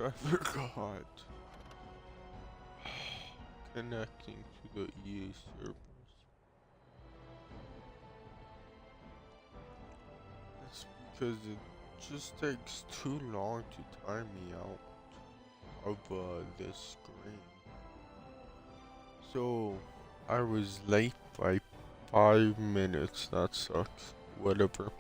I forgot. Connecting to the EA servers. It's because it just takes too long to time me out of this screen. So I was late by 5 minutes. That sucks. Whatever.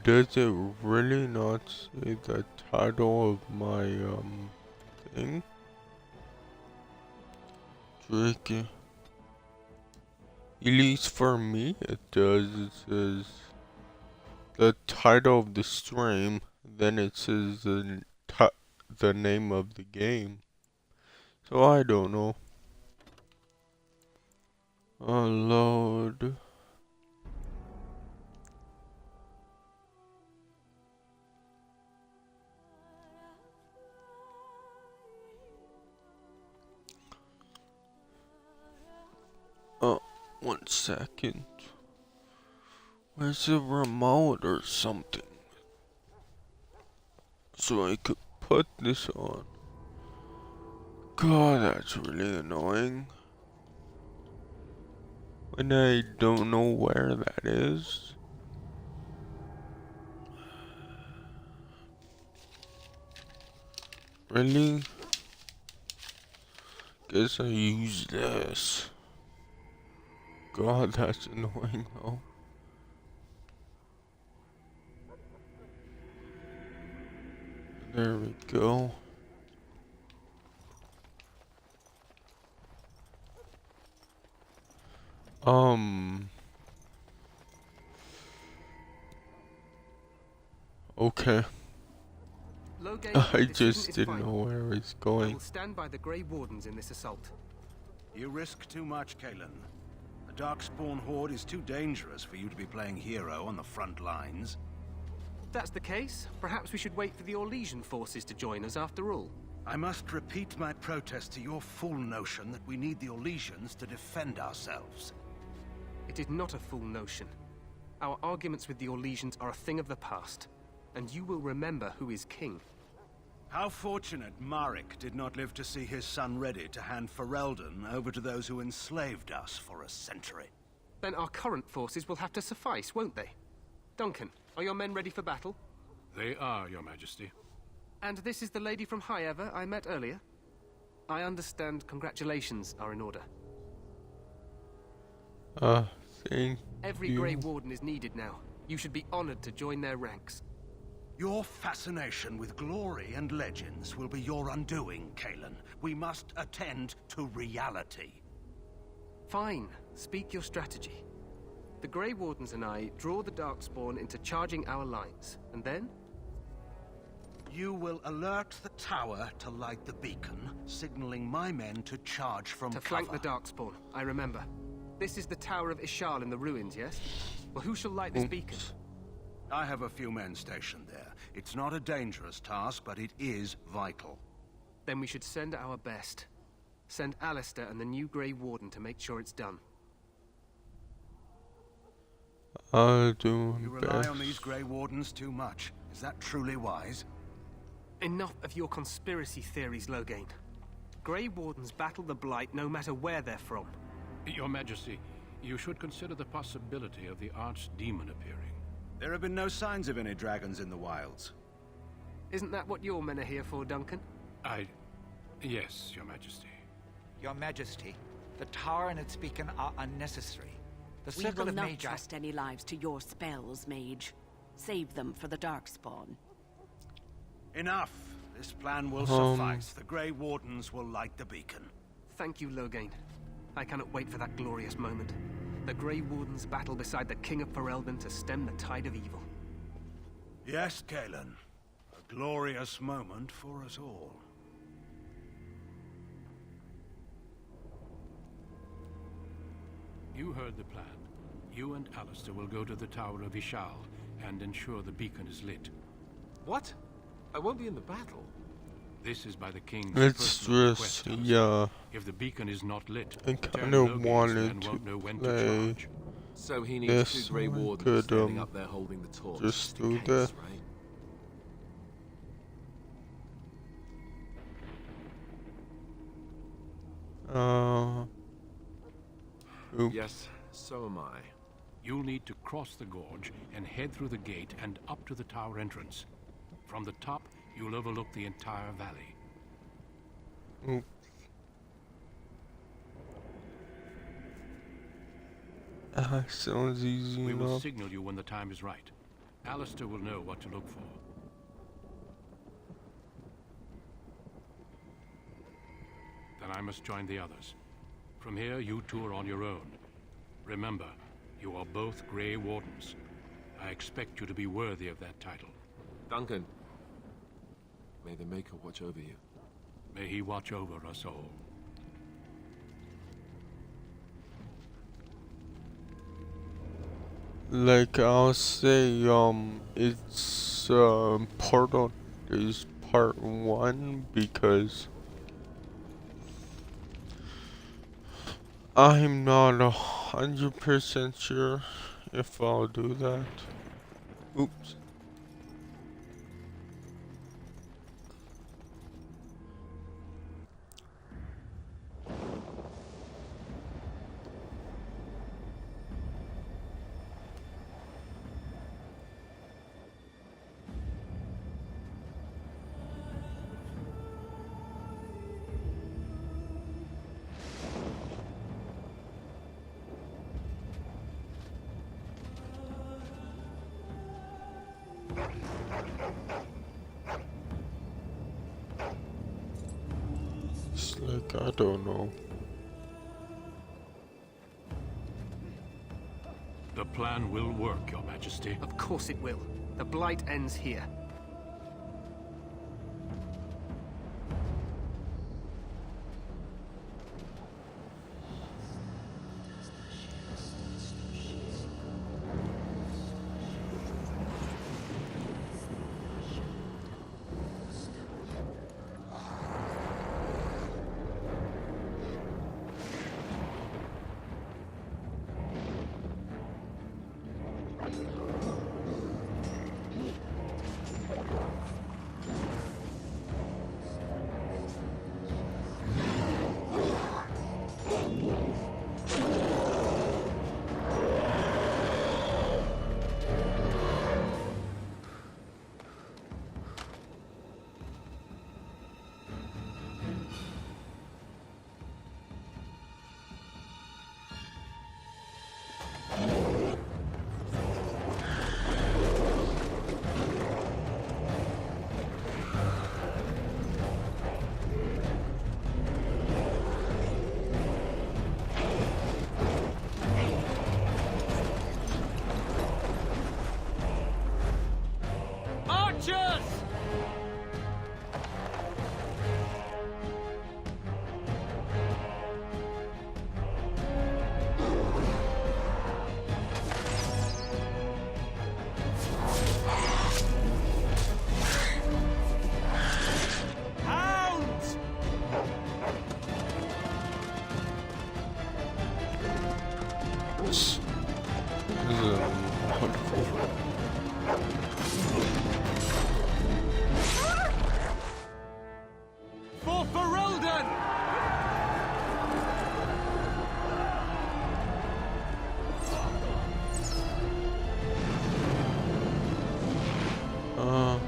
Does it really not say the title of my thing? Drake. At least for me, it does. It says the title of the stream, then it says the name of the game. So I don't know. Load. Oh, 1 second. Where's the remote or something? So I could put this on. God, that's really annoying. When I don't know where that is. Really? Guess I use this. God, that's annoying though. There we go. Okay. I just didn't know where it's going. I will stand by the Grey Wardens in this assault. You risk too much, Cailan. The Darkspawn Horde is too dangerous for you to be playing hero on the front lines. If that's the case, perhaps we should wait for the Orlesian forces to join us after all. I must repeat my protest to your fool notion that we need the Orlesians to defend ourselves. It is not a fool notion. Our arguments with the Orlesians are a thing of the past, and you will remember who is king. How fortunate Marek did not live to see his son ready to hand Ferelden over to those who enslaved us for a century. Then our current forces will have to suffice, won't they? Duncan, are your men ready for battle? They are, Your Majesty. And this is the lady from High Ever I met earlier? I understand congratulations are in order. Thank Every you. Grey Warden is needed now. You should be honored to join their ranks. Your fascination with glory and legends will be your undoing, Cailan. We must attend to reality. Fine. Speak your strategy. The Grey Wardens and I draw the Darkspawn into charging our lines, and then? You will alert the tower to light the beacon, signaling my men to charge from To cover. flank the Darkspawn, I remember. This is the Tower of Ishal in the ruins, yes? Well, who shall light this beacon? I have a few men stationed there. It's not a dangerous task, but it is vital. Then we should send our best. Send Alistair and the new Grey Warden to make sure it's done. I'll do You my rely best. on these Grey Wardens too much. Is that truly wise? Enough of your conspiracy theories, Loghain. Grey Wardens battle the Blight no matter where they're from. Your Majesty, you should consider the possibility of the Archdemon appearing. There have been no signs of any dragons in the wilds. Isn't that what your men are here for, Duncan? Yes, Your Majesty. Your Majesty, the tower and its beacon are unnecessary. The We Circle will of not Magi... trust any lives to your spells, Mage. Save them for the Darkspawn. Enough. This plan will suffice. The Grey Wardens will light the beacon. Thank you, Loghain. I cannot wait for that glorious moment. The Grey Wardens battle beside the King of Ferelden to stem the tide of evil. Yes, Cailan. A glorious moment for us all. You heard the plan. You and Alistair will go to the Tower of Ishal and ensure the beacon is lit. What? I won't be in the battle. This is by the king's Let's personal just, request, Alistair. yeah, If the beacon is not lit, I Terran kind of Logates wanted then to won't know when to play charge. So he needs this. two Grey We Wardens could standing up there holding the torch. just in do case, that. right? Oop. Yes, so am I. You'll need to cross the gorge and head through the gate and up to the tower entrance. From the top, you'll overlook the entire valley. Oop. Sounds easy We will enough. signal you when the time is right. Alistair will know what to look for. Then I must join the others. From here, you two are on your own. Remember, you are both Grey Wardens. I expect you to be worthy of that title. Duncan, may the Maker watch over you. May he watch over us all. Like I'll say, it's part of is part 1 because I'm not 100% sure if I'll do that. Oops. It's like, I don't know. The plan will work, Your Majesty. Of course it will. The Blight ends here. This is wonderful. For Ferelden! Uh,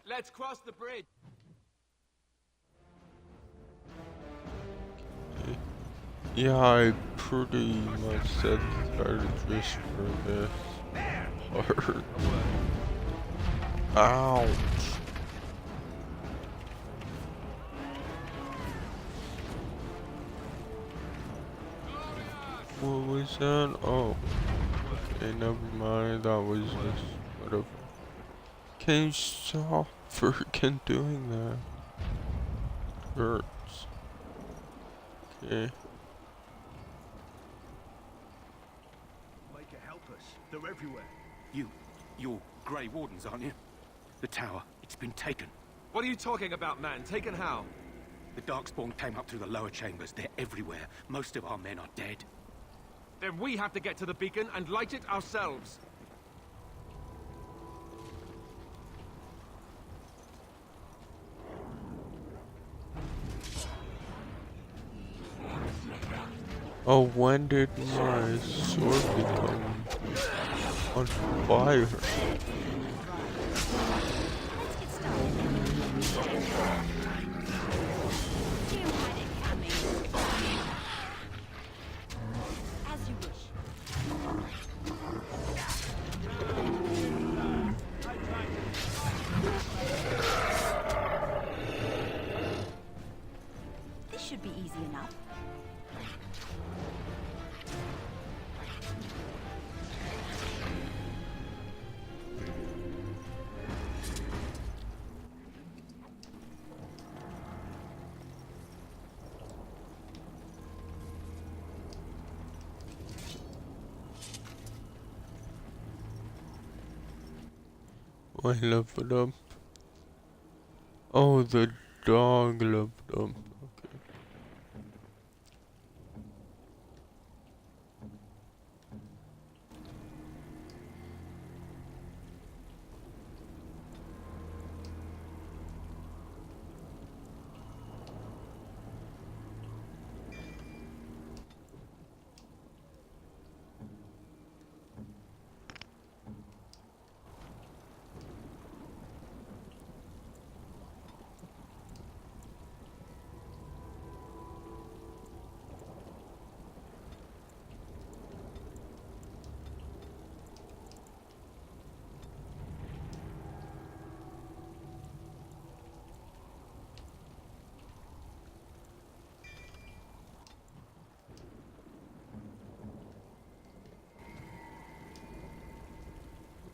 Let's cross the bridge. yeah, I pretty much said that just for this part. Ouch. What was that? Oh. Okay, never mind. That was just whatever. Can you stop freaking doing that? hurts. Okay. Make it help us. They're everywhere. You're Grey Wardens, aren't you? The tower, it's been taken. What are you talking about, man? Taken how? The Darkspawn came up through the lower chambers. They're everywhere. Most of our men are dead. Then we have to get to the beacon and light it ourselves. Oh, when did my sword become on fire? As you wish. This should be easy enough. I leveled up. Oh, the dog leveled up.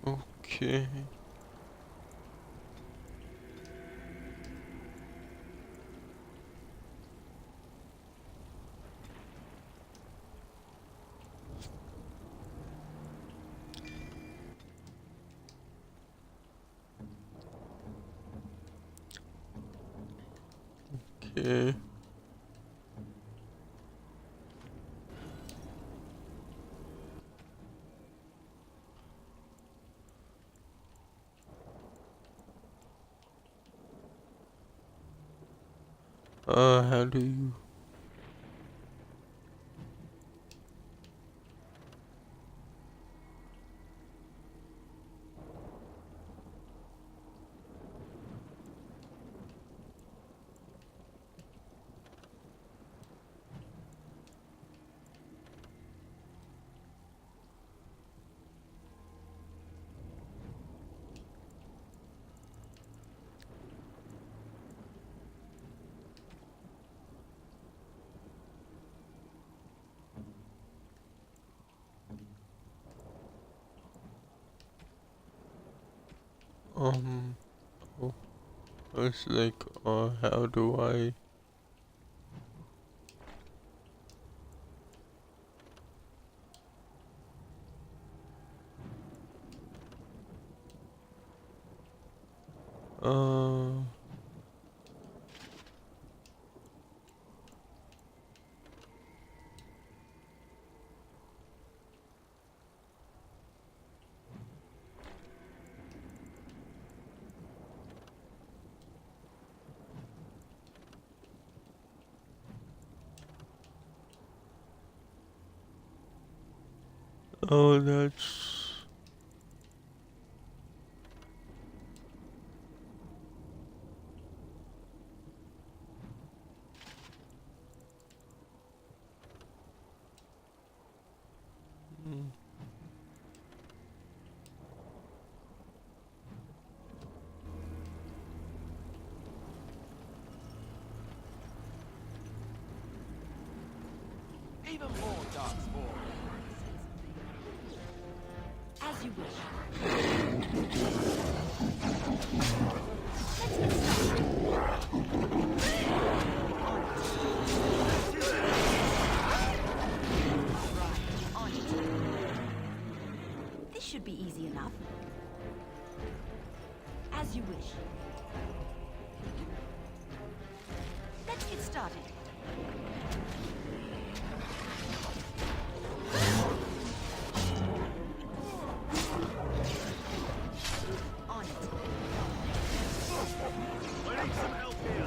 Okay. Okay. Okay. How do you... Oh, it's like, how do I... Oh, that's... Even more Darkspawn. As you wish. Let's get started. This should be easy enough. As you wish. Let's get started. On it. I need some help here.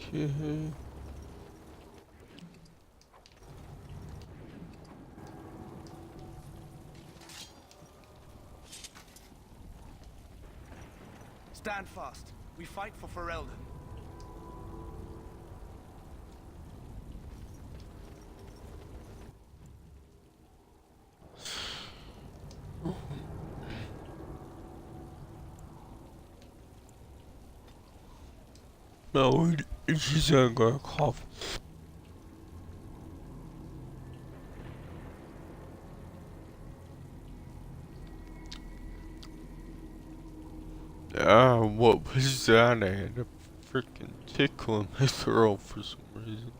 Okay. Stand fast. We fight for Ferelden. No, she's gonna cough. Ah, what was that? I had a freaking tickle in my throat for some reason.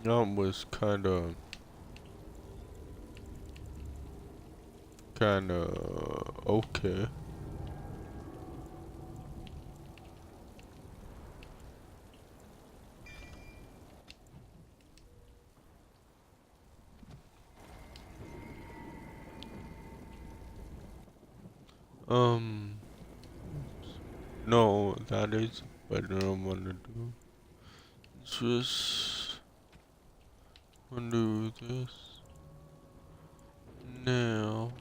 That was kinda okay. No, that is better than what to do. Just wanna do this now.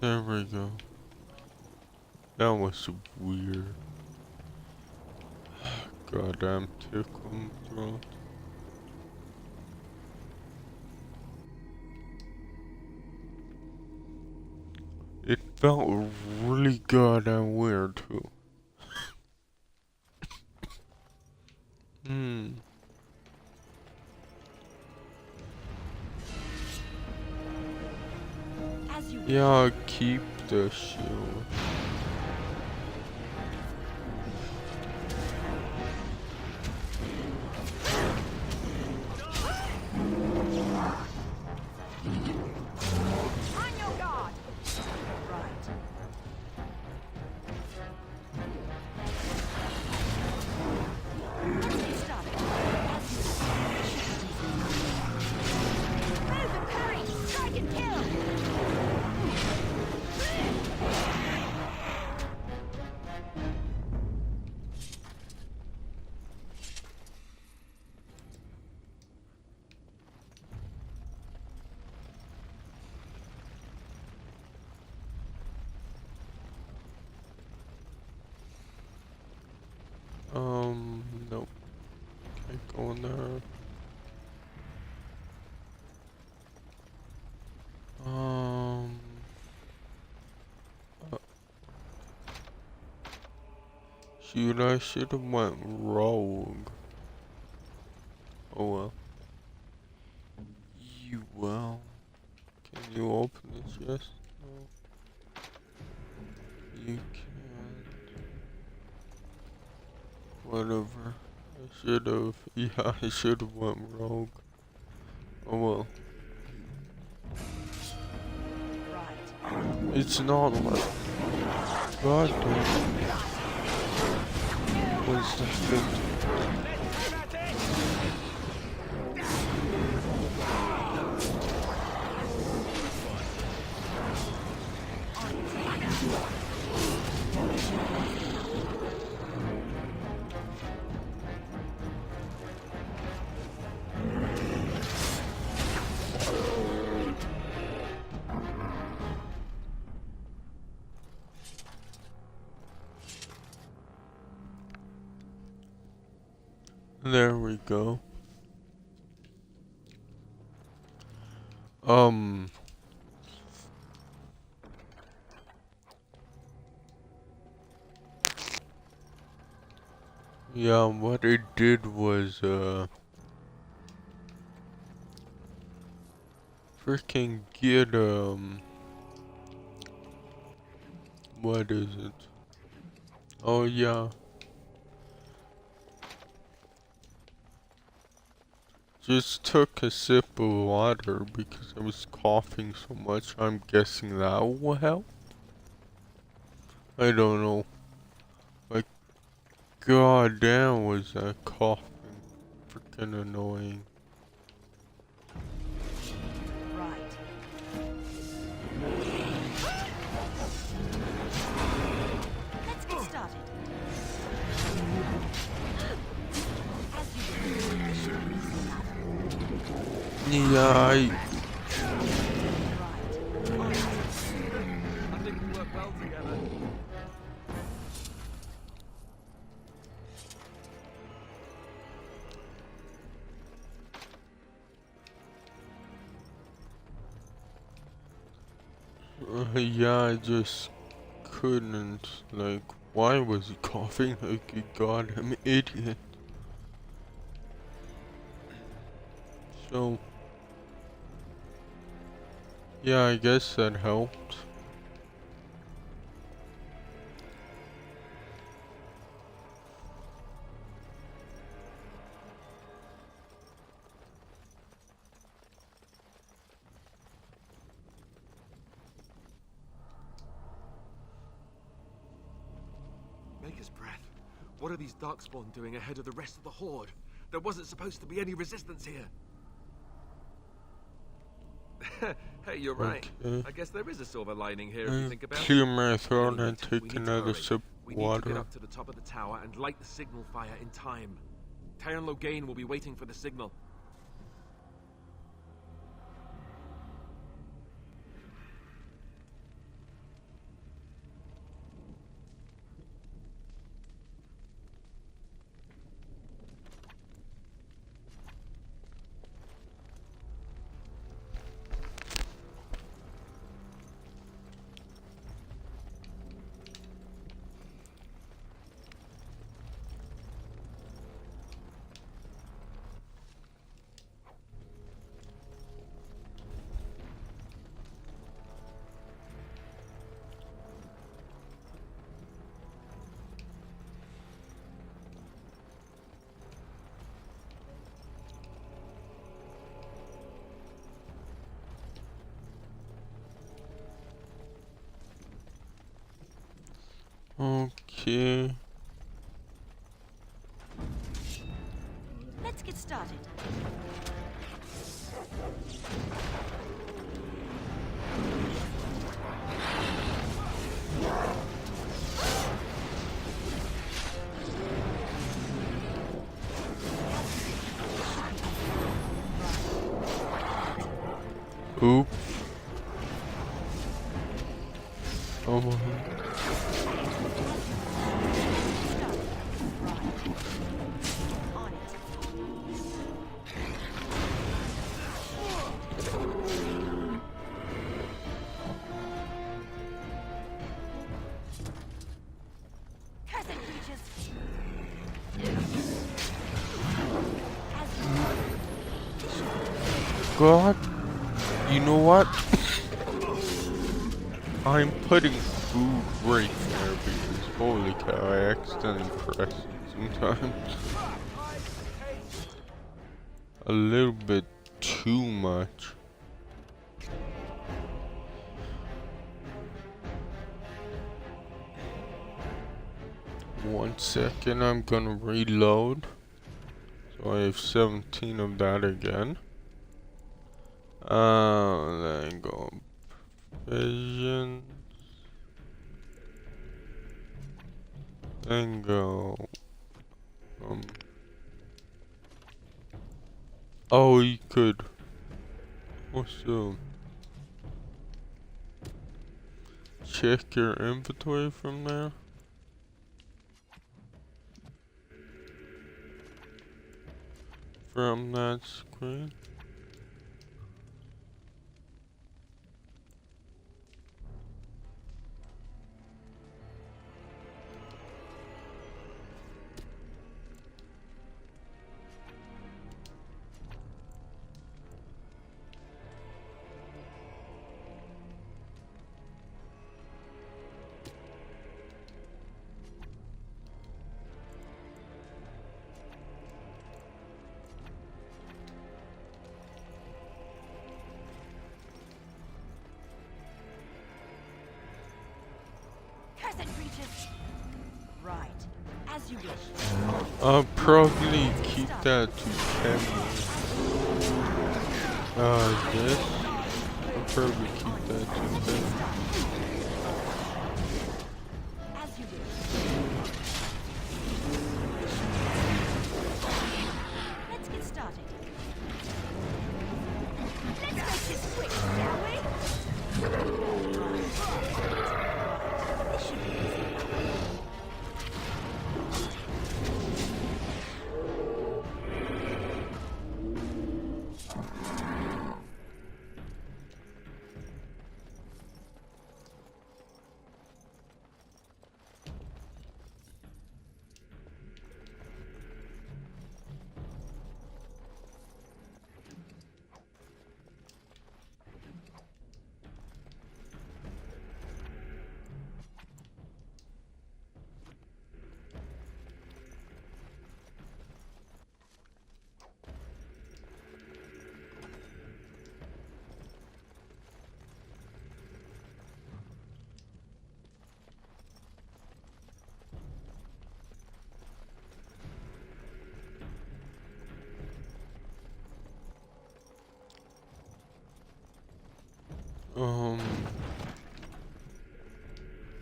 There we go. That was weird. Goddamn tickle in the throat. It felt really goddamn weird too. As you wish. Yeah, keep the shield. On your guard. Right. Let's get started. As you wish. Move and parry. Strike and kill. Nope. Can't go in there. Shoot, I should have went rogue. Oh well. You will. Can you open this? Yes? No. You can't. Whatever. I should have. Yeah, I should have went rogue. Oh well. Right. It's not like. God damn. What's the thing? There we go. Yeah, what I did was, freaking get, what is it? Oh, yeah. Just took a sip of water because I was coughing so much. I'm guessing that will help. I don't know. Like, goddamn, was that coughing freaking annoying. Right. Let's get started. As you Yeah, I think we work well together. yeah, I just couldn't, like, why was he coughing like a goddamn idiot? So, yeah, I guess that helped. Maker's breath. What are these Darkspawn doing ahead of the rest of the Horde? There wasn't supposed to be any resistance here. Hey, you're right. Okay. I guess there is a silver lining here if you think about it. Clear my throat Anyway, and we take need to another hurry. sip We of need to get water. up to the top of the tower and light the signal fire in time. Tyron Loghain will be waiting for the signal. Okay. Let's get started. Oops. Oh my. On it. Cursed creatures. God. You know what? I'm putting food right there because holy cow, I accidentally press it sometimes. A little bit too much. One second, I'm gonna reload. So I have 17 of that again. Then go visions. Then go. Oh, you could. What's up? Check your inventory from there. from that screen. Cursed creatures! Right. As you wish. I'll probably keep that to camera. This. I'll probably keep that to camera. As you wish. Let's get started. Let's make this quick, shall we? This should be easy enough.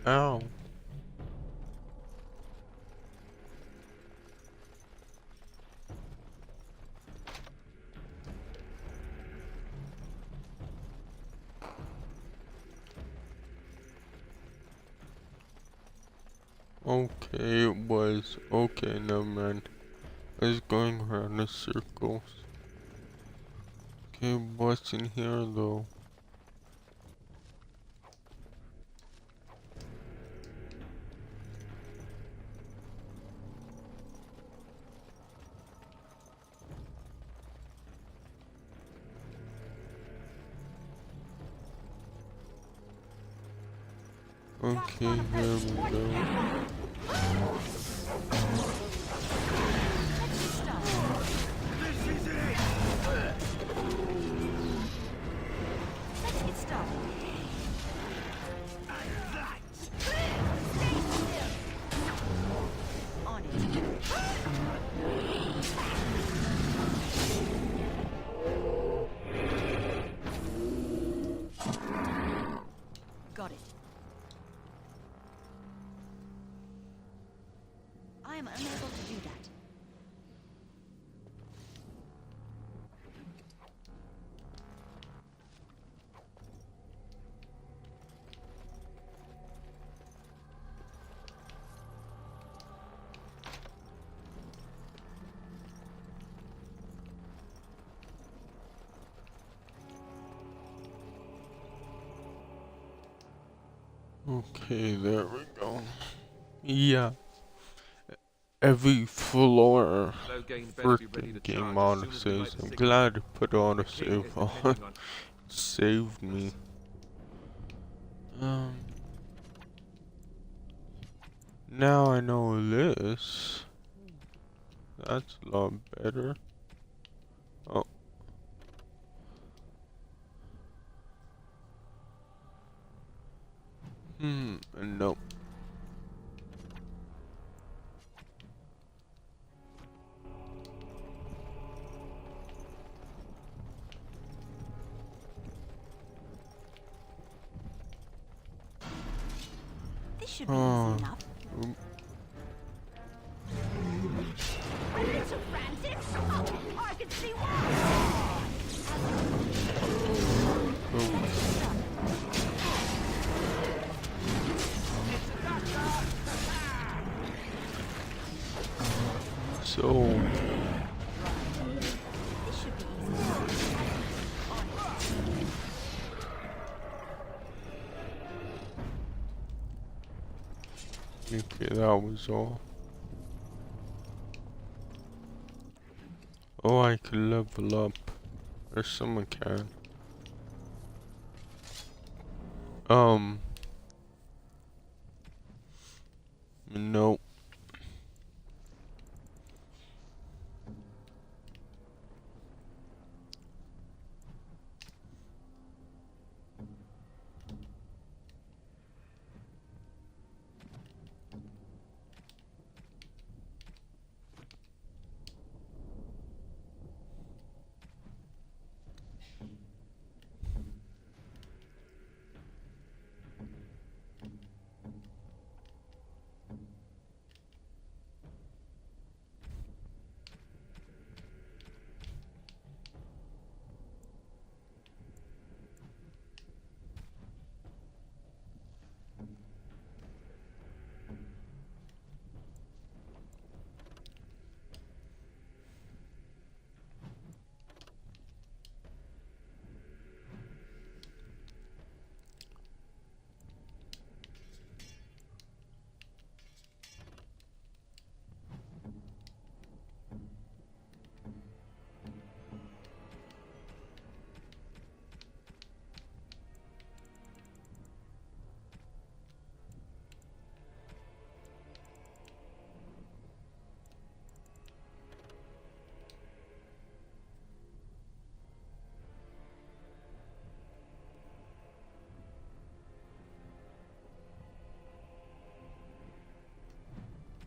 Ow. Okay, it was. Okay, never mind. I was going around in circles. Okay, what's in here though? Okay, here we go. Let's get started. On it. Got it. I am unable to do that. Okay, there we go. Yeah. Every floor freaking game autosaves. I'm glad to put autosave on. Saved me. Now I know this. That's a lot better. Oh. Nope. This should be easy enough. Mr. Francis? Oh, I can see why. So Okay, that was all. Oh, I could level up. Or someone can. Nope.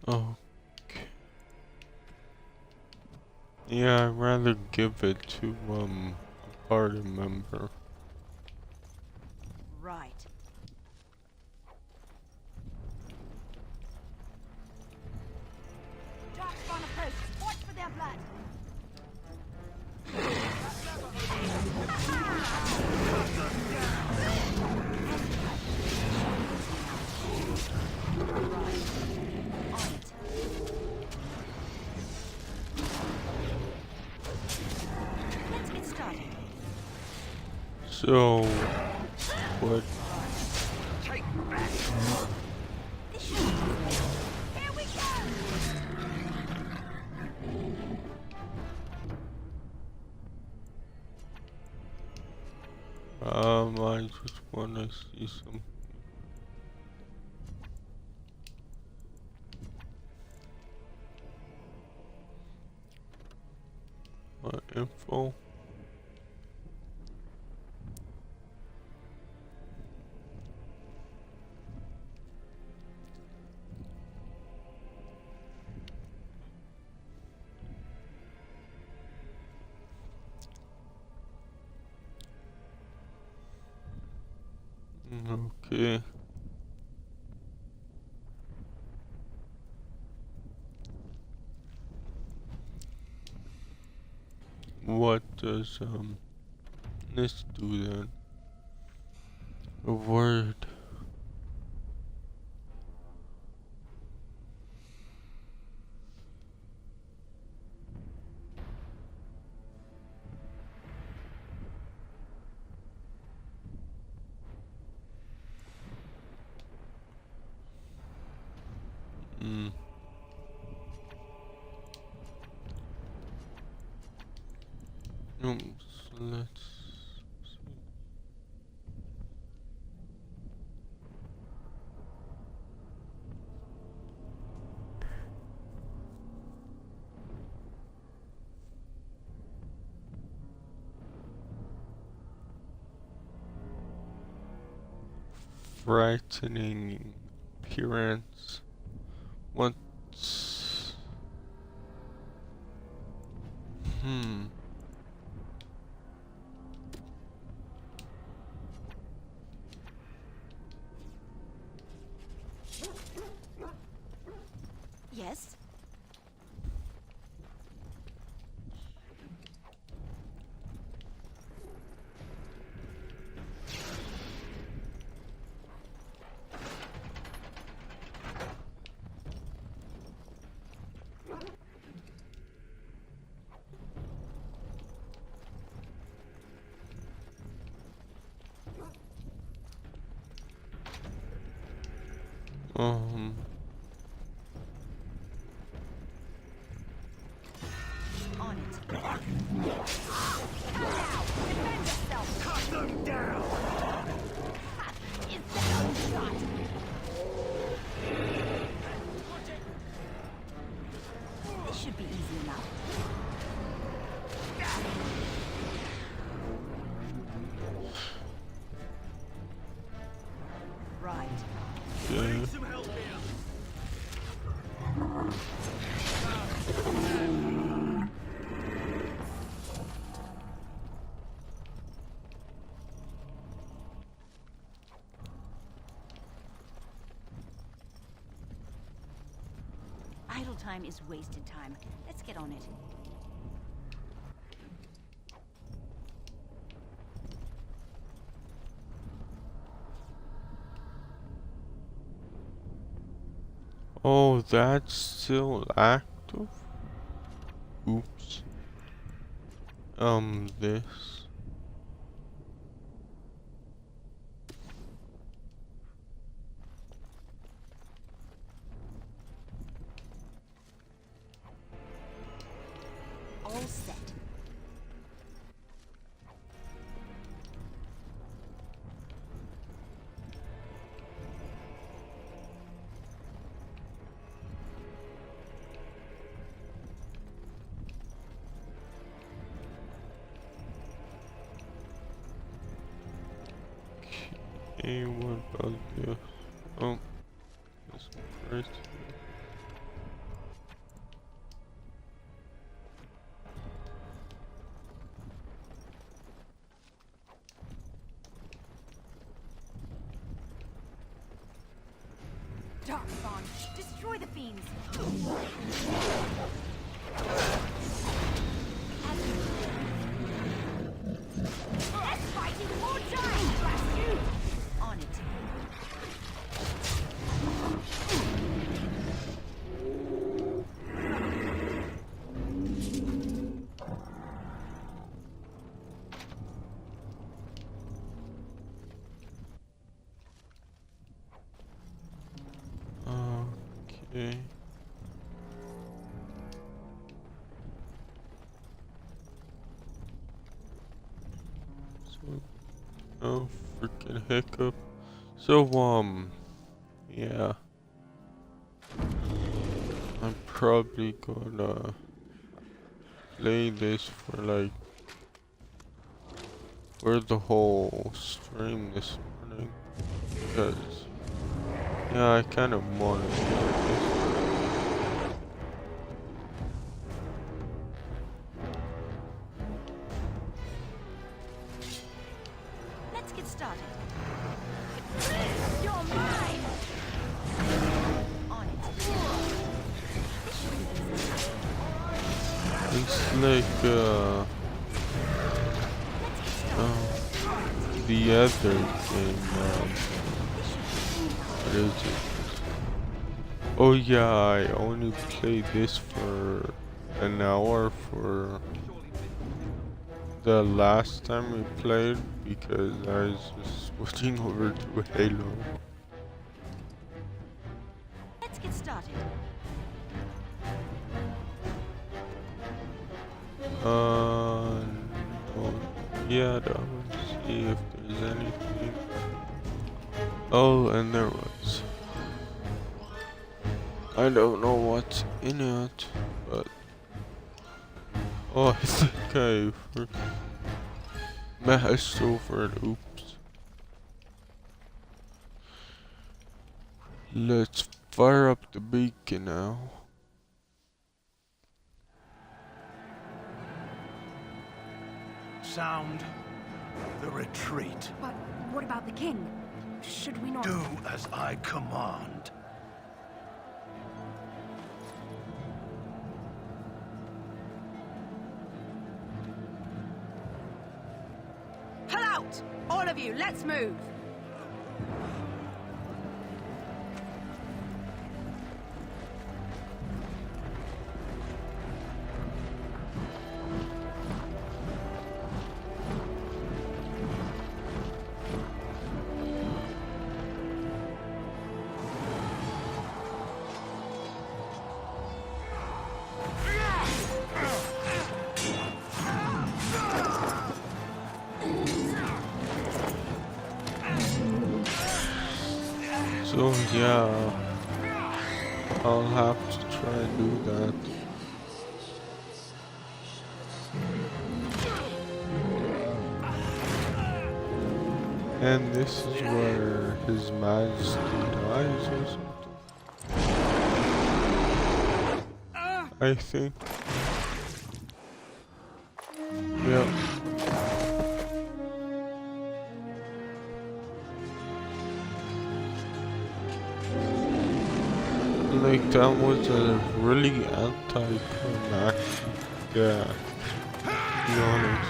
Oh. Yeah, I'd rather give it to, a party member. Right. Darkspawn approach. Watch for their blood. Let's get started. So, what? Here we go. I just wanna see some. What info? Okay. What does this do then? A word. So let's see. Frightening appearance. What's Yes. Idle time is wasted time. Let's get on it. Oh, that's still active? Oops. This. All set. Okay, what about this? Oh, this first. Darkspawn, destroy the fiends. Let's fight in more time, blast you! On it. Okay. So, oh, freaking hiccup. So, yeah. I'm probably gonna play this for like, for the whole stream this morning. Because, yeah, I kind of want to do this. Let's get started. You're mine! On it. It's like, the other game, what is it? Oh yeah, I only played this for an hour for the last time we played because I was just switching over to Halo. Let's get started. No, yeah, that was, see if there's anything. Oh, and there was. I don't know what's in it, but oh, I think I mashed over it. Oops. Let's fire up the beacon now. Sound the retreat. But what about the king? Should we not... Do as I command. Pull out! All of you, let's move! So yeah, I'll have to try and do that. And this is where His Majesty dies or something. I think. Yep. like that was a really anticlimactic death, to be honest.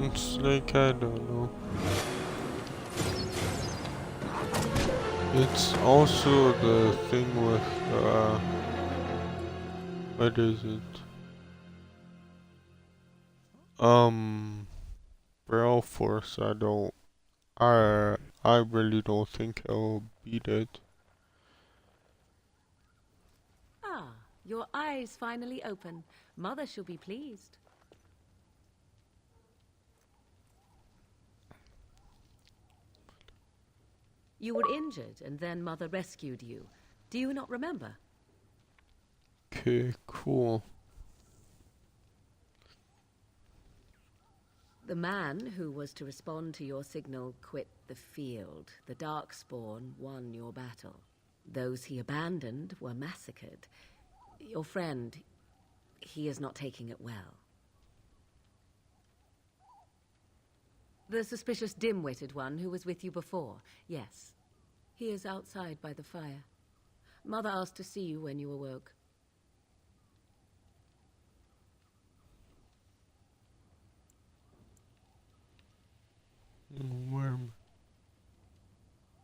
It's like, I don't know. It's also the thing with, what is it? Braille Force, I really don't think I'll beat it. Ah, your eyes finally open. Mother shall be pleased. You were injured, and then Mother rescued you. Do you not remember? Okay, cool. The man who was to respond to your signal quit the field. The Darkspawn won your battle. Those he abandoned were massacred. Your friend, he is not taking it well. The suspicious dim-witted one who was with you before, yes. He is outside by the fire. Mother asked to see you when you awoke. Worm.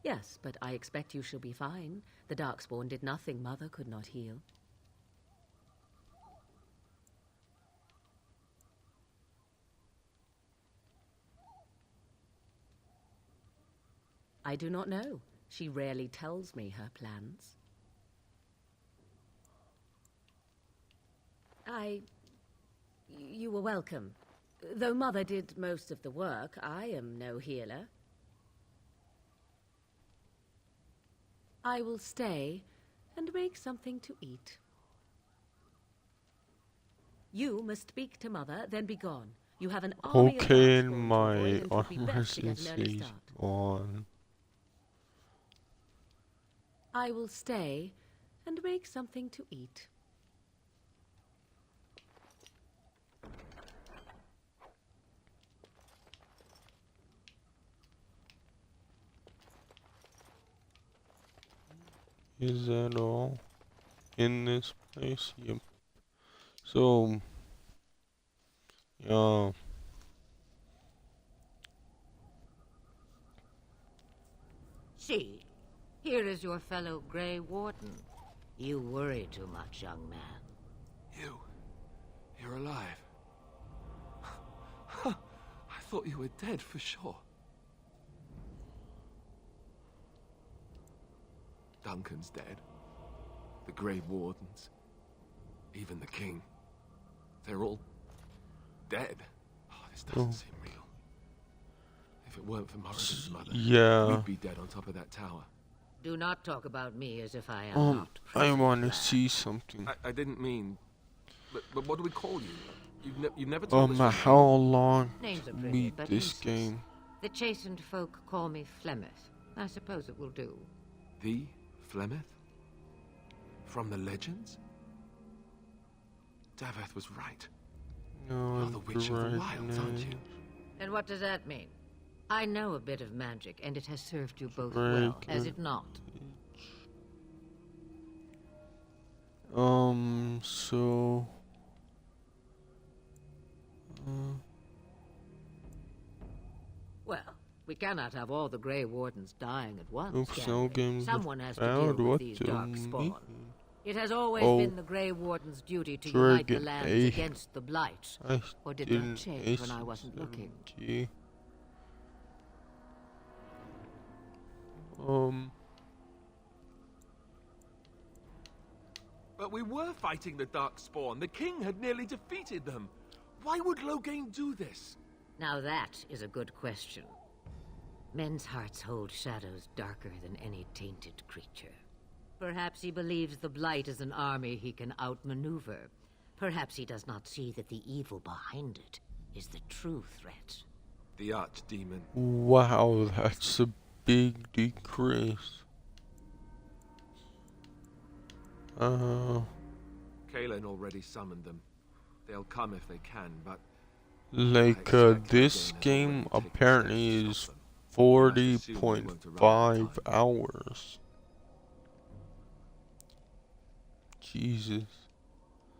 Yes, but I expect you shall be fine. The Darkspawn did nothing Mother could not heal. I do not know. She rarely tells me her plans. You were welcome. Though Mother did most of the work, I am no healer. I will stay and make something to eat. You must speak to Mother, then be gone. You have an army of Okay, Darkspawn to my avoid, and 'twould be armor best to get an early is start. on. I will stay and make something to eat. Is that all in this place? Yep. So, yeah. See, here is your fellow Grey Warden. You worry too much, young man. You're alive. I thought you were dead for sure. Duncan's dead. The Grey Wardens. Even the King. They're all dead. Oh, this doesn't seem real. If it weren't for Moradin's mother, Yeah. we'd be dead on top of that tower. Do not talk about me as if I am not I present want to there. see something. I didn't mean... But what do we call you? You've never told us your How long Names to are pretty, beat but this useless. game? The chastened folk call me Flemeth. I suppose it will do. The Flemeth? From the legends? Daveth was right. No, You're the Witch of the Wilds, aren't you? And what does that mean? I know a bit of magic, and it has served you both well, has it not? So... Well, we cannot have all the Grey Wardens dying at once, Oops, can no we? games Someone has to found. deal What with these do dark you spawn. mean? It has always Oh, been the Grey Warden's duty to unite the Dragon lands A. against the Blight. I Or did didn't that change when I wasn't looking? ACMG. But we were fighting the Darkspawn. The king had nearly defeated them. Why would Loghain do this? Now that is a good question. Men's hearts hold shadows darker than any tainted creature. Perhaps he believes the Blight is an army he can outmaneuver. Perhaps he does not see that the evil behind it is the true threat. The Archdemon. Wow, that's a big decrease. Kaelin already summoned them. They'll come if they can, but... Like, this game apparently is 40.5 hours. Jesus.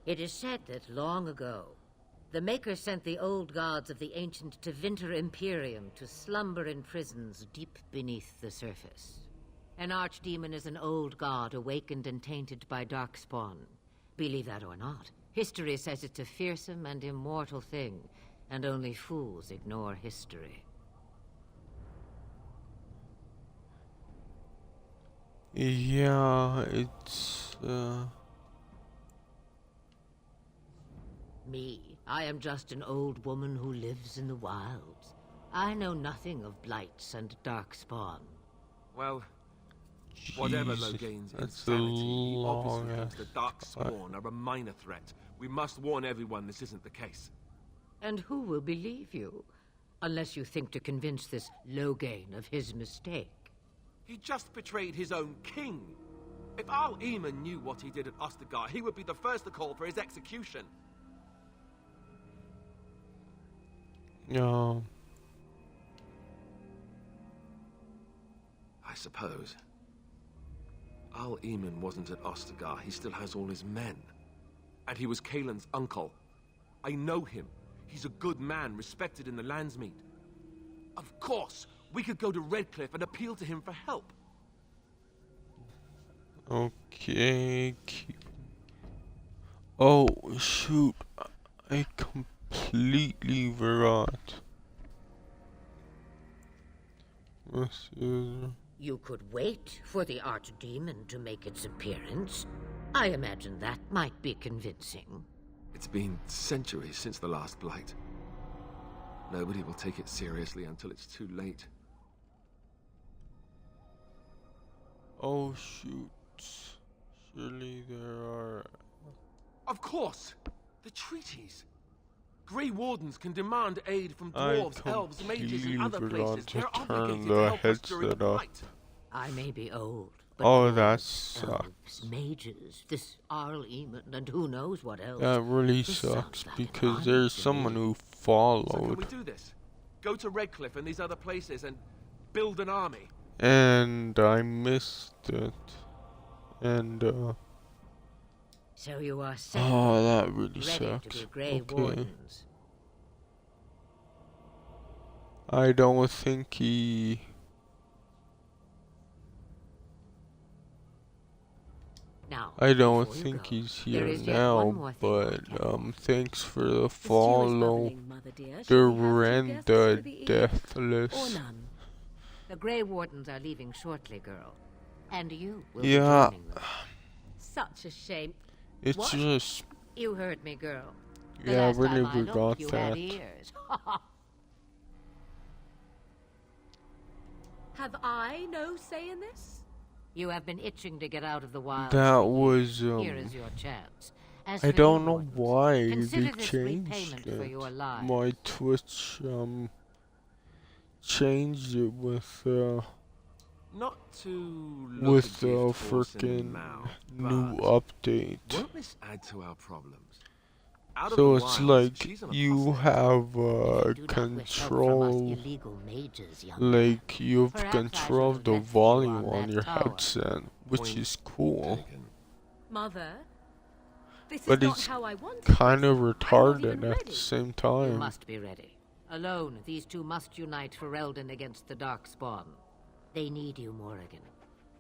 It is said that long ago, the Maker sent the old gods of the ancient Tevinter Imperium to slumber in prisons deep beneath the surface. An archdemon is an old god awakened and tainted by Darkspawn. Believe that or not, history says it's a fearsome and immortal thing, and only fools ignore history. Yeah, it's, Me, I am just an old woman who lives in the wilds. I know nothing of blights and Darkspawn. Well, whatever Jesus, Loghain's that's a insanity, he long obviously thinks ass the Darkspawn are a minor threat. We must warn everyone this isn't the case. And who will believe you? Unless you think to convince this Loghain of his mistake. He just betrayed his own king. If Al Eamon knew what he did at Ostagar, he would be the first to call for his execution. yeah. I suppose. Al Eamon wasn't at Ostagar. He still has all his men. And he was Kaelin's uncle. I know him. He's a good man, respected in the Landsmeet. Of course, we could go to Redcliffe and appeal to him for help. Okay. Oh, shoot. I completely forgot. This is... You could wait for the Archdemon to make its appearance. I imagine that might be convincing. It's been centuries since the last Blight. Nobody will take it seriously until it's too late. Oh, shoot. Surely there are... Of course! The treaties! Grey Wardens can demand aid from I dwarves, elves, mages, and other completely places. forgot They're to obligated turn to the help us during the headset up. Blight. I may be old, but Oh, that dwarves, sucks. elves, mages, this Arl Eamon, and who knows what else. That really This sucks sounds like an because army there's to someone me. who So can followed we do this? Go to Redcliffe and these other places and build an army? and I missed it. And So you are saying oh, that really ready sucks. to be Grey Okay. Wardens. I don't think he... Now, I don't before you think go, he's there here is yet one now, more thing but I can do. thanks for the The stew is follow. bubbling, Mother dear. Shall we have two Duran guests the for the evening? Deathless. Or none? The Grey Wardens are leaving shortly, girl. And you will Yeah. be joining them. Such a shame. It's What? just... You heard me, girl. The Yeah, I last really time I looked, forgot you that. had ears. Have I no say in this? You have been itching to get out of the wild. That was, Here is your chance. As I for don't you know Wardens, why consider they this changed repayment for it. your lives. My Twitch, changed it with, Not to look a gift horse in the frickin' mouth, new but update. won't this add to our problems? Out of So the it's wilds, like she's an you apostate. have If you do not wish help from us control, illegal mages, young man, like you have perhaps I control should of the have left you volume on on that your tower. headset, which Point is cool, taken. Mother, this but is not it's how I wanted kind this. of I'm not retarded even at ready. the same You time. must be ready. Alone, these two must unite for Eldon against the Darkspawn. They need you, Morrigan.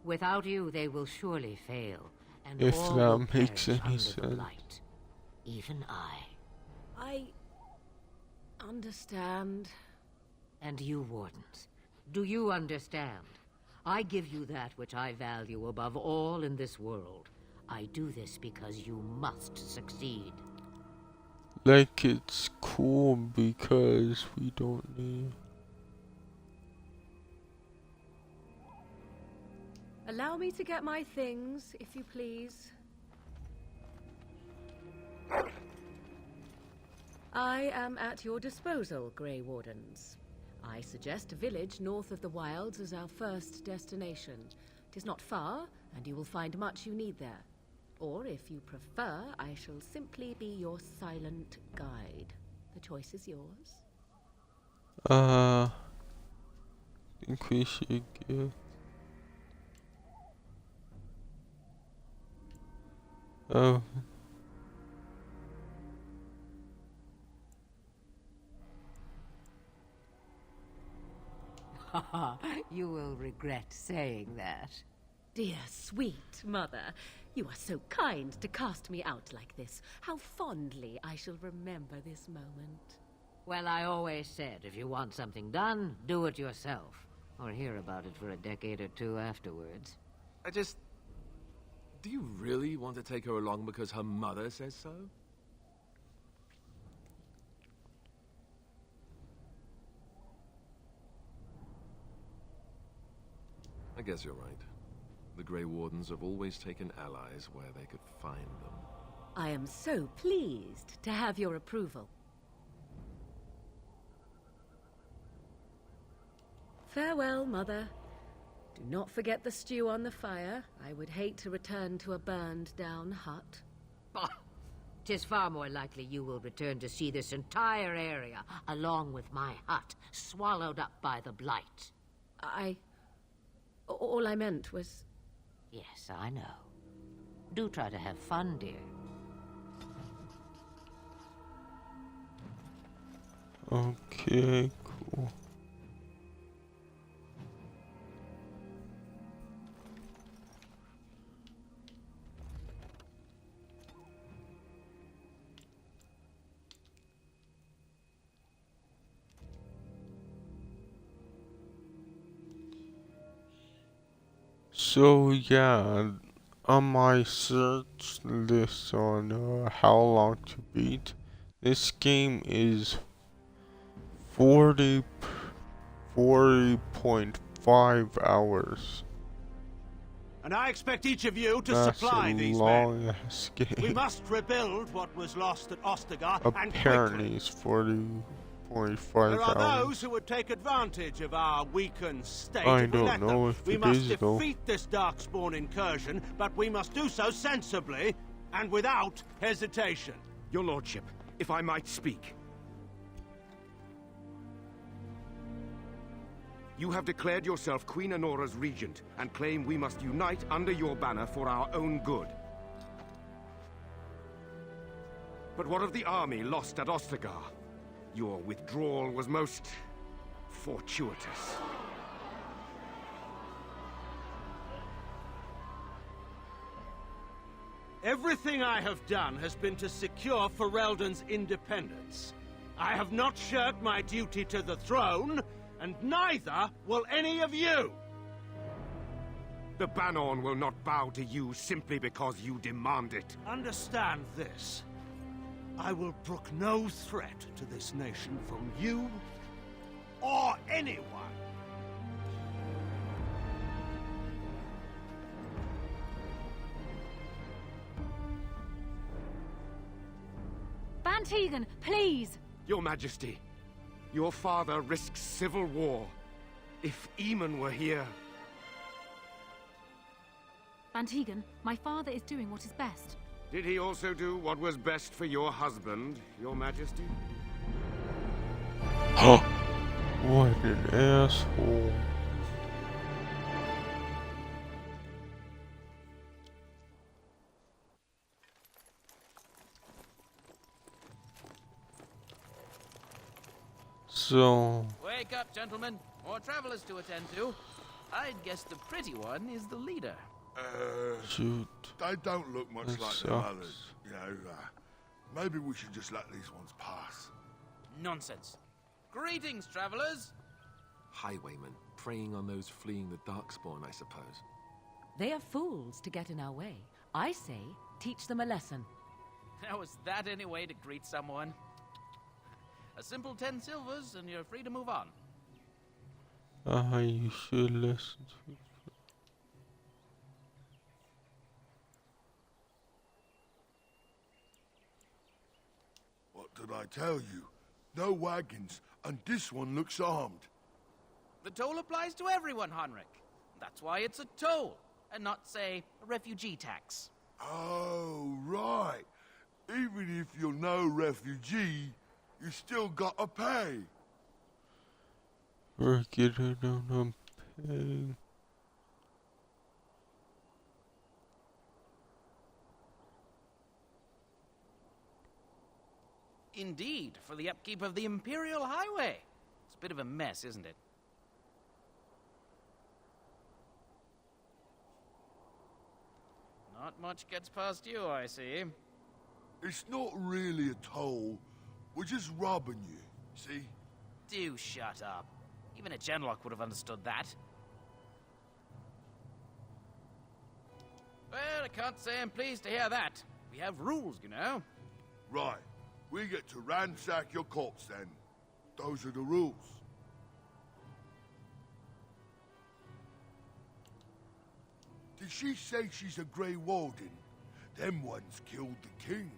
Without you, they will surely fail, and If all that will makes perish any under the sense. Blight. Even I. I understand. And you, Wardens. Do you understand? I give you that which I value above all in this world. I do this because you must succeed. Like it's cool because we don't need. Allow me to get my things, if you please. I am at your disposal, Grey Wardens. I suggest a village north of the Wilds as our first destination. It is not far, and you will find much you need there. Or, if you prefer, I shall simply be your silent guide. The choice is yours. Think we should get. Oh. You will regret saying that. Dear sweet mother, you are so kind to cast me out like this. How fondly I shall remember this moment. Well, I always said, if you want something done, do it yourself. Or hear about it for a decade or two afterwards. Do you really want to take her along because her mother says so? I guess you're right. The Grey Wardens have always taken allies where they could find them. I am so pleased to have your approval. Farewell, Mother. Do not forget the stew on the fire. I would hate to return to a burned-down hut. Bah! 'Tis far more likely you will return to see this entire area, along with my hut, swallowed up by the Blight. All I meant was... Yes, I know. Do try to have fun, dear. Okay, cool. So yeah, on my search list on how long to beat, this game is 40.5 hours. And I expect each of you to That's supply a these long men. ass game. We must rebuild what was lost at Ostagar, and Apparently quickly. it's 40.5 There are hours. those who would take advantage of our weakened state I if we don't let know them. if We it must is, though. defeat this Darkspawn incursion, but we must do so sensibly and without hesitation. Your lordship, if I might speak. You have declared yourself Queen Anora's regent and claim we must unite under your banner for our own good. But what of the army lost at Ostagar? Your withdrawal was most fortuitous. Everything I have done has been to secure Ferelden's independence. I have not shirked my duty to the throne, and neither will any of you! The Banorn will not bow to you simply because you demand it. Understand this. I will brook no threat to this nation from you or anyone. Van Tegan, please! Your Majesty, your father risks civil war. If Eamon were here... Van Tegan, my father is doing what is best. Did he also do what was best for your husband, Your Majesty? What an asshole. So... Wake up, gentlemen. More travelers to attend to. I'd guess the pretty one is the leader. Shoot. They don't look much That like the sucks. others, you know. Maybe we should just let these ones pass. Nonsense. Greetings, travelers. Highwaymen preying on those fleeing the Darkspawn, I suppose. They are fools to get in our way. I say, teach them a lesson. Now, is that any way to greet someone? A simple 10 silvers and you're free to move on. You should listen to. What did I tell you? No wagons, and this one looks armed. The toll applies to everyone, Henrik. That's why it's a toll, and not, say, a refugee tax. Oh, right. Even if you're no refugee, you still gotta pay. Work it on pay. Indeed, for the upkeep of the Imperial Highway. It's a bit of a mess, isn't it? Not much gets past you, I see. It's not really a toll. We're just robbing you, see? Do shut up. Even a Genlock would have understood that. Well, I can't say I'm pleased to hear that. We have rules, you know. Right. We get to ransack your corpse then. Those are the rules. Did she say she's a Grey Warden? Them ones killed the king.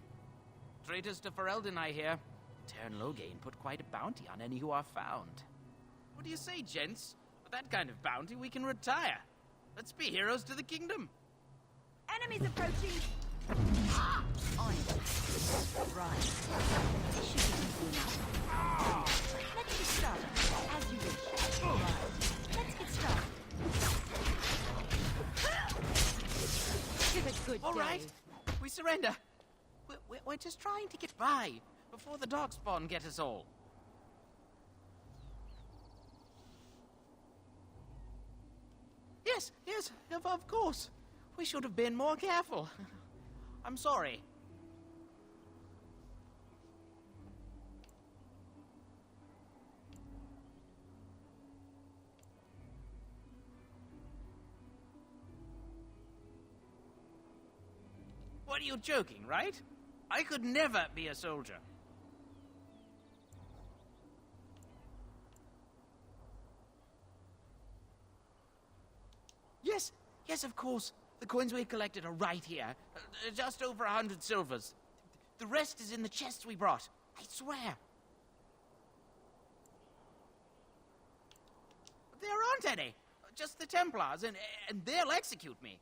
Traitors to Ferelden, I hear. Teyrn Loghain put quite a bounty on any who are found. What do you say, gents? With that kind of bounty, we can retire. Let's be heroes to the kingdom. Enemies approaching! Ah! On it. Right. This should be easy enough. Let's get started. As you wish. Right. Let's get started. Give it good All day. right. We surrender. We're just trying to get by before the Darkspawn get us all. Yes, of course. We should have been more careful. I'm sorry. What are you joking, right? I could never be a soldier. Yes, of course. The coins we collected are right here. Just over 100 silvers. The rest is in the chests we brought. I swear. There aren't any. Just the Templars, and they'll execute me.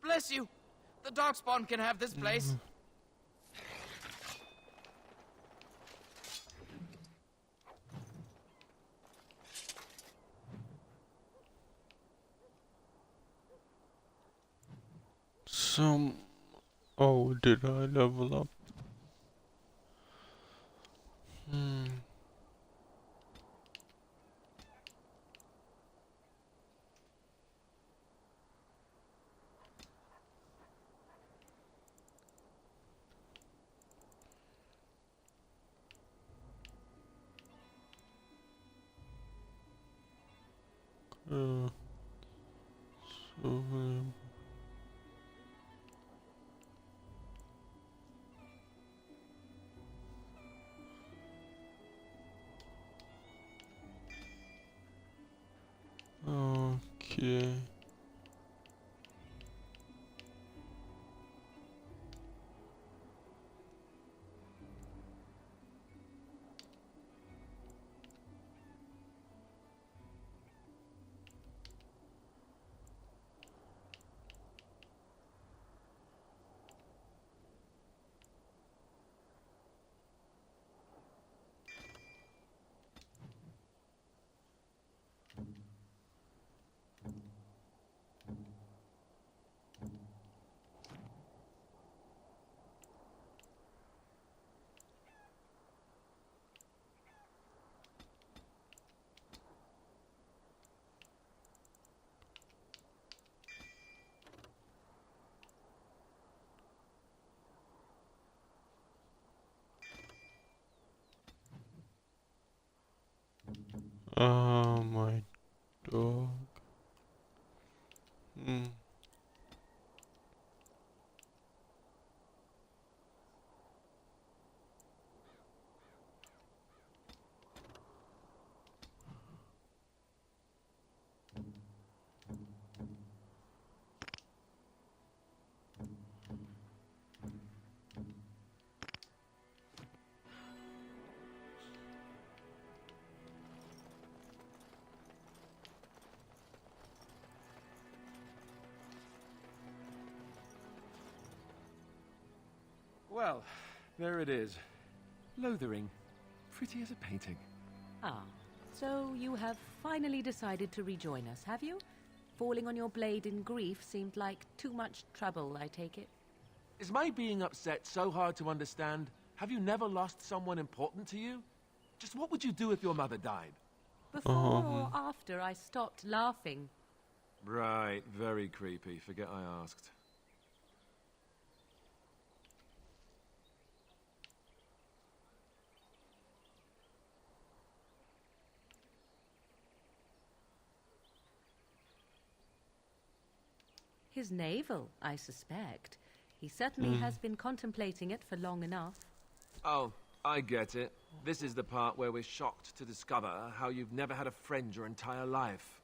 Bless you. The Darkspawn can have this place. Oh, did I level up? Okay. Oh my dog. Well, there it is. Lothering. Pretty as a painting. Ah, so you have finally decided to rejoin us, have you? Falling on your blade in grief seemed like too much trouble, I take it. Is my being upset so hard to understand? Have you never lost someone important to you? Just what would you do if your mother died? Before or after I stopped laughing? Right, very creepy. Forget I asked. His navel, I suspect. He certainly has been contemplating it for long enough. Oh, I get it. This is the part where we're shocked to discover how you've never had a friend your entire life.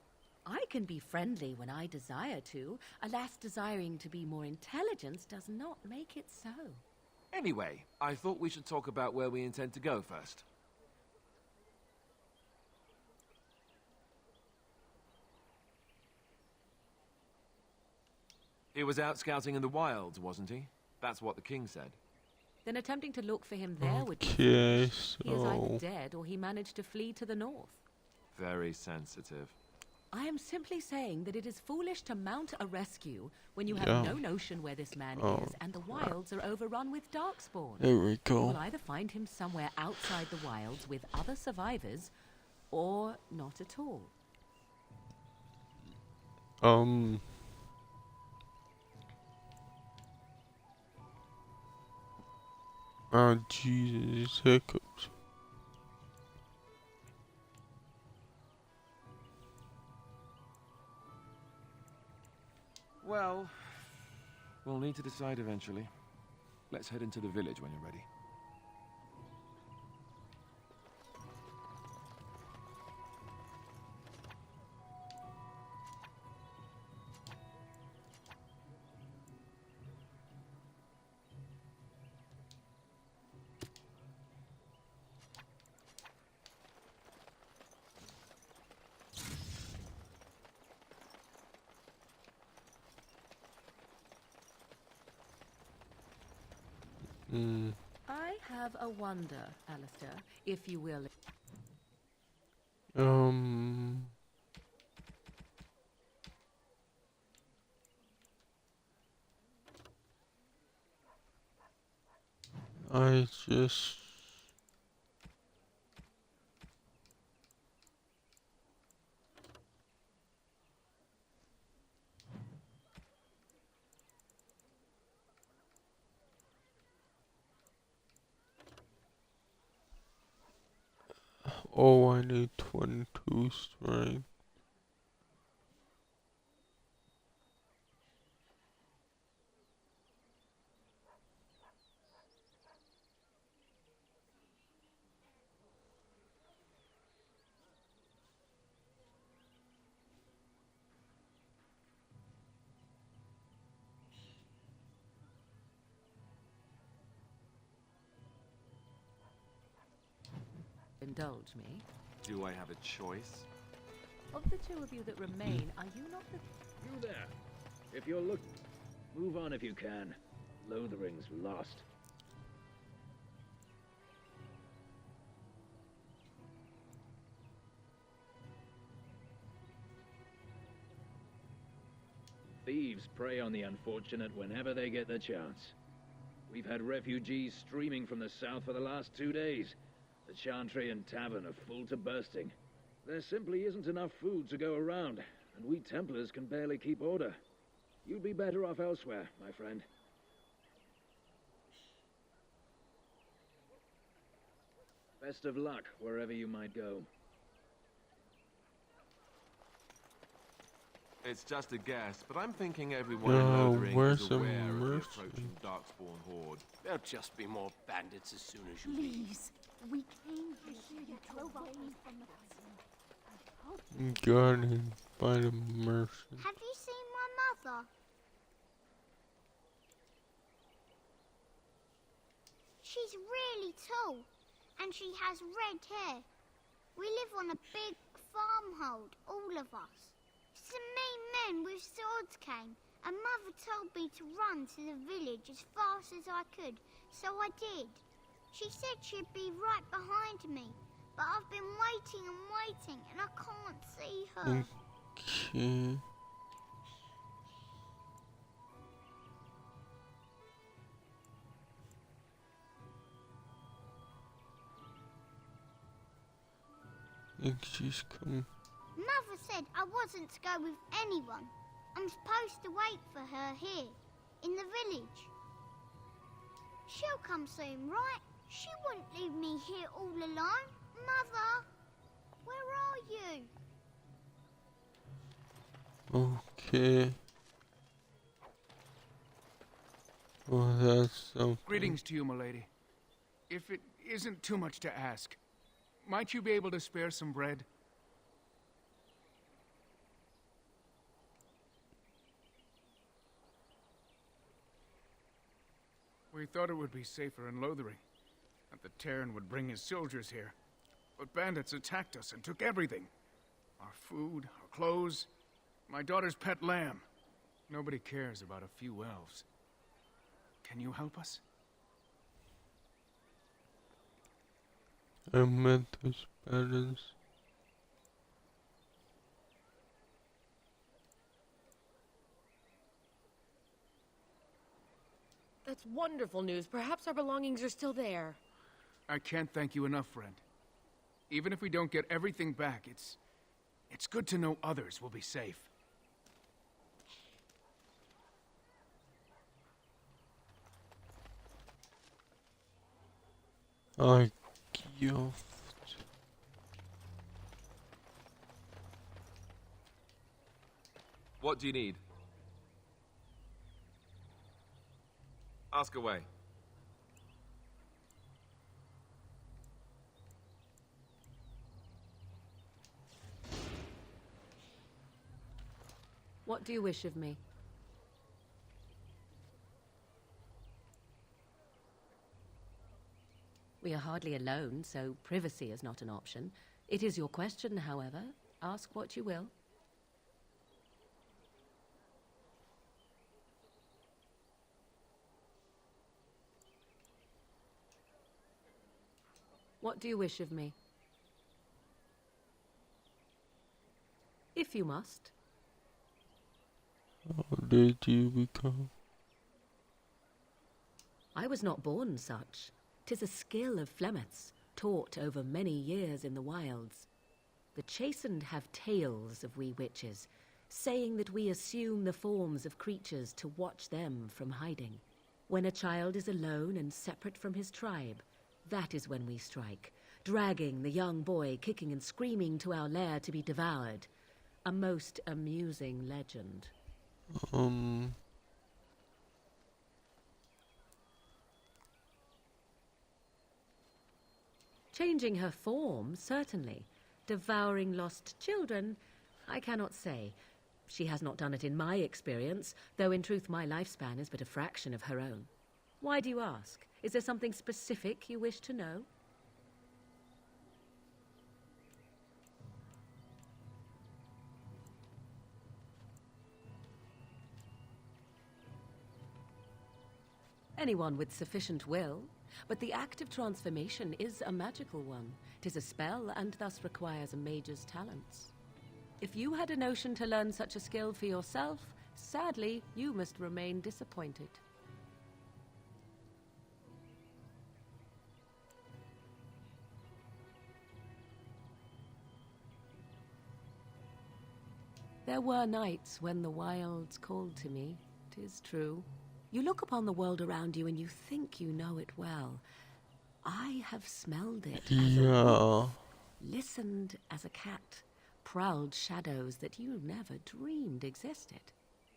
I can be friendly when I desire to. Alas, desiring to be more intelligent does not make it so. Anyway, I thought we should talk about where we intend to go first. He was out scouting in the wilds, wasn't he? That's what the king said. Then attempting to look for him there would be Okay, foolish. He is either so dead or he managed to flee to the north. Very sensitive. I am simply saying that it is foolish to mount a rescue when you have Yeah. no notion where this man Oh, is and the wilds are overrun with darkspawn. there we You go. will either find him somewhere outside the wilds with other survivors, or not at all. Oh Jesus, hiccups. Well, we'll need to decide eventually. Let's head into the village when you're ready. I have a wonder, Alistair, if you will. I just I need 22 strength. Indulge me. Do I have a choice? Of the two of you that remain, are you not the... You there. If you're looking, move on if you can. Lothering's lost. Thieves prey on the unfortunate whenever they get the chance. We've had refugees streaming from the south for the last 2 days. The Chantry and Tavern are full to bursting. There simply isn't enough food to go around, and we Templars can barely keep order. You'd be better off elsewhere, my friend. Best of luck wherever you might go. It's just a guess, but I'm thinking everyone Yo, in Lothering where's is the aware of the mercy? approaching Darkspawn horde. There'll just be more bandits as soon as you leave. Please, we came to hear you drove away from the prison. Guarded by the mercy. Have you seen my mother? She's really tall, and she has red hair. We live on a big farmhold, all of us. Some mean men with swords came, and Mother told me to run to the village as fast as I could, so I did. She said she'd be right behind me, but I've been waiting and waiting, and I can't see her. Okay. Think she's coming. Mother said I wasn't to go with anyone. I'm supposed to wait for her here, in the village. She'll come soon, right? She wouldn't leave me here all alone. Mother, where are you? Okay. Well, that's something. Greetings to you, milady. If it isn't too much to ask, might you be able to spare some bread? We thought it would be safer in Lothering, that the Terran would bring his soldiers here. But bandits attacked us and took everything. Our food, our clothes, my daughter's pet lamb. Nobody cares about a few elves. Can you help us? I met those parents. That's wonderful news. Perhaps our belongings are still there. I can't thank you enough, friend. Even if we don't get everything back, it's good to know others will be safe. I gift. What do you need? Ask away. What do you wish of me? We are hardly alone, so privacy is not an option. It is your question, however. Ask what you will. What do you wish of me? If you must. How did you become? I was not born such. 'Tis a skill of Flemeth's, taught over many years in the wilds. The chastened have tales of we witches, saying that we assume the forms of creatures to watch them from hiding. When a child is alone and separate from his tribe, that is when we strike, dragging the young boy kicking and screaming to our lair to be devoured. A most amusing legend. Changing her form, certainly. Devouring lost children, I cannot say. She has not done it in my experience, though in truth my lifespan is but a fraction of her own. Why do you ask? Is there something specific you wish to know? Anyone with sufficient will, but the act of transformation is a magical one. 'Tis a spell and thus requires a mage's talents. If you had a notion to learn such a skill for yourself, sadly, you must remain disappointed. There were nights when the wilds called to me, 'tis true. You look upon the world around you and you think you know it well. I have smelled it as a wolf, listened as a cat, prowled shadows that you never dreamed existed.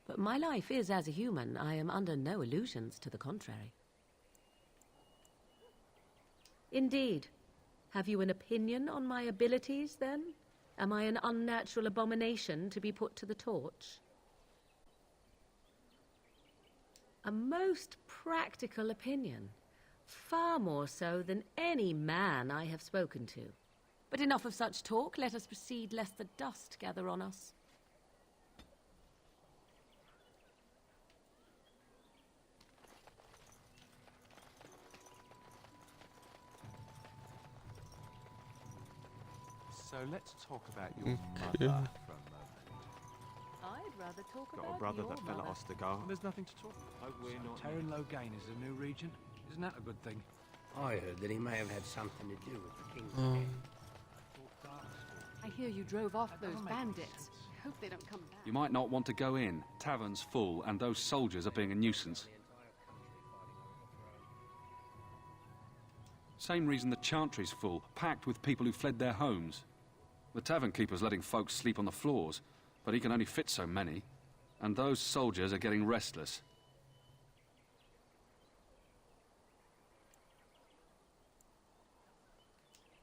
But my life is as a human. I am under no illusions to the contrary. Indeed. Have you an opinion on my abilities, then? Am I an unnatural abomination to be put to the torch? A most practical opinion. Far more so than any man I have spoken to. But enough of such talk. Let us proceed, lest the dust gather on us. So let's talk about your mother for a moment. I'd rather talk Got about a brother your that fell at mother. Ostagar. There's nothing to talk about. Hope we're not. Terran Logain is the new regent. Isn't that a good thing? I heard that he may have had something to do with the king's death. I hear you drove off those bandits. I hope they don't come back. You might not want to go in. Tavern's full, and those soldiers are being a nuisance. Same reason the Chantry's full, packed with people who fled their homes. The tavern keeper's letting folks sleep on the floors, but he can only fit so many. And those soldiers are getting restless.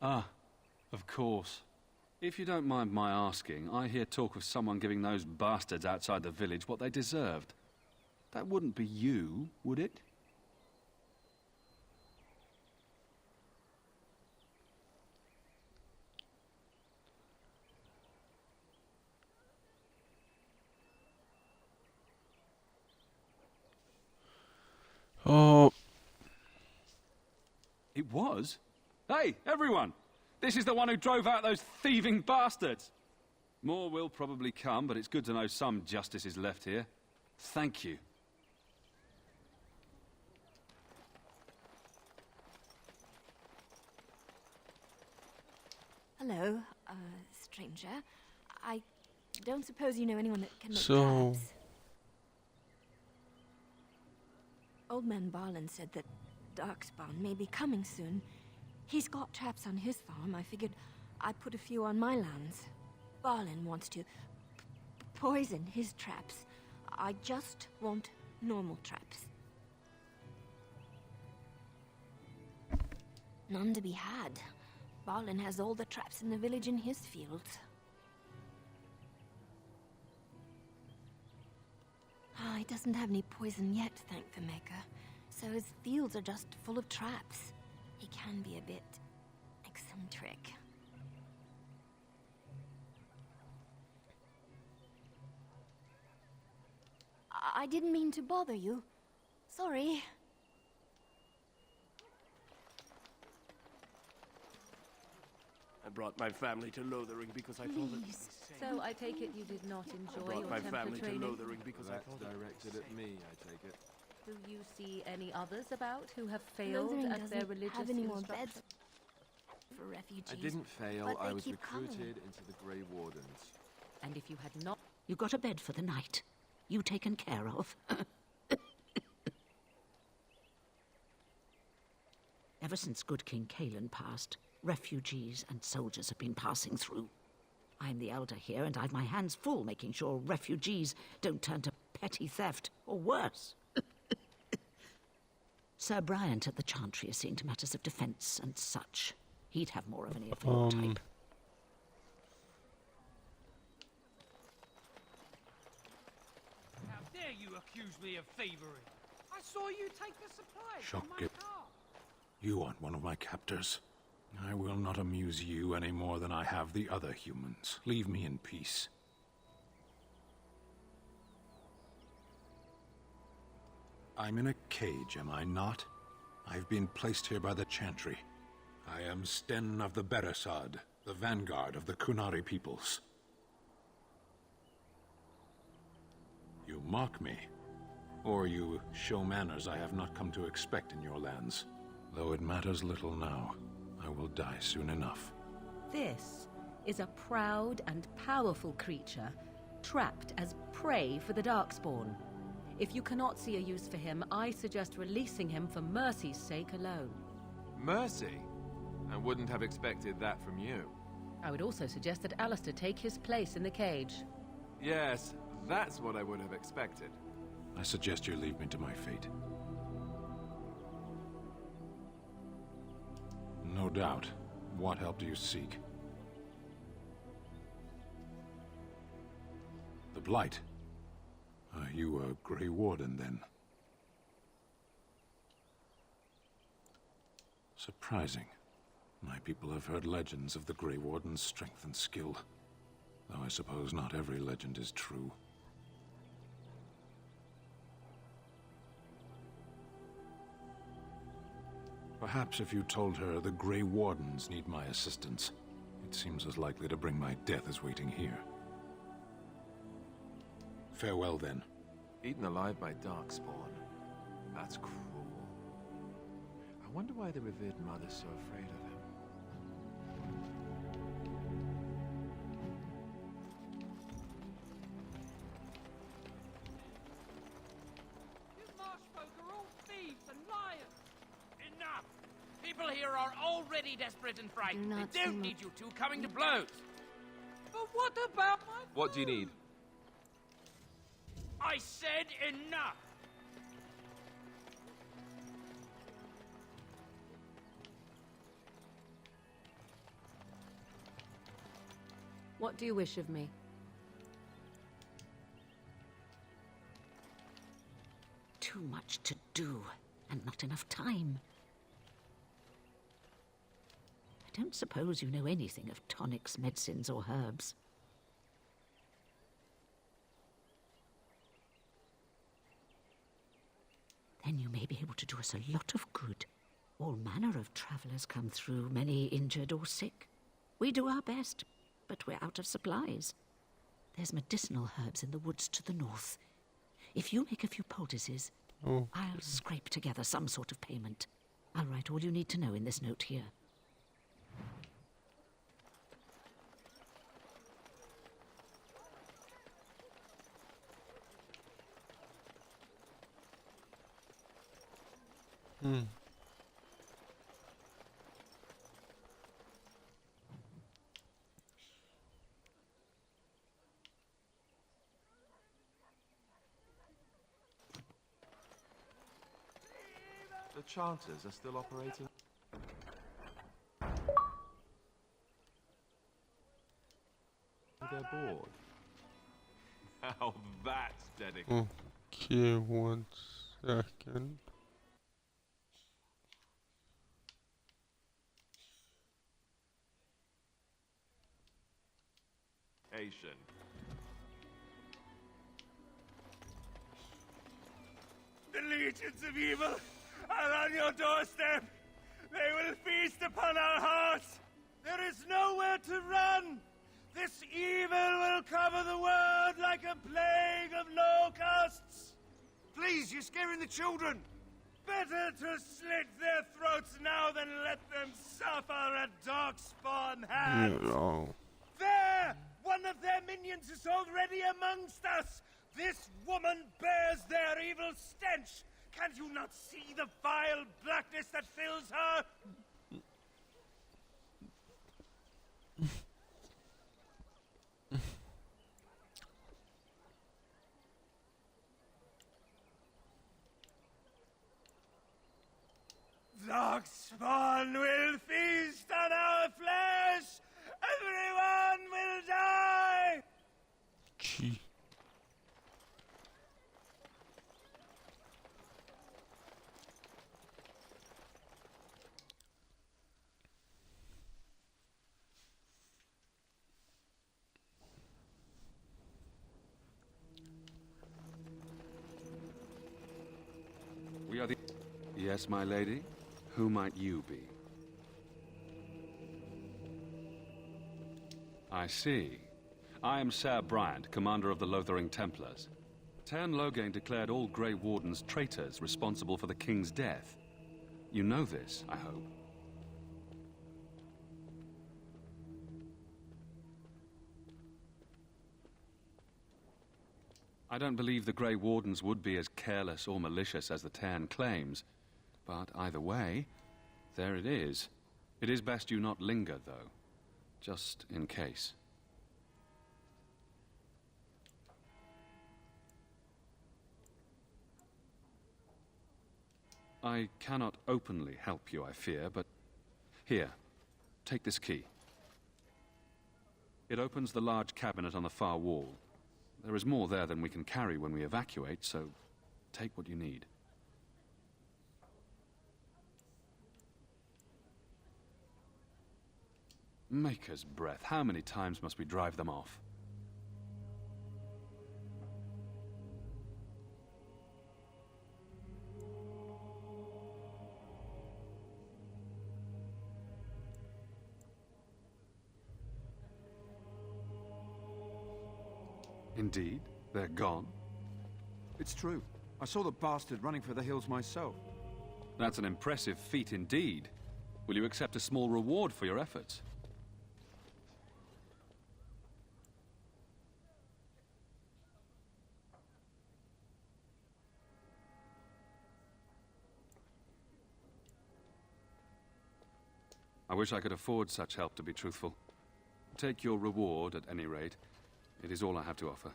Ah, of course. If you don't mind my asking, I hear talk of someone giving those bastards outside the village what they deserved. That wouldn't be you, would it? Oh. It was? Hey, everyone! This is the one who drove out those thieving bastards! More will probably come, but it's good to know some justice is left here. Thank you. Hello, stranger. I don't suppose you know anyone that can make So- traps. Old man Barlin said that Darkspawn may be coming soon. He's got traps on his farm. I figured I'd put a few on my lands. Barlin wants to poison his traps. I just want normal traps. None to be had. Barlin has all the traps in the village in his fields. He doesn't have any poison yet, thank the Maker. So his fields are just full of traps. He can be a bit eccentric. I didn't mean to bother you. Sorry. I brought my family to Lothering because I thought it would be safe. So I take it you did not enjoy I your brought my Templar family training? to Lothering because I That's thought it would be directed safe. at me, I take it. Do you see any others about who have failed Lothering at their doesn't religious have any more instruction? beds for refugees. I didn't fail, but they I was keep coming. recruited into the Grey Wardens. And if you had not... You got a bed for the night. You taken care of. Ever since good King Cailan passed, refugees and soldiers have been passing through. I'm the elder here, and I've my hands full making sure refugees don't turn to petty theft, or worse. Sir Bryant at the Chantry is seeing to matters of defence and such. He'd have more of an ear for your type. How dare you accuse me of thievery? I saw you take the supplies from my Shockgip. car. You aren't one of my captors. I will not amuse you any more than I have the other humans. Leave me in peace. I'm in a cage, am I not? I've been placed here by the Chantry. I am Sten of the Beresad, the vanguard of the Kunari peoples. You mock me, or you show manners I have not come to expect in your lands. Though it matters little now, I will die soon enough. This is a proud and powerful creature, trapped as prey for the Darkspawn. If you cannot see a use for him, I suggest releasing him for mercy's sake alone. Mercy? I wouldn't have expected that from you. I would also suggest that Alistair take his place in the cage. Yes, that's what I would have expected. I suggest you leave me to my fate. No doubt. What help do you seek? The Blight. Are you a Grey Warden, then? Surprising. My people have heard legends of the Grey Warden's strength and skill. Though I suppose not every legend is true. Perhaps if you told her the Grey Wardens need my assistance, it seems as likely to bring my death as waiting here. Farewell, then. Eaten alive by Darkspawn. That's cruel. I wonder why the revered mother's so afraid of him. You marsh folk are all thieves and liars! Enough! People here are already desperate and frightened. They don't need you two coming to blows. But what about my... What do you need? I said enough! What do you wish of me? Too much to do, and not enough time. I don't suppose you know anything of tonics, medicines, or herbs. Then you may be able to do us a lot of good. All manner of travellers come through, many injured or sick. We do our best, but we're out of supplies. There's medicinal herbs in the woods to the north. If you make a few poultices, I'll scrape together some sort of payment. I'll write all you need to know in this note here. The Chanters are still operating. They're bored. Now that's dedicated. Okay, 1 second. The legions of evil are on your doorstep. They will feast upon our hearts. There is nowhere to run. This evil will cover the world like a plague of locusts. Please, you're scaring the children. Better to slit their throats now than let them suffer at Darkspawn hands. There! One of their minions is already amongst us! This woman bears their evil stench! Can you not see the vile blackness that fills her? Darkspawn will feast on our flesh! Everyone will die! Gee. We are the... Yes, my lady? Who might you be? I see. I am Ser Bryant, commander of the Lothering Templars. Teyrn Loghain declared all Grey Wardens traitors responsible for the king's death. You know this, I hope. I don't believe the Grey Wardens would be as careless or malicious as the Teyrn claims. But either way, there it is. It is best you not linger, though. just in case. I cannot openly help you, I fear, but here, take this key. It opens the large cabinet on the far wall. There is more there than we can carry when we evacuate, so take what you need. Maker's breath, how many times must we drive them off? Indeed, they're gone. It's true. I saw the bastard running for the hills myself. That's an impressive feat indeed. Will you accept a small reward for your efforts? I wish I could afford such help, to be truthful. Take your reward, at any rate. It is all I have to offer.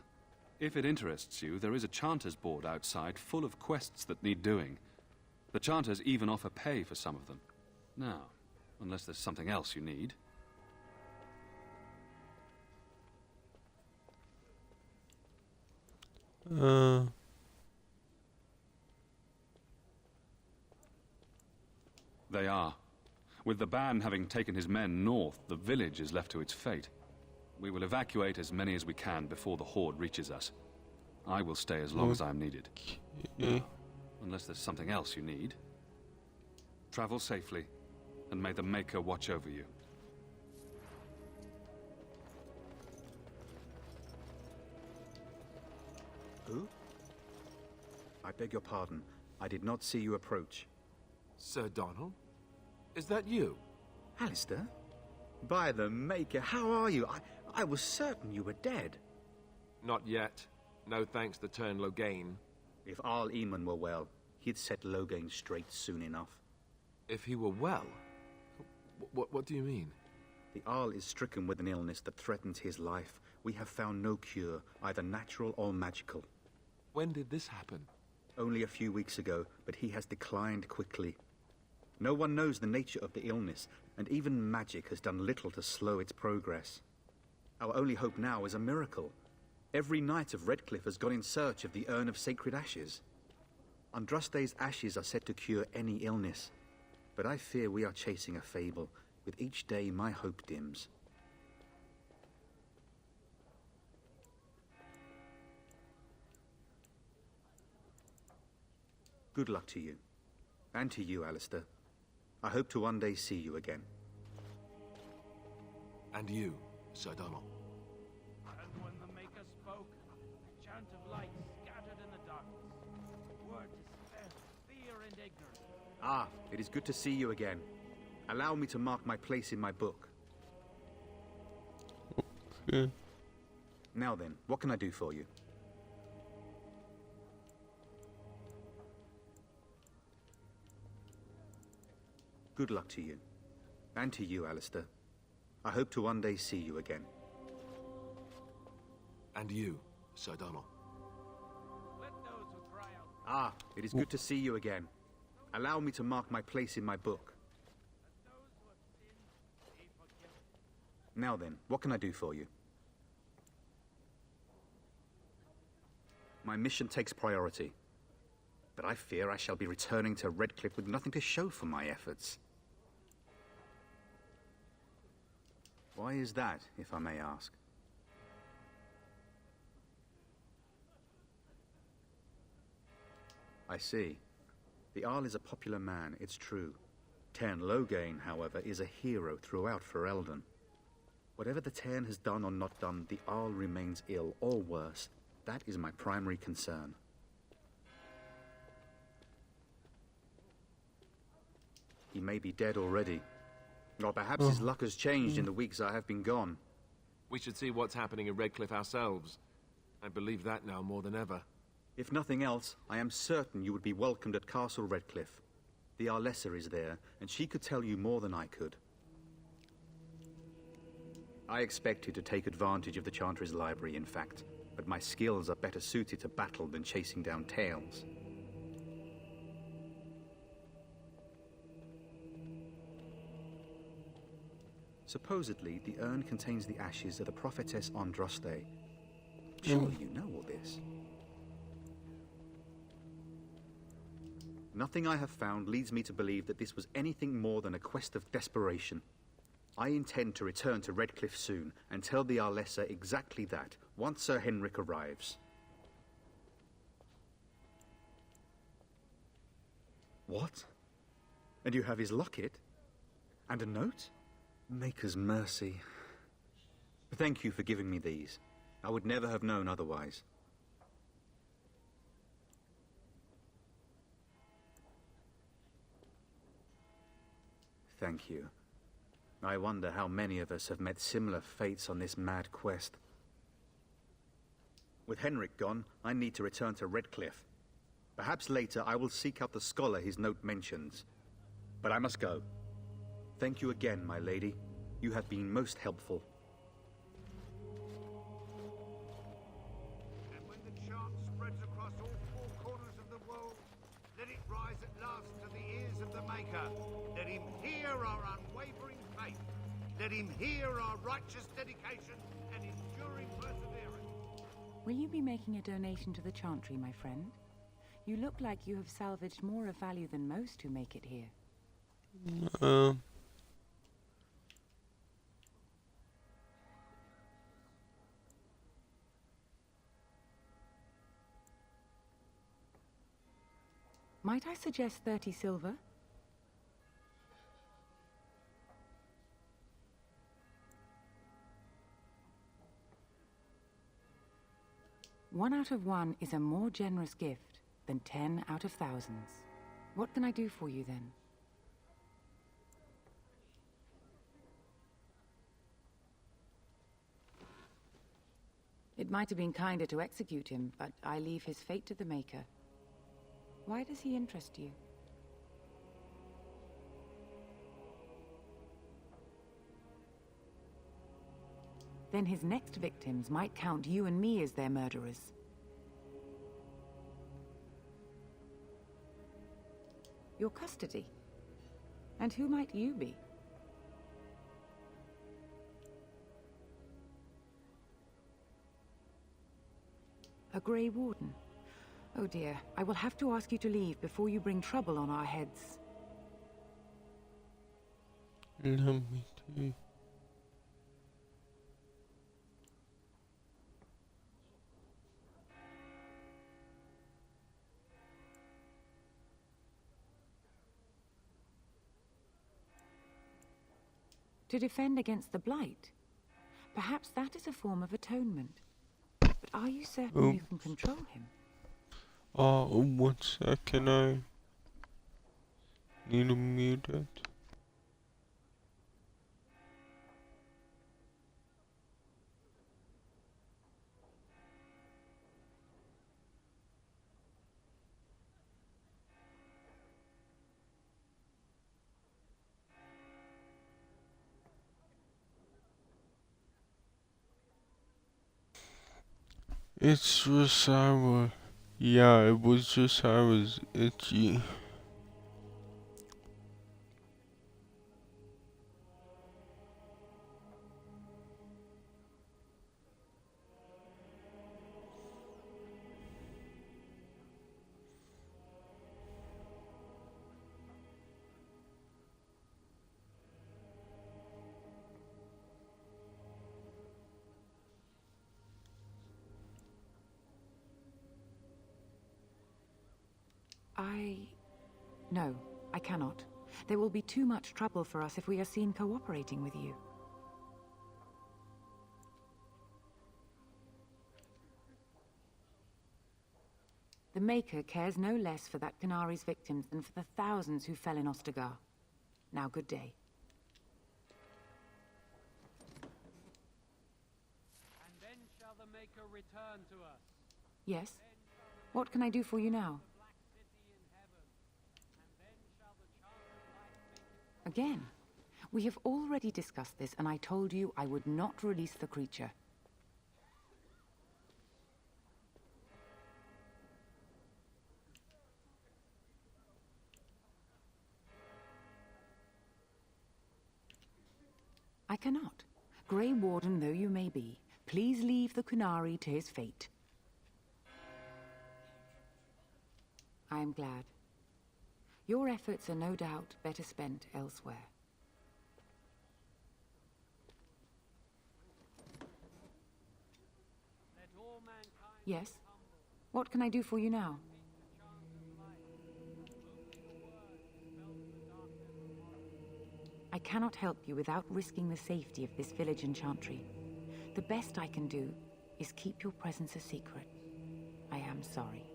If it interests you, there is a Chanters board outside full of quests that need doing. The Chanters even offer pay for some of them. Now, unless there's something else you need. They are. With the ban having taken his men north, the village is left to its fate. We will evacuate as many as we can before the horde reaches us. I will stay as long as I am needed. Unless there's something else you need. Travel safely, and may the Maker watch over you. Who? I beg your pardon. I did not see you approach. Sir Donald? Is that you? Alistair? By the Maker, how are you? I was certain you were dead. Not yet. No thanks to Teyrn Loghain. If Arl Eamon were well, he'd set Loghain straight soon enough. If he were well? What do you mean? The Arl is stricken with an illness that threatens his life. We have found no cure, either natural or magical. When did this happen? Only a few weeks ago, but he has declined quickly. No one knows the nature of the illness, and even magic has done little to slow its progress. Our only hope now is a miracle. Every knight of Redcliffe has gone in search of the Urn of Sacred Ashes. Andraste's ashes are said to cure any illness, but I fear we are chasing a fable. With each day, my hope dims. Good luck to you. And to you, Alistair. I hope to one day see you again. And you, Sir Donald. And when the Maker spoke, a chant of light scattered in the darkness. Word despair, fear, and ignorance. Ah, it is good to see you again. Allow me to mark my place in my book. Okay. Now then, what can I do for you? Good luck to you. And to you, Alistair. I hope to one day see you again. And you, Sir Donald. Let those who cry out. Ah, it is good to see you again. Allow me to mark my place in my book. Now then, what can I do for you? My mission takes priority, but I fear I shall be returning to Redcliffe with nothing to show for my efforts. Why is that, if I may ask? I see. The Arl is a popular man, it's true. Teyrn Loghain, however, is a hero throughout Ferelden. Whatever the Teyrn has done or not done, the Arl remains ill, or worse. That is my primary concern. He may be dead already. Or perhaps his luck has changed in the weeks I have been gone. We should see what's happening in Redcliffe ourselves. I believe that now more than ever. If nothing else, I am certain you would be welcomed at Castle Redcliffe. The Arlessa is there, and she could tell you more than I could. I expected to take advantage of the Chantry's library, in fact, but my skills are better suited to battle than chasing down tales. Supposedly, the urn contains the ashes of the prophetess Andraste. Surely you know all this. Nothing I have found leads me to believe that this was anything more than a quest of desperation. I intend to return to Redcliffe soon and tell the Arlessa exactly that, once Sir Henrik arrives. What? And you have his locket? And a note? Maker's mercy. Thank you for giving me these. I would never have known otherwise. Thank you. I wonder how many of us have met similar fates on this mad quest. With Henrik gone, I need to return to Redcliffe. Perhaps later I will seek out the scholar his note mentions. But I must go. Thank you again, my lady. You have been most helpful. And when the chant spreads across all four corners of the world, let it rise at last to the ears of the Maker. Let him hear our unwavering faith. Let him hear our righteous dedication and enduring perseverance. Will you be making a donation to the Chantry, my friend? You look like you have salvaged more of value than most who make it here. Might I suggest 30 silver? One out of one is a more generous gift than 10 out of thousands. What can I do for you then? It might have been kinder to execute him, but I leave his fate to the Maker. Why does he interest you? Then his next victims might count you and me as their murderers. Your custody? And who might you be? A Grey Warden. Oh dear, I will have to ask you to leave before you bring trouble on our heads. Let me see. To defend against the Blight? Perhaps that is a form of atonement. But are you certain you can control him? 1 second, I need to mute it. It's just yeah, it was just I was itchy. No, I cannot. There will be too much trouble for us if we are seen cooperating with you. The Maker cares no less for that Qunari's victims than for the thousands who fell in Ostagar. Now, good day. And then shall the Maker return to us. Yes? What can I do for you now? Again? We have already discussed this, and I told you I would not release the creature. I cannot. Grey Warden though you may be, please leave the Qunari to his fate. I am glad. Your efforts are no doubt better spent elsewhere. Yes? What can I do for you now? I cannot help you without risking the safety of this village and chantry. The best I can do is keep your presence a secret. I am sorry.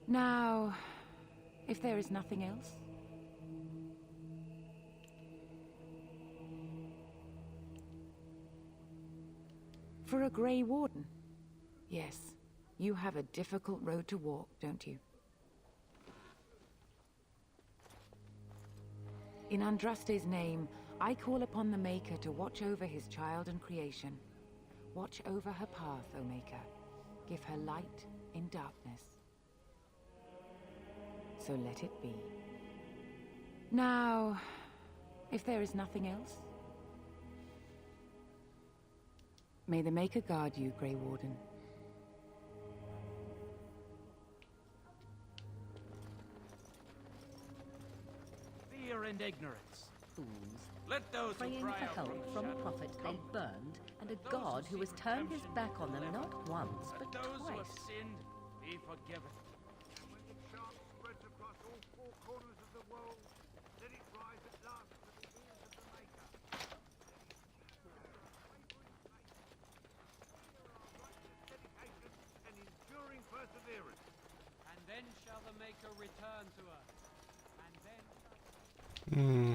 Now, if there is nothing else... For a Grey Warden? Yes, you have a difficult road to walk, don't you? In Andraste's name, I call upon the Maker to watch over his child and creation. Watch over her path, O Maker. Give her light in darkness. So let it be. Now, if there is nothing else... May the Maker guard you, Grey Warden. Fear and ignorance. Fools. Let those who Praying cry for out help from from a shadow prophet they come. burned, and a Those god who who has seek turned his redemption back on them forever. not once, but Let those who have twice. sinned be forgiven. And when the chant spreads across all four corners of the world, let it rise at last to the ears of the Maker. Dedication and enduring perseverance. And then shall the Maker return to us. And then Hmm.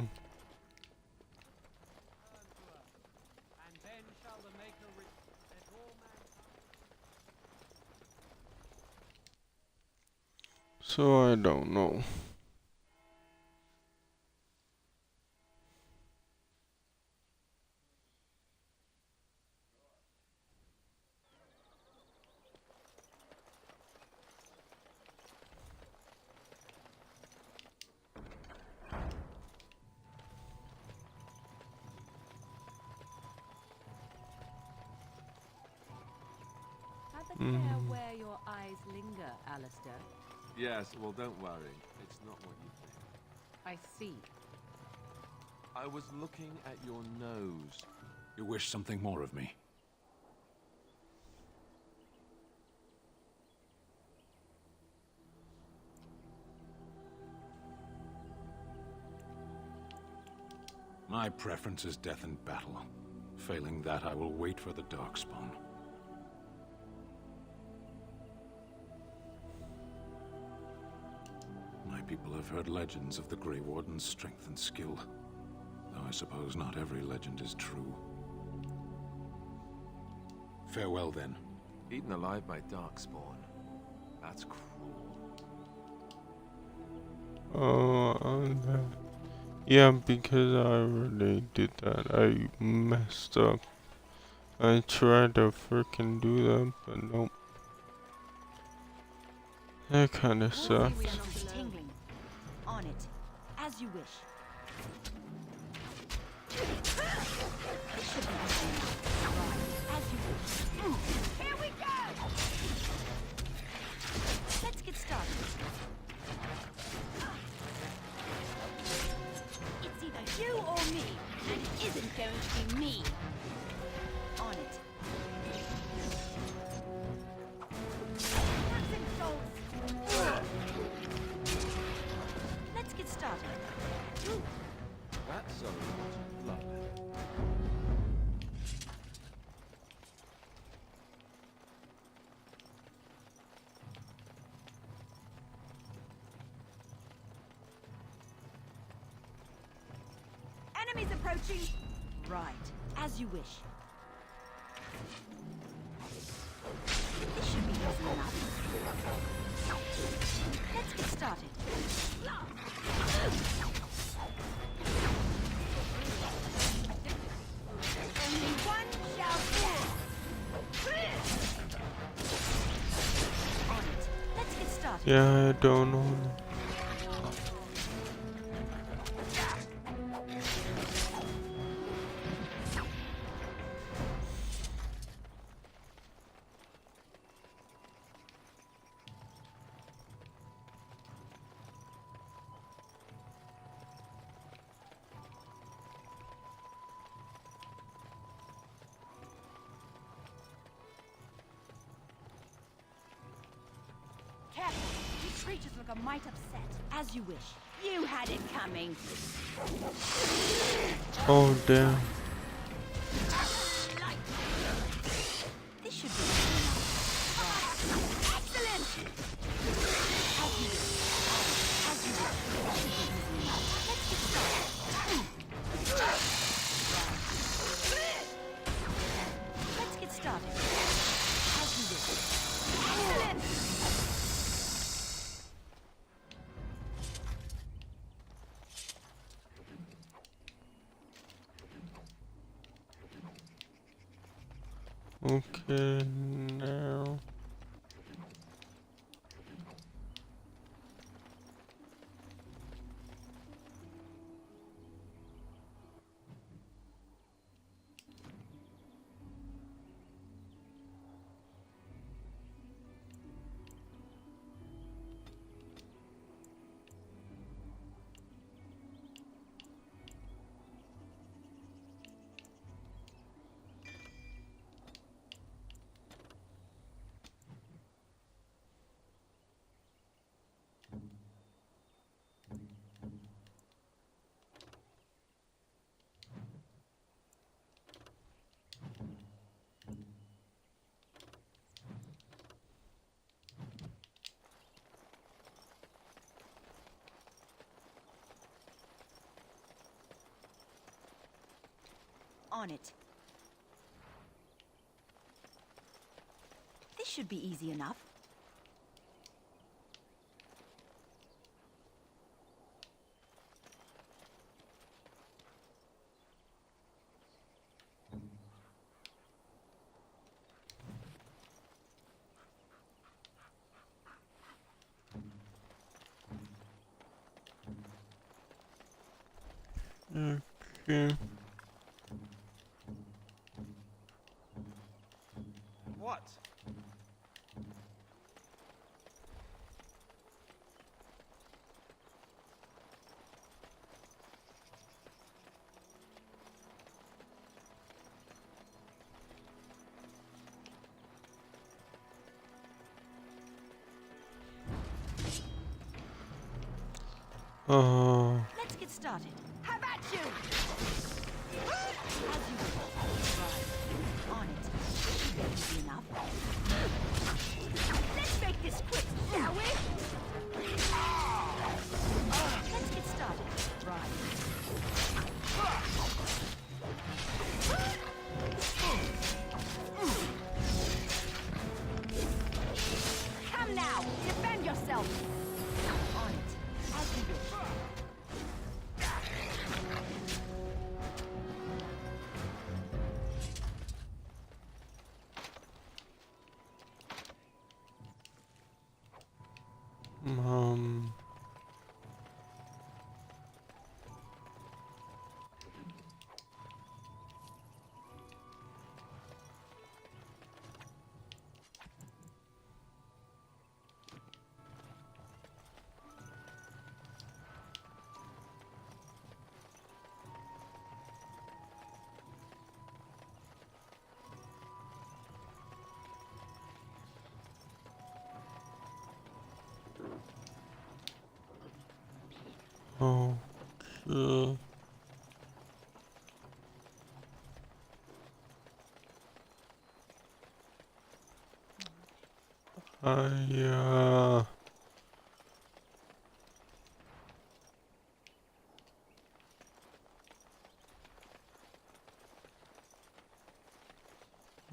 And then shall the Maker let all mankind... So I don't know. Have a care where your eyes linger, Alistair. Yes, well, don't worry. It's not what you think. I see. I was looking at your nose. You wish something more of me? My preference is death in battle. Failing that, I will wait for the Darkspawn. My people have heard legends of the Grey Warden's strength and skill, though I suppose not every legend is true. Farewell, then. Eaten alive by Darkspawn. That's cruel. Yeah, because I already did that. I messed up. I tried to freaking do that, but nope. That kinda sucks. Tingling. On it, as you wish. This should be easy enough. Right, as you wish. Here we go! Let's get started. It's either you or me, and it isn't going to be me. On it. Let's get started. That's a lot of blood. Enemies approaching. Right, as you wish. This should be easy enough. Let's get started. Yeah, I don't know. Careful! These creatures look a mite upset. As you wish. You had it coming. Oh damn. This should be excellent! As you wish. As you wish. Let's get started. Let's get started. As you wish. Excellent! Okay, now. On it. This should be easy enough. Okay. What? Let's get started. How about you? As you wish. Right. On it. This should be easy enough. Let's make this quick, shall we? Let's get started. Right. Come now, defend yourself. On it. As you wish. Okay.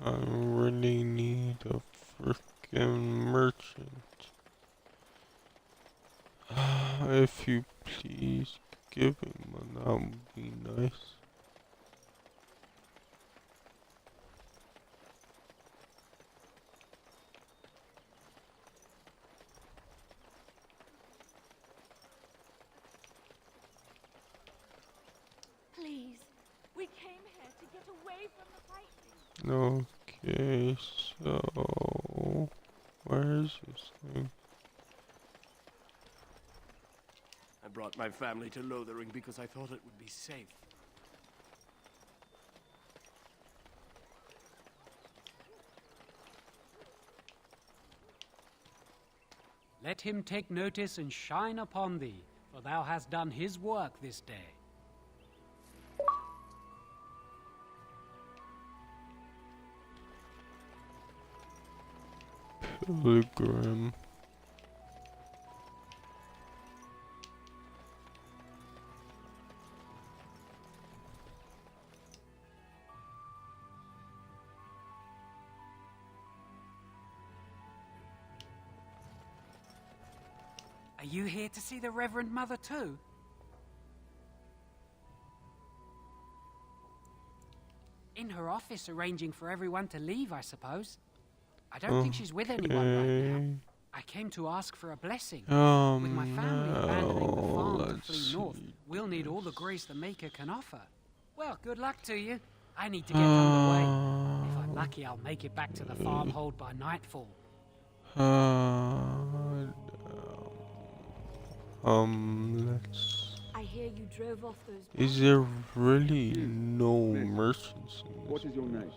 I really need a freaking merchant. If you please give him one, that would be nice. Okay, so where is this thing? I brought my family to Lothering because I thought it would be safe. Let him take notice and shine upon thee, for thou hast done his work this day. Pilgrim. Are you here to see the Reverend Mother too? In her office arranging for everyone to leave, I suppose. I don't think she's with anyone right now. I came to ask for a blessing. With my family abandoning the farm to flee north, we'll need all the grace the Maker can offer. Well, good luck to you. I need to get underway. If I'm lucky, I'll make it back to the farmhold by nightfall. Let's... I hear you drove off those... Is there really no merchants in this? What is your name?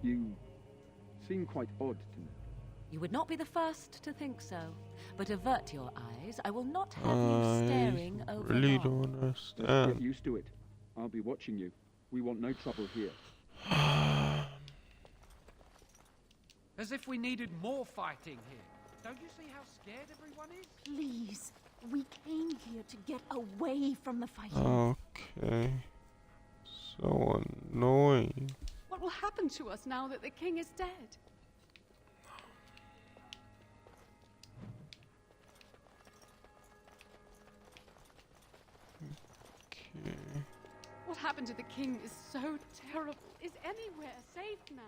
You seem quite odd to me. You would not be the first to think so. But avert your eyes. I will not have you staring over really long. don't Get understand. used to it. I'll be watching you. We want no trouble here. As if we needed more fighting here. Don't you see how scared everyone is? Please, we came here to get away from the fighting. Okay. So annoying. What will happen to us now that the king is dead? Okay. What happened to the king is so terrible. Is anywhere safe now?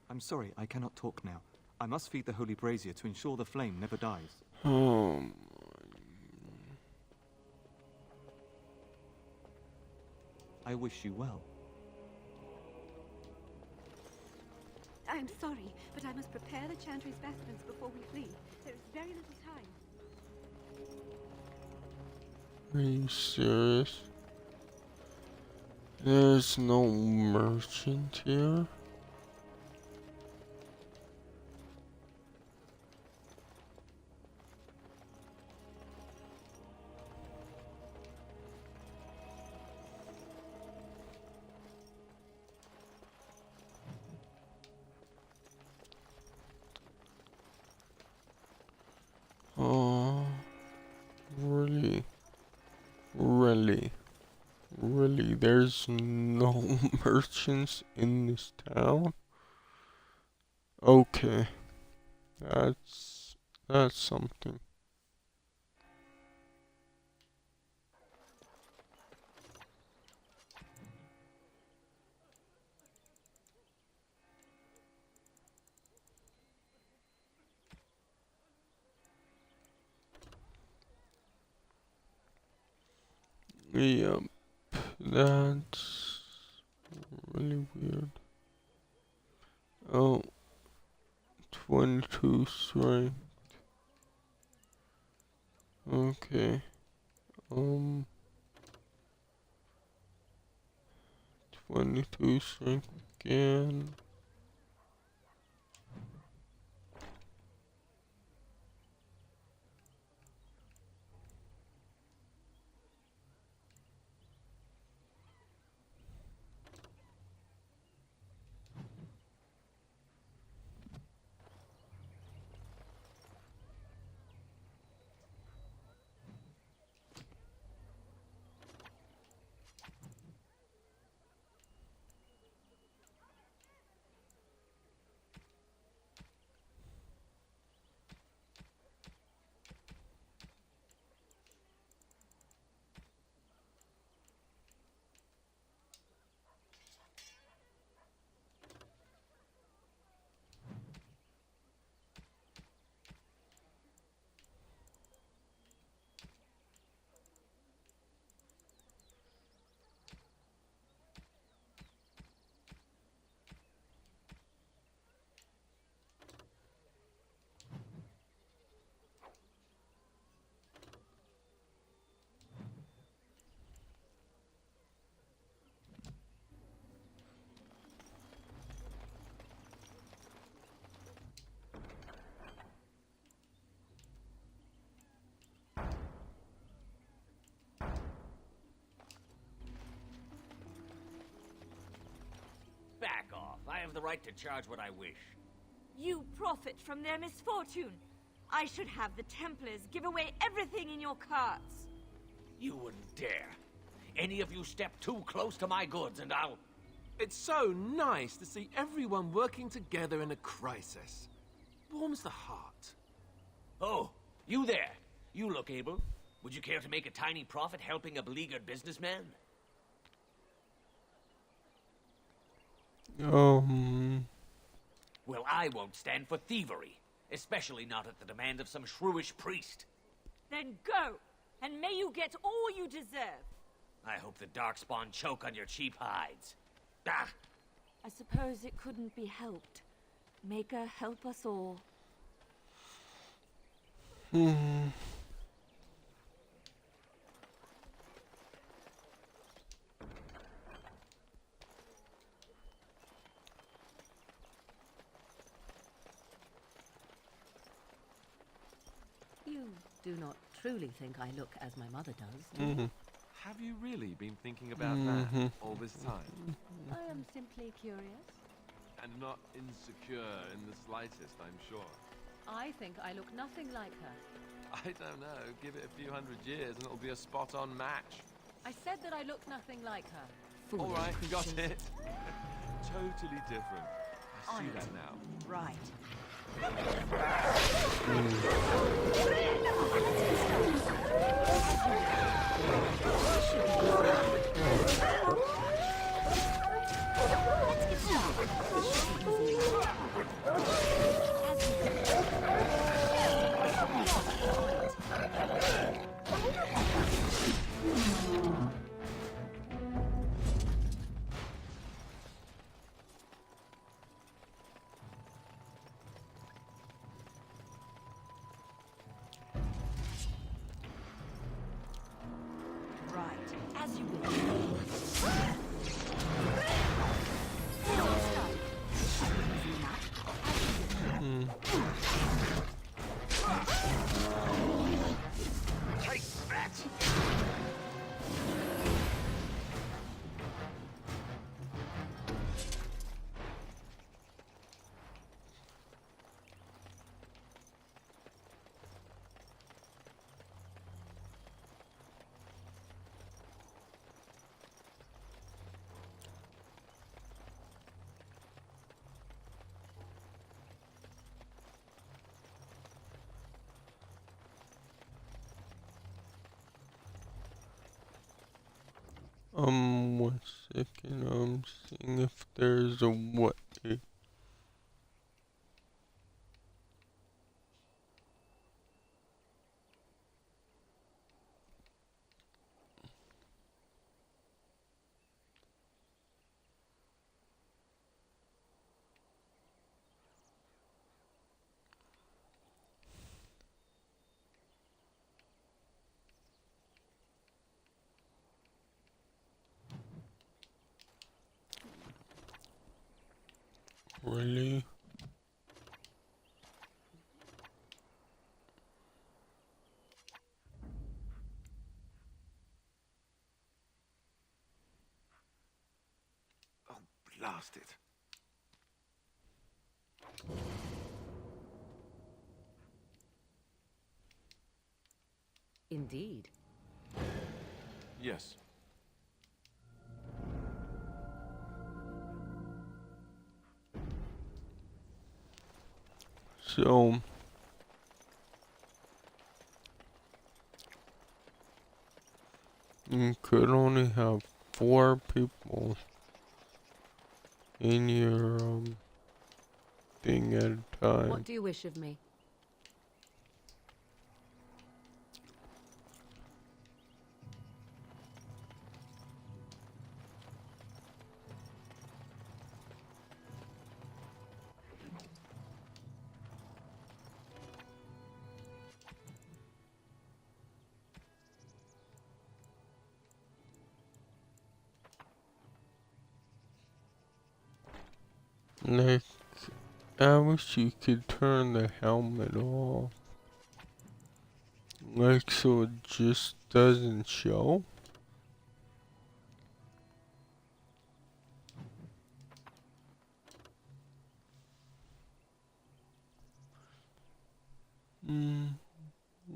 I'm sorry, I cannot talk now. I must feed the holy brazier to ensure the flame never dies. I wish you well. I'm sorry, but I must prepare the Chantry's vestments before we flee. There is very little time. Are you serious? There's no merchant here? Oh, really? Really, there's no merchants in this town? Okay, that's something. Yep, that's really weird. Oh, 22 strength. Okay. 22 strength again. have the right to charge what I wish. You profit from their misfortune. I should have the Templars give away everything in your carts. You wouldn't dare. Any of you step too close to my goods and I'll... It's so nice to see everyone working together in a crisis. Warms the heart. Oh, you there. You look able. Would you care to make a tiny profit helping a beleaguered businessman? Well, I won't stand for thievery. Especially not at the demand of some shrewish priest. Then go, and may you get all you deserve. I hope the Darkspawn choke on your cheap hides. Ah! I suppose it couldn't be helped. Maker, help us all. You do not truly think I look as my mother does, do you? Have you really been thinking about that all this time? I am simply curious. And not insecure in the slightest, I'm sure. I think I look nothing like her. I don't know. Give it a few hundred years and it'll be a spot-on match. I said that I look nothing like her. All right, got it. Totally different. I see that now. Right. As you Take that! One second, I'm seeing if there's a way. Really? Oh, blast it. Indeed. Yes. So you could only have 4 people in your thing at a time. What do you wish of me? Like, I wish you could turn the helmet off. Like, so it just doesn't show.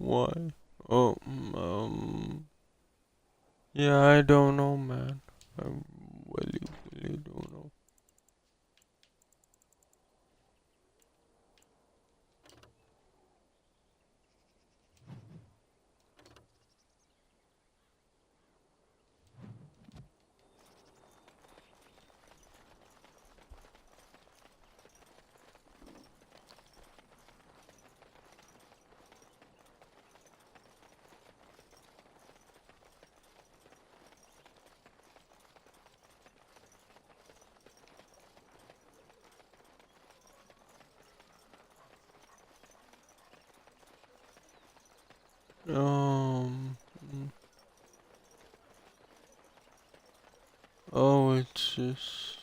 Why? Oh, yeah, I don't know, man. I really don't know. Oh, it's just.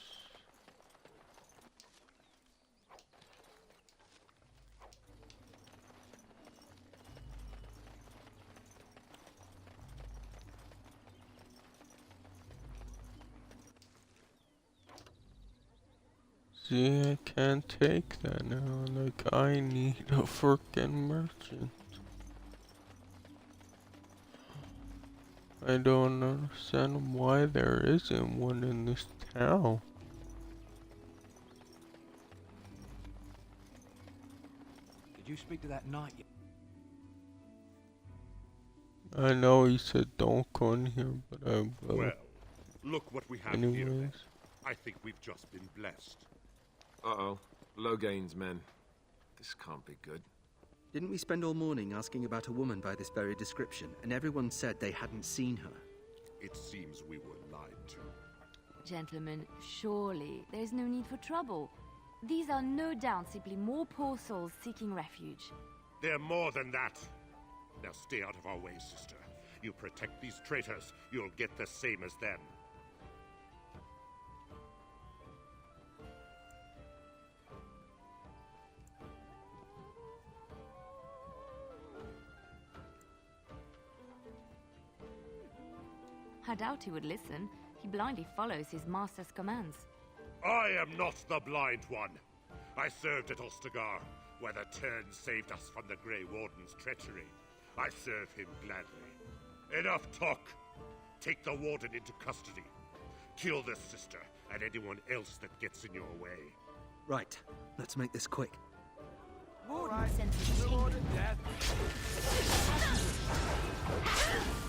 See, I can't take that now. Like, I need a frickin' merchant. I don't understand why there isn't one in this town. Did you speak to that knight yet? I know he said don't go in here, but I will. Well, look what we have Anyways. here. Then. I think we've just been blessed. Uh-oh. Loghain's men. This can't be good. Didn't we spend all morning asking about a woman by this very description, and everyone said they hadn't seen her? It seems we were lied to. Gentlemen, surely there's no need for trouble. These are no doubt simply more poor souls seeking refuge. They're more than that. Now stay out of our way, sister. You protect these traitors, you'll get the same as them. I doubt he would listen. He blindly follows his master's commands. I am not the blind one. I served at Ostagar, where the Turn saved us from the Grey Warden's treachery. I serve him gladly. Enough talk! Take the Warden into custody. Kill this sister and anyone else that gets in your way. Right, let's make this quick. Warden senses Order death.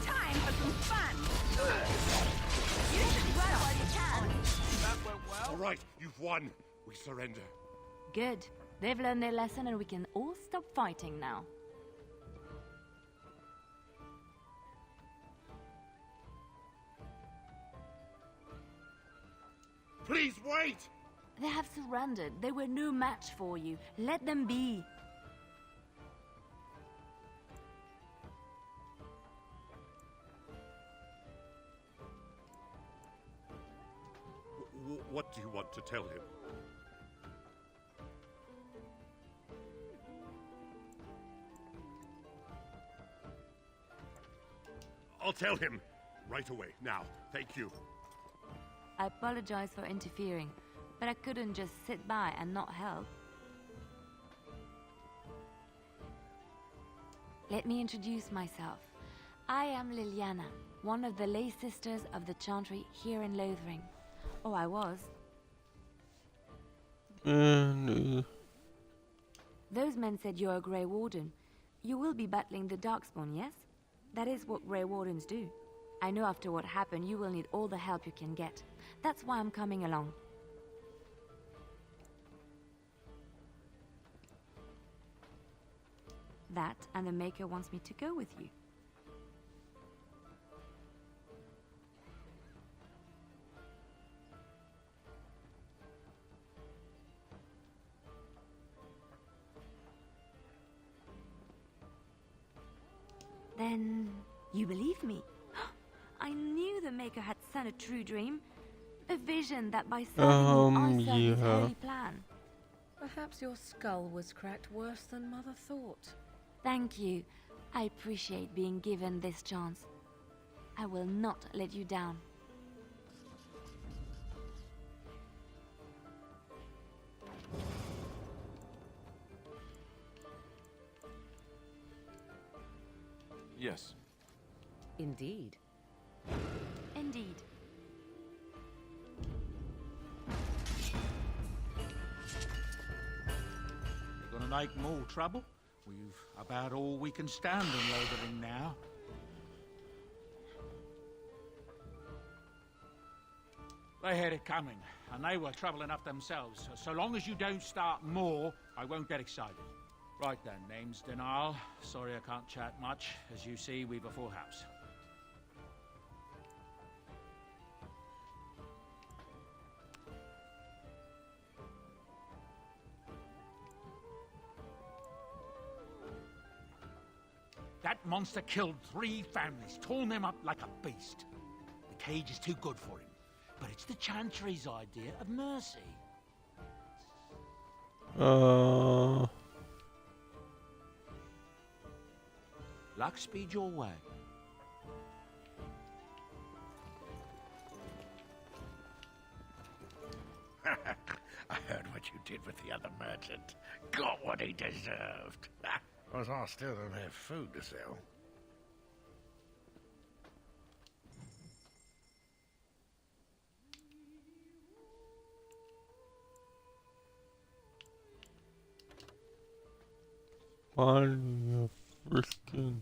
time for some fun! You should run while you can! That went well. All right, you've won. We surrender. Good. They've learned their lesson and we can all stop fighting now. Please wait! They have surrendered. They were no match for you. Let them be. What do you want to tell him? I'll tell him right away. Now, thank you. I apologize for interfering, but I couldn't just sit by and not help. Let me introduce myself. I am Liliana, one of the lay sisters of the Chantry here in Lothering. Oh, I was. Those men said you're a Grey Warden. You will be battling the Darkspawn, yes? That is what Grey Wardens do. I know after what happened, you will need all the help you can get. That's why I'm coming along. That, and the Maker wants me to go with you. Then, you believe me? I knew the Maker had sent a true dream. A vision that by serving you, I serve his holy plan. Perhaps your skull was cracked worse than Mother thought. Thank you. I appreciate being given this chance. I will not let you down. Yes. Indeed. Indeed. You're gonna make more trouble? We've about all we can stand in Lothering now. They had it coming, and they were trouble enough themselves. So long as you don't start more, I won't get excited. Right then, name's Denal. Sorry I can't chat much. As you see, we've a full house. That monster killed 3 families, torn them up like a beast. The cage is too good for him, but it's the Chantry's idea of mercy. Luck speed your way. I heard what you did with the other merchant. Got what he deserved. Because I still don't have food to sell. Finding a freaking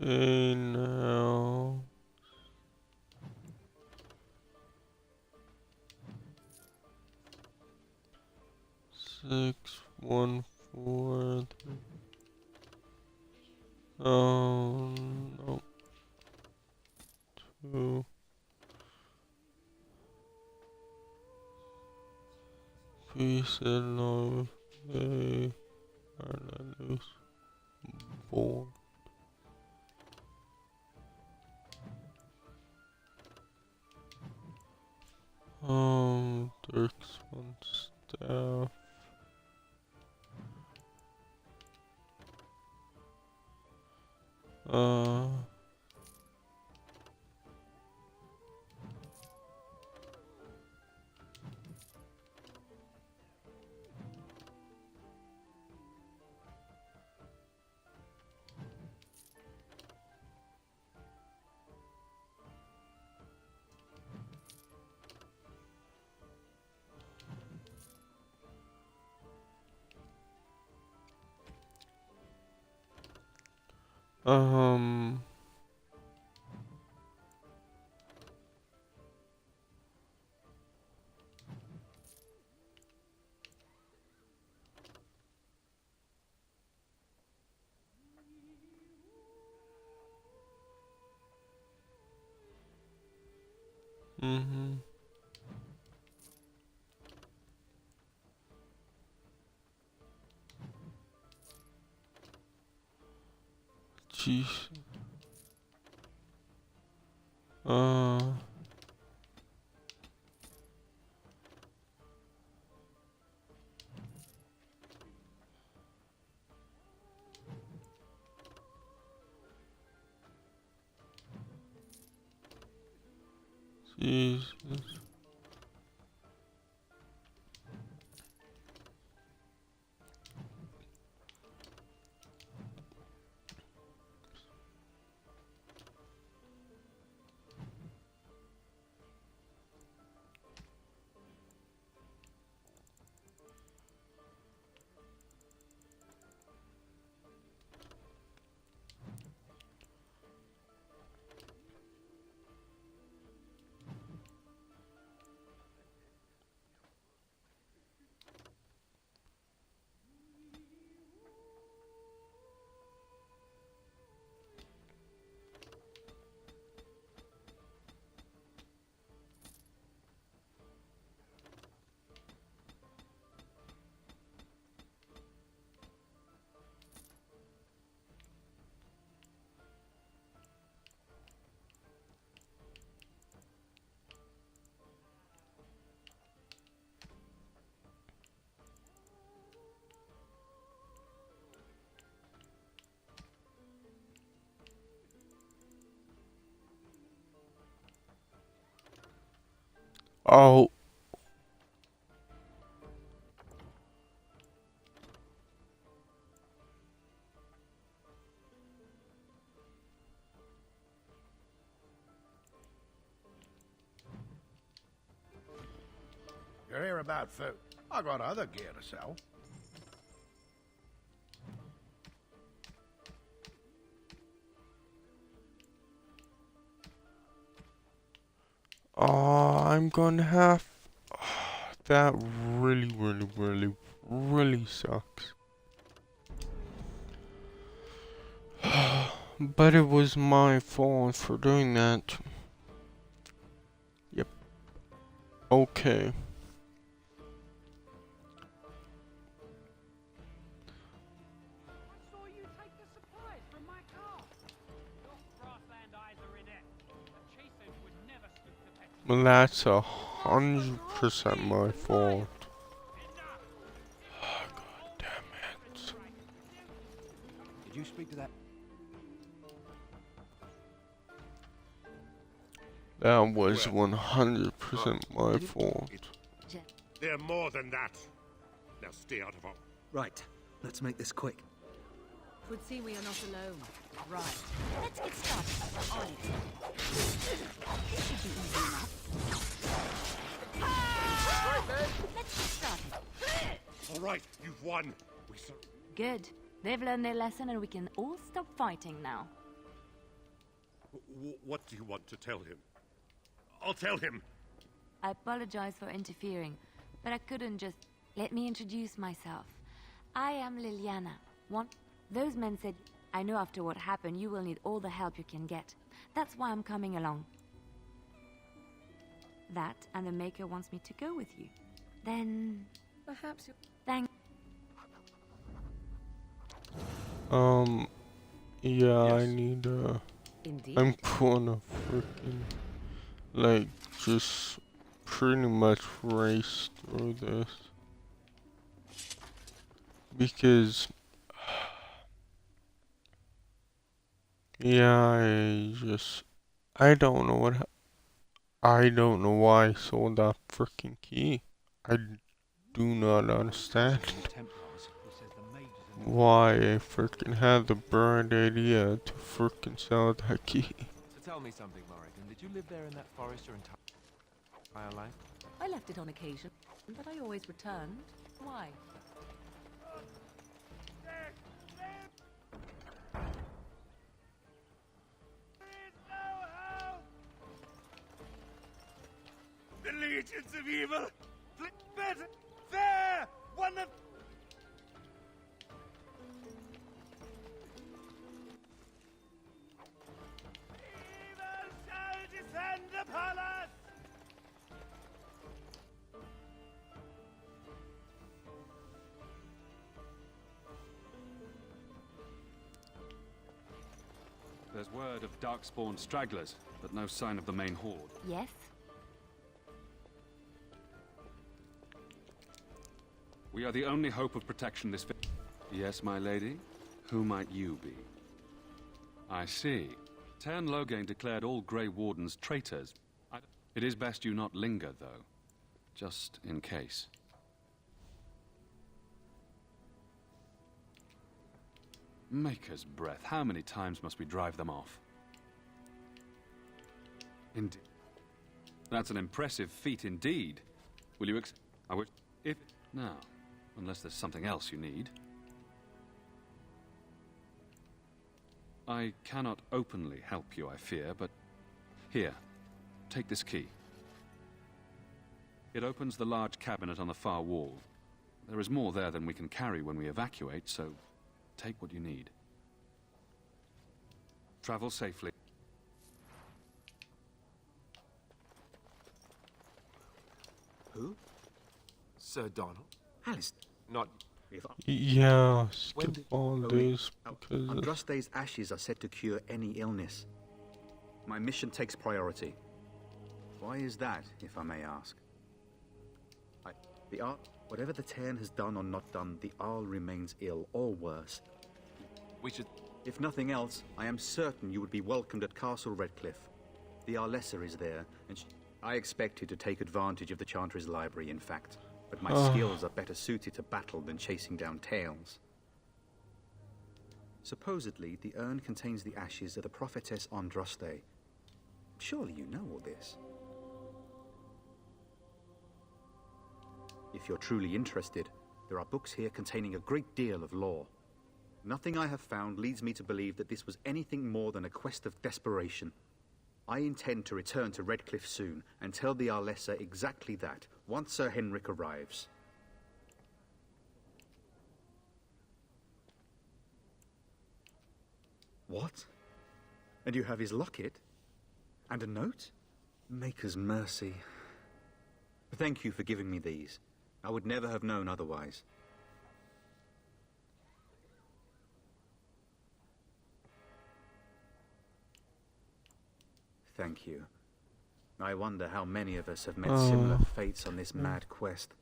okay, now 6, 1, 4, 3. Oh no. 2. Peace and love, they are not loose. Born. Dirk's one staff. Jeez. Jesus. Oh. You're here about food. I got other gear to sell. I'm gonna have... that really sucks. But it was my fault for doing that. Yep. Okay. Well, that's 100% my fault. Oh, God damn it. Did you speak to that? That was 100% my fault. They're more than that. Now stay out of our... Right, let's make this quick. Would seem we are not alone. Right. Let's get started. On it. This should be easy enough. Let's get started. All right, you've won. Good. They've learned their lesson and we can all stop fighting now. What do you want to tell him? I'll tell him. I apologize for interfering, but I couldn't just... Let me introduce myself. I am Liliana. Those men said, I know after what happened you will need all the help you can get. That's why I'm coming along. That and the Maker wants me to go with you. Then... Perhaps you... Thank... Yeah, I need Indeed. I'm gonna freaking, like, just pretty much race through this. Because... yeah, I don't know I don't know why I sold that freaking key. I do not understand why I freaking had the bright idea to freaking sell that key. So tell me something, Morrigan. Did you live there in that forest your entire life? I left it on occasion, but I always returned. Why? The legions of evil! Better! There! One of... Evil shall descend upon us! There's word of Darkspawn stragglers, but no sign of the main horde. Yes? We are the only hope of protection this... Yes, my lady? Who might you be? I see. Tern Loghain declared all Grey Wardens traitors. It is best you not linger, though. Just in case. Maker's breath. How many times must we drive them off? Indeed. That's an impressive feat indeed. Will you I wish... If... Now, unless there's something else you need. I cannot openly help you, I fear, but... Here, take this key. It opens the large cabinet on the far wall. There is more there than we can carry when we evacuate, so take what you need. Travel safely. Who? Sir Donald? Alice. Not... Yeah, skip all this because... Andraste's ashes are said to cure any illness. My mission takes priority. Why is that, if I may ask? Whatever the Tern has done or not done, the Arl remains ill, or worse. We should... If nothing else, I am certain you would be welcomed at Castle Redcliffe. The Arlessa is there, and I expected to take advantage of the Chantry's library, in fact, but my Oh. skills are better suited to battle than chasing down tales. Supposedly, the urn contains the ashes of the prophetess Andraste. Surely you know all this. If you're truly interested, there are books here containing a great deal of lore. Nothing I have found leads me to believe that this was anything more than a quest of desperation. I intend to return to Redcliffe soon and tell the Arlessa exactly that, once Sir Henrik arrives. What? And you have his locket? And a note? Maker's mercy. Thank you for giving me these. I would never have known otherwise. Thank you. I wonder how many of us have met similar fates on this mad quest.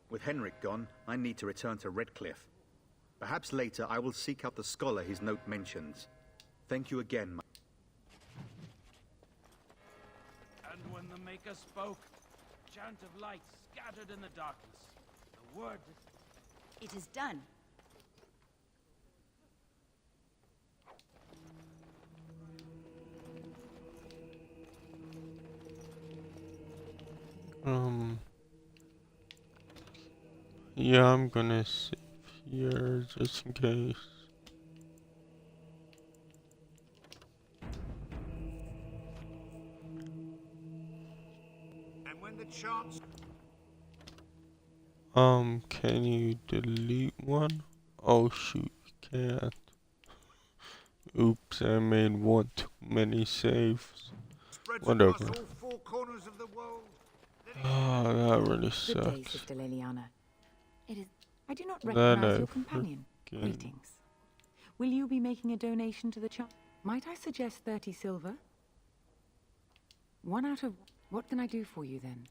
With Henrik gone, I need to return to Redcliffe. Perhaps later I will seek out the scholar his note mentions. Thank you again, my... And when the Maker spoke, chant of light scattered in the darkness. The word... It is done. Yeah, I'm gonna save here just in case. And when the chance... Can you delete one? Oh shoot, you can't. Oops, I made one too many saves. Whatever. Oh, that really Good day, sucks. Sister Leliana. It is... I do not That recognize I your companion. freaking- Greetings. Will you be making a donation to the church? Might I suggest 30 silver? 1 out of... What can I do for you then?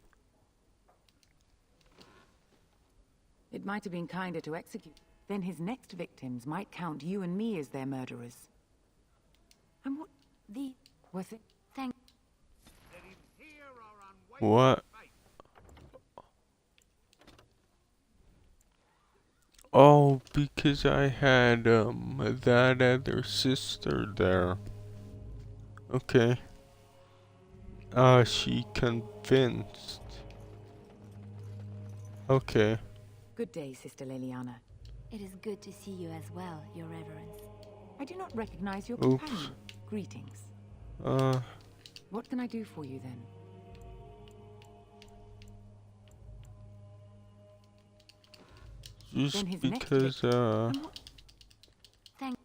It might have been kinder to execute. Then his next victims might count you and me as their murderers. And what... The... Was it? Thank... What? Oh, because I had that other sister there. Okay. She convinced. Okay. Good day, Sister Leliana. It is good to see you as well, Your Reverence. I do not recognize your Oops. companion. Greetings. What can I do for you then? Just Then his next because Thank...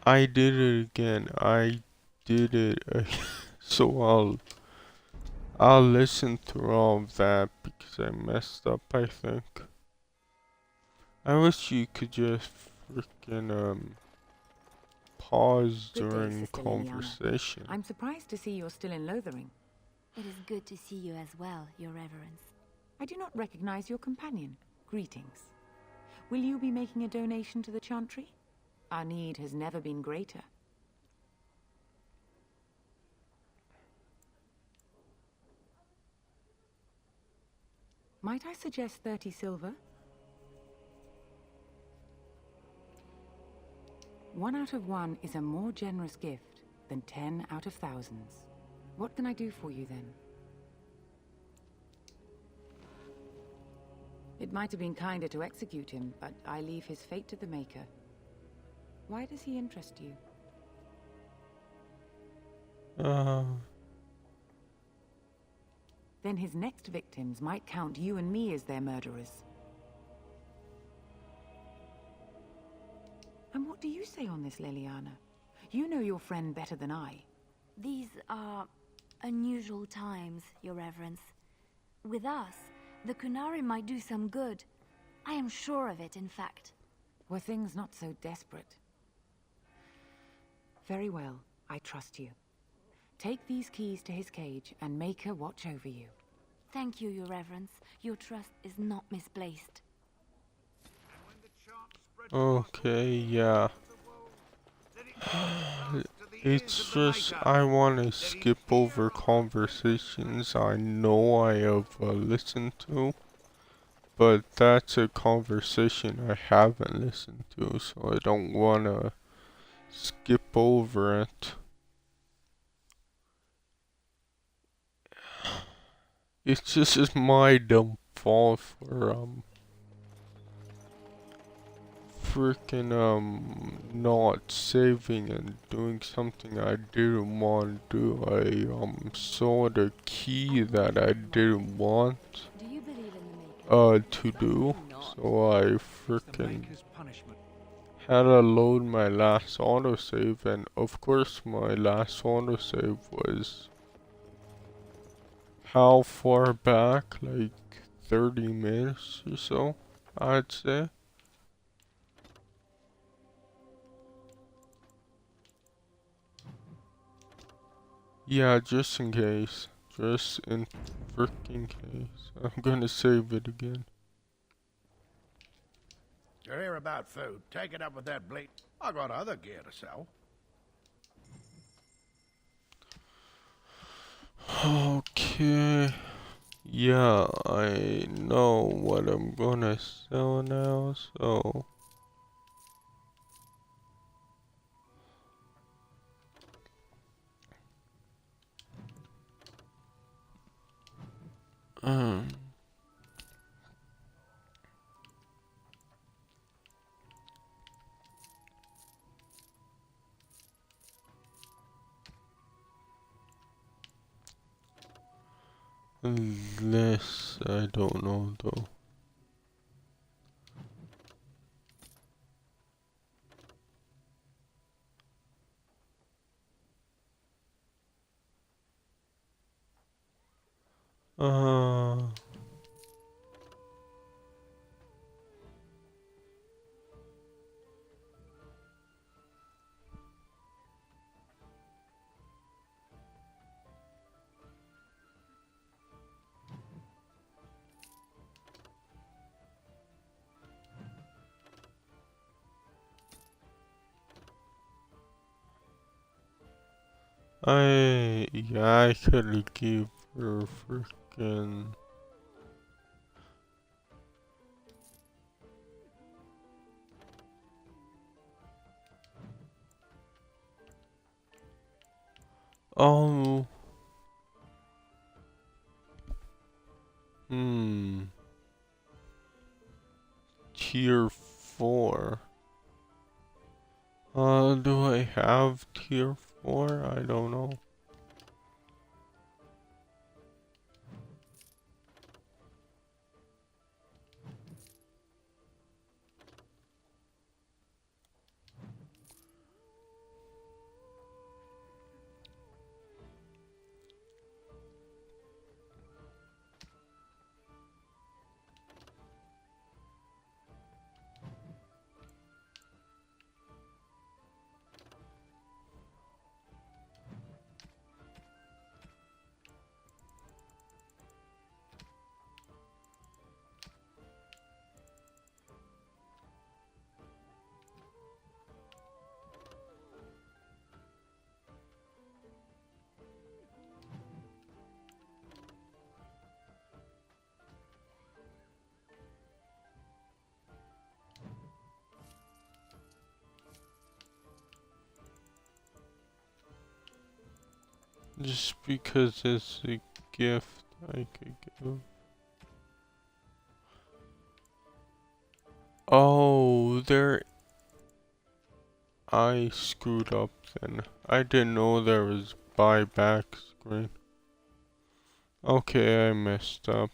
I did it again. I did it so I'll listen through all of that because I messed up, I think. I wish you could just freaking pause Good day, during Sister Leliana. conversation. I'm surprised to see you're still in Lothering. It is good to see you as well, Your Reverence. I do not recognize your companion. Greetings. Will you be making a donation to the Chantry? Our need has never been greater. Might I suggest 30 silver? 1 out of 1 is a more generous gift than 10 out of thousands. What can I do for you then? It might have been kinder to execute him, but I leave his fate to the Maker. Why does he interest you? Then his next victims might count you and me as their murderers. And what do you say on this, Leliana? You know your friend better than I. These are unusual times, Your Reverence. With us, the Kunari might do some good. I am sure of it, in fact. Were things not so desperate? Very well, I trust you. Take these keys to his cage and make her watch over you. Thank you, Your Reverence. Your trust is not misplaced. Okay, yeah. It's just I want to skip over conversations I know I have listened to, but that's a conversation I haven't listened to, so I don't want to skip over it. It's just my dumb fault for freaking not saving and doing something I didn't want to do. I saw the key that I didn't want to do, so I freaking had to load my last autosave, and of course my last autosave was how far back? Like 30 minutes or so, I'd say. Yeah, just in case. Just in freaking case. I'm gonna save it again. You're here about food. Take it up with that bleat. I got other gear to sell. Okay. Yeah, I know what I'm gonna sell now, so... This, I don't know though. Yeah, I could give her freaking... Oh. Tier 4. Do I have tier 4? I don't know. Just because it's a gift I could give. Oh, I screwed up then. I didn't know there was buyback screen. Okay, I messed up.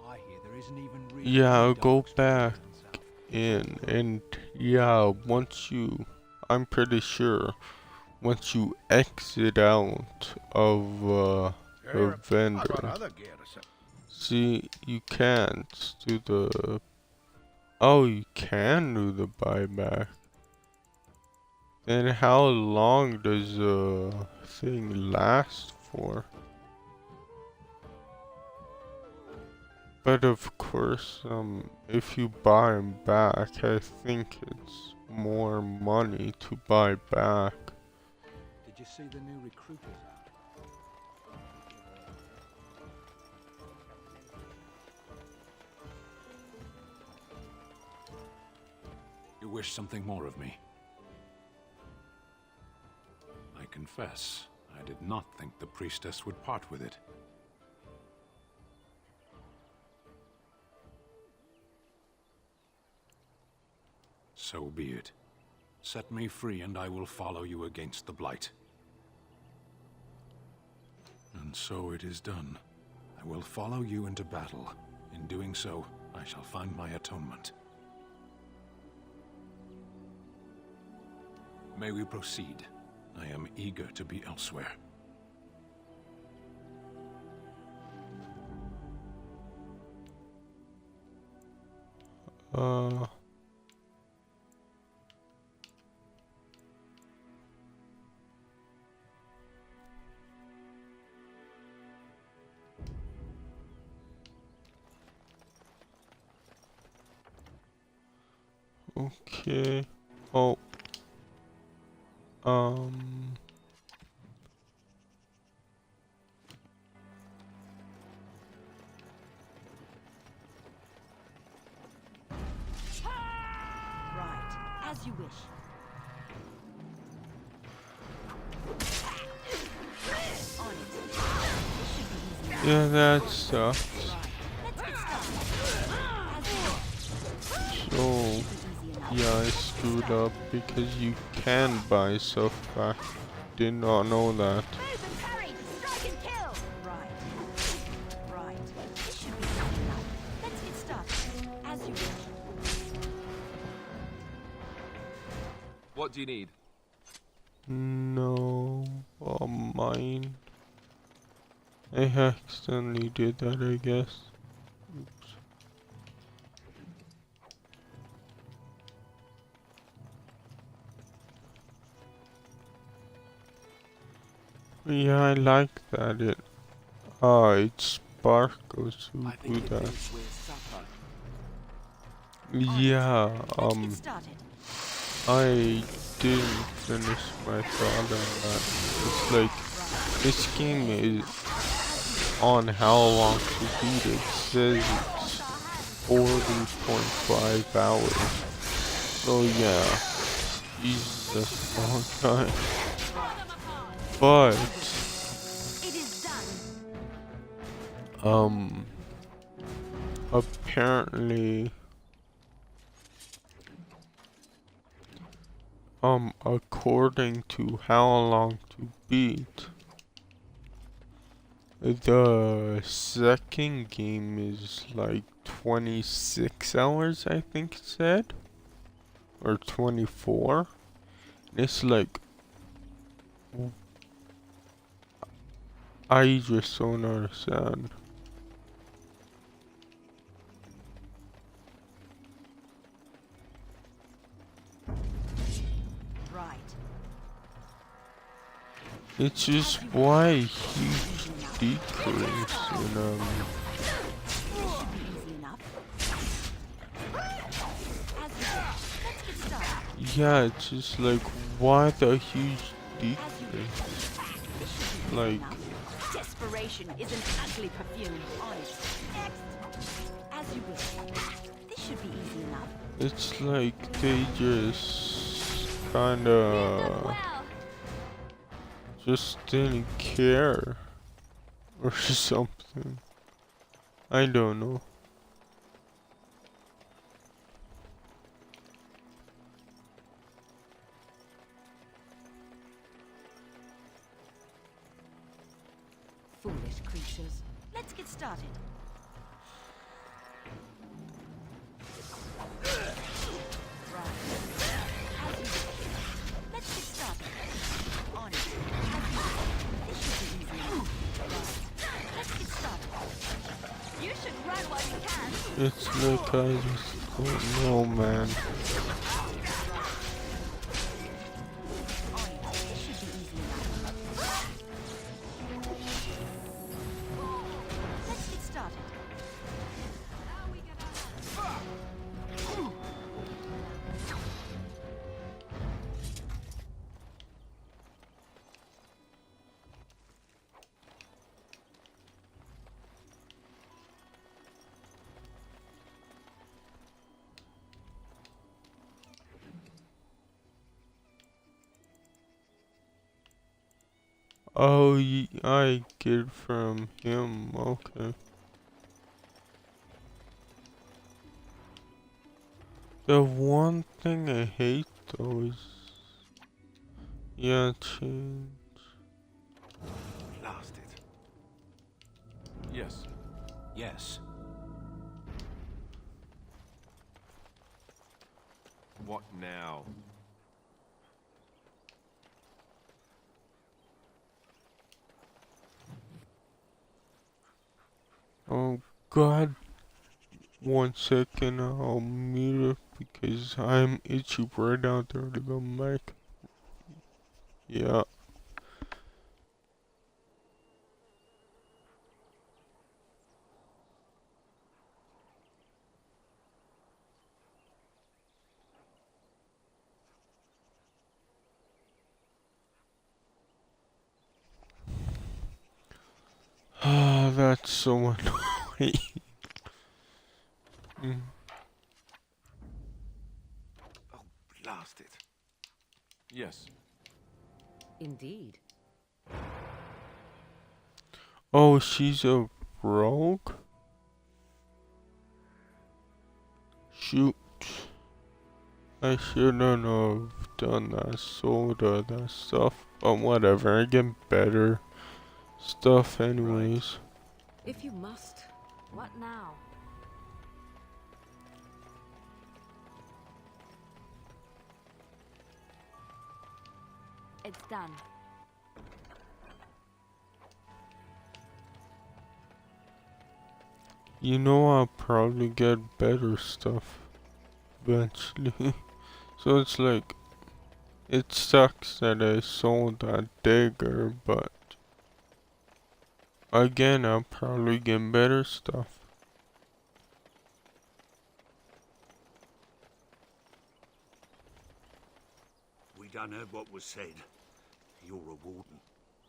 I hear there isn't even Yeah, I'll go back in, and yeah, I'm pretty sure once you exit out of the vendor, see, you can't do the, oh, you can do the buyback. Then how long does the thing last for? But of course, if you buy them back, I think it's more money to buy back. Did you see the new recruiters out? You wish something more of me? I confess, I did not think the priestess would part with it. So be it. Set me free and I will follow you against the Blight. And so it is done. I will follow you into battle. In doing so, I shall find my atonement. May we proceed? I am eager to be elsewhere. Okay. Oh. Right, as you wish. On it. This should be easy. Yeah, that sucks. So, yeah, I screwed up because you can buy stuff back. Did not know that. What do you need? No, mine. I accidentally did that, I guess. Oops. Yeah, I like that it sparkles who do that. Yeah, I didn't finish my thought on that. It's like, this game is on how long to beat it. It says it's 40.5 hours. So yeah, Jesus, long time. But apparently according to how long to beat, the second game is like 26 hours, I think it said, or 24. It's like, I just don't understand. Right. It's just why huge decrease in yeah, it's just like, why the huge decrease? Like, desperation is an ugly perfume. Honest. Next. As you wish. This should be easy enough. it's like they just kinda just didn't care or something. I don't know. Foolish creatures. Let's get started. Right. As you wish. Let's get started. On it. As you wish. This should be easy enough. Right. Let's get started. You should run while you can. It's like I just don't know, man. Oh, I get from him. Okay. The one thing I hate though is, yeah, change. Blast it. Yes. Yes. What now? Oh God. 1 second, I'll mute it because I'm itchy right out there to the mic. Yeah. Ah, that's so annoying. Oh, blast it. Yes. Indeed. Oh, she's a rogue? Shoot. I shouldn't have done that, sold that stuff, but whatever, I get better stuff anyways. If you must. What now? It's done. You know, I'll probably get better stuff eventually. So it's like, it sucks that I sold that dagger, but again, I'll probably get better stuff. We done heard what was said. You're a warden.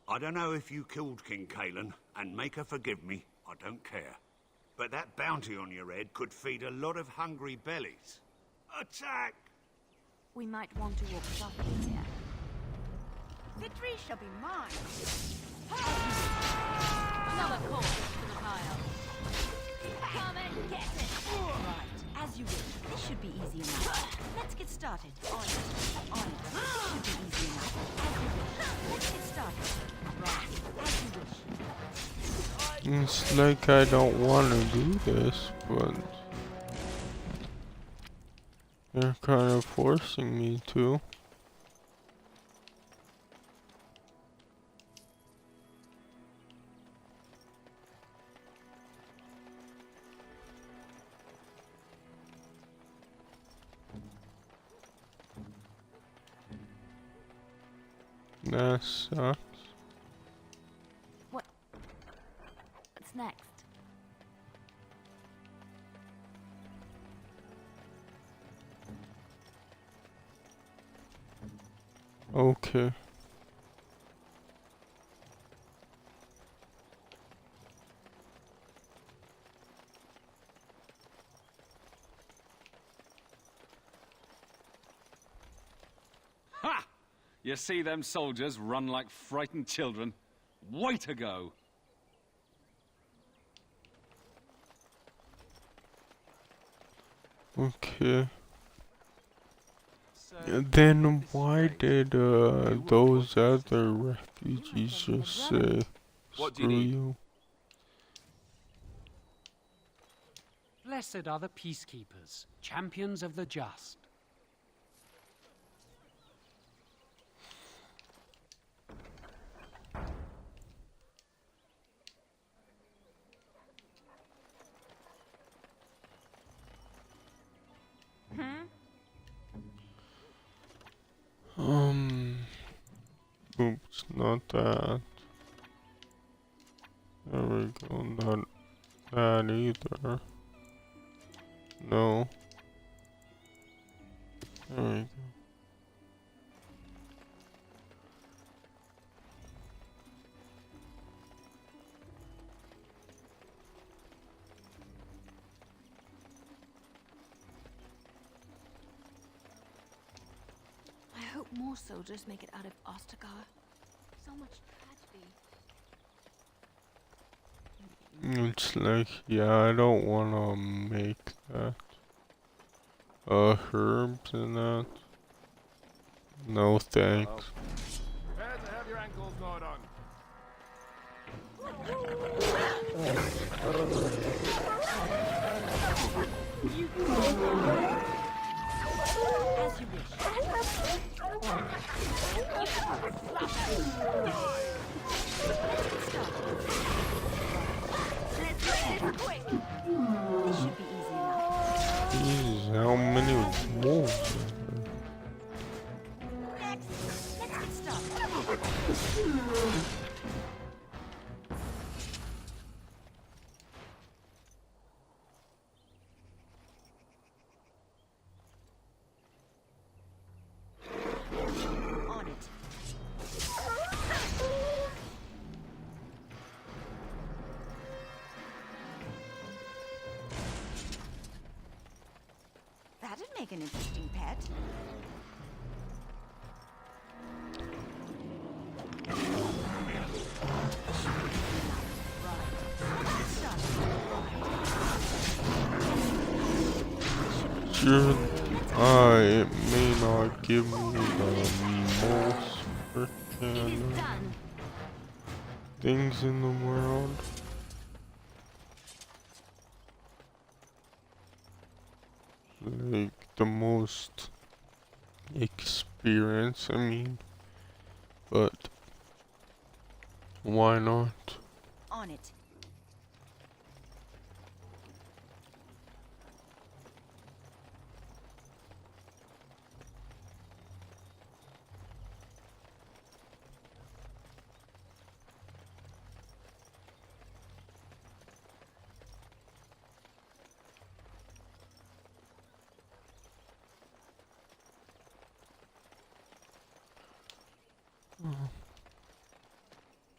I don't know if you killed King Cailan, and make her forgive me, I don't care. But that bounty on your head could feed a lot of hungry bellies. Attack! We might want to walk softly here. Victory shall be mine. Another call to the pile. Come and get it. Right, as you wish. This should be easy enough. Let's get started. On it. This should be easy enough. As you wish. Let's get started. Right, as you wish. It's like I don't want to do this, but they're kind of forcing me to. That sucks. What's next? Okay. Ha! You see them soldiers run like frightened children? Way to go! Okay. Then why did those other refugees just say, screw you? Blessed are the peacekeepers, champions of the just. Oops, not that. There we go, not that either. No. There we go. I hope more soldiers make it out of Ostagar. So much tragedy. It's like, yeah, I don't wanna make that. Herbs and that. No thanks. Prepare to have your ankles gnawed on. As you wish. Let's make this quick. This should be easy enough. Jeez, how many wolves? Let's get started. On it. That'd make an interesting pet. Sure, it may not give me the most freaking things in the world. Like the most experience, I mean, but why not? On it.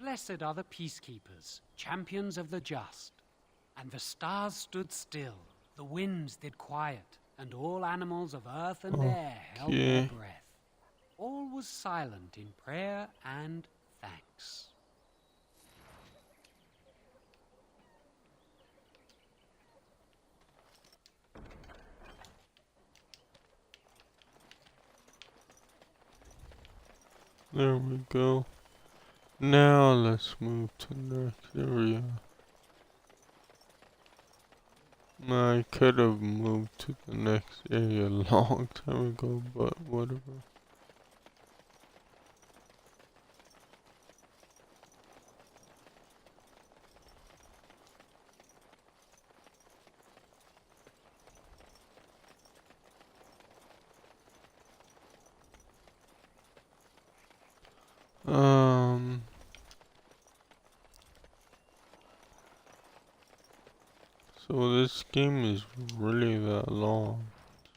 Blessed are the peacekeepers, champions of the just. And the stars stood still, the winds did quiet, and all animals of earth and air held their breath. All was silent in prayer and thanks. There we go. Now let's move to the next area. I could have moved to the next area a long time ago, but whatever. So this game is really that long.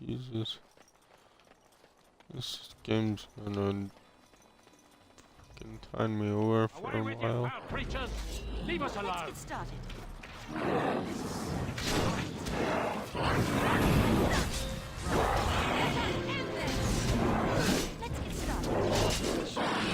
Jesus. This game's gonna fucking tie me over for a while. Creatures, leave us alone. Let's get started. Let's get started.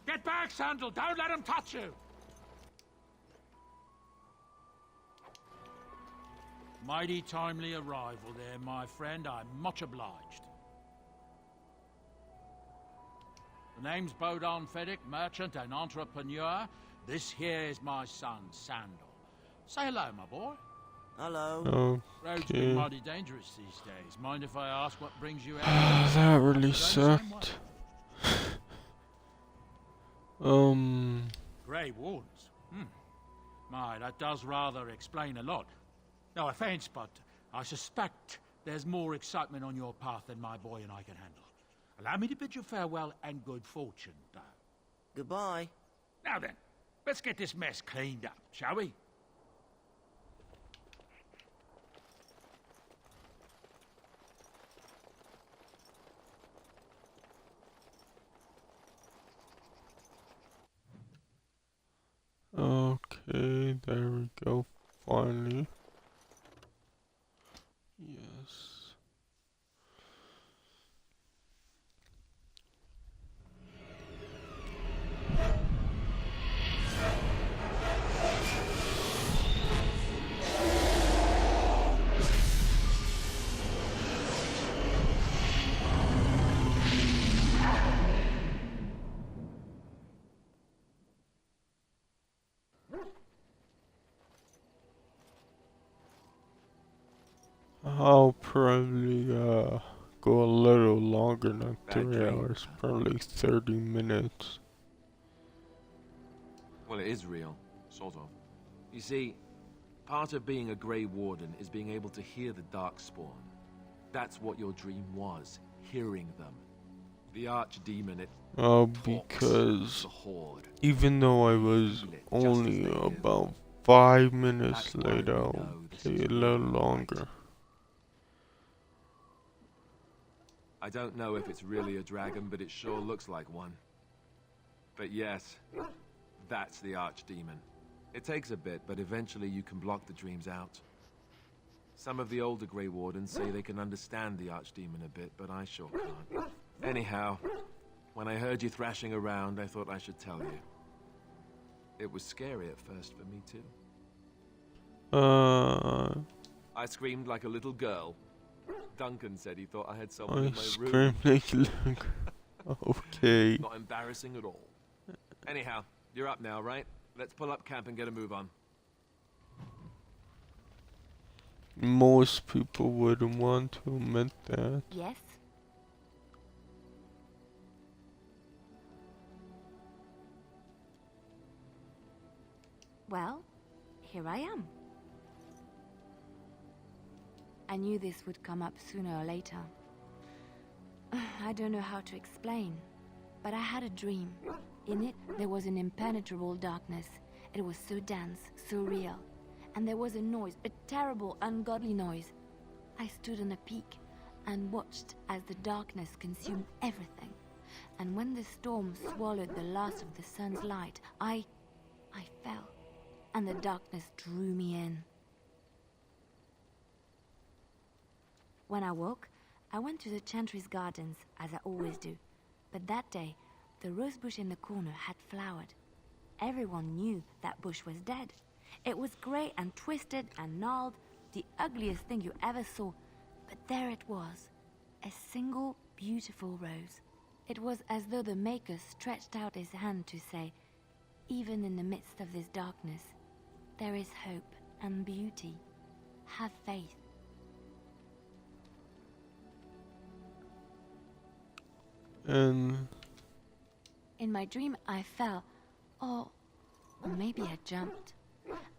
Get back, Sandal! Don't let him touch you! Mighty timely arrival there, my friend. I'm much obliged. The name's Bodon Feddick, merchant and entrepreneur. This here is my son, Sandal. Say hello, my boy. Hello. Roads Okay. been mighty dangerous these days. Mind if I ask what brings you out? That really sucked. Grey Wardens? My, that does rather explain a lot. No offense, but I suspect there's more excitement on your path than my boy and I can handle. Allow me to bid you farewell and good fortune, though. Goodbye. Now then, let's get this mess cleaned up, shall we? there we go. Finally. Yes. I'll probably go a little longer than 3 hours, probably 30 minutes. Well, it is real, sort of. You see, part of being a Grey Warden is being able to hear the Darkspawn. That's what your dream was, hearing them. The Archdemon, it Because even though I was only about 5 minutes late, I'll play a little longer. I don't know if it's really a dragon, but it sure looks like one. But yes, that's the Archdemon. It takes a bit, but eventually you can block the dreams out. Some of the older Grey Wardens say they can understand the Archdemon a bit, but I sure can't. Anyhow, when I heard you thrashing around, I thought I should tell you. It was scary at first for me too. I screamed like a little girl. Duncan said he thought I had someone in my room. Okay. Not embarrassing at all. Anyhow, you're up now, right? Let's pull up camp and get a move on. Most people wouldn't want to admit that. Yes? Well, here I am. I knew this would come up sooner or later. I don't know how to explain, but I had a dream. In it, there was an impenetrable darkness. It was so dense, so real. And there was a noise, a terrible, ungodly noise. I stood on a peak and watched as the darkness consumed everything. And when the storm swallowed the last of the sun's light, I fell, and the darkness drew me in. When I woke, I went to the Chantry's gardens, as I always do. But that day, the rose bush in the corner had flowered. Everyone knew that bush was dead. It was grey and twisted and gnarled, the ugliest thing you ever saw. But there it was, a single beautiful rose. It was as though the Maker stretched out his hand to say, even in the midst of this darkness, there is hope and beauty. Have faith. In my dream, I fell, or maybe I jumped.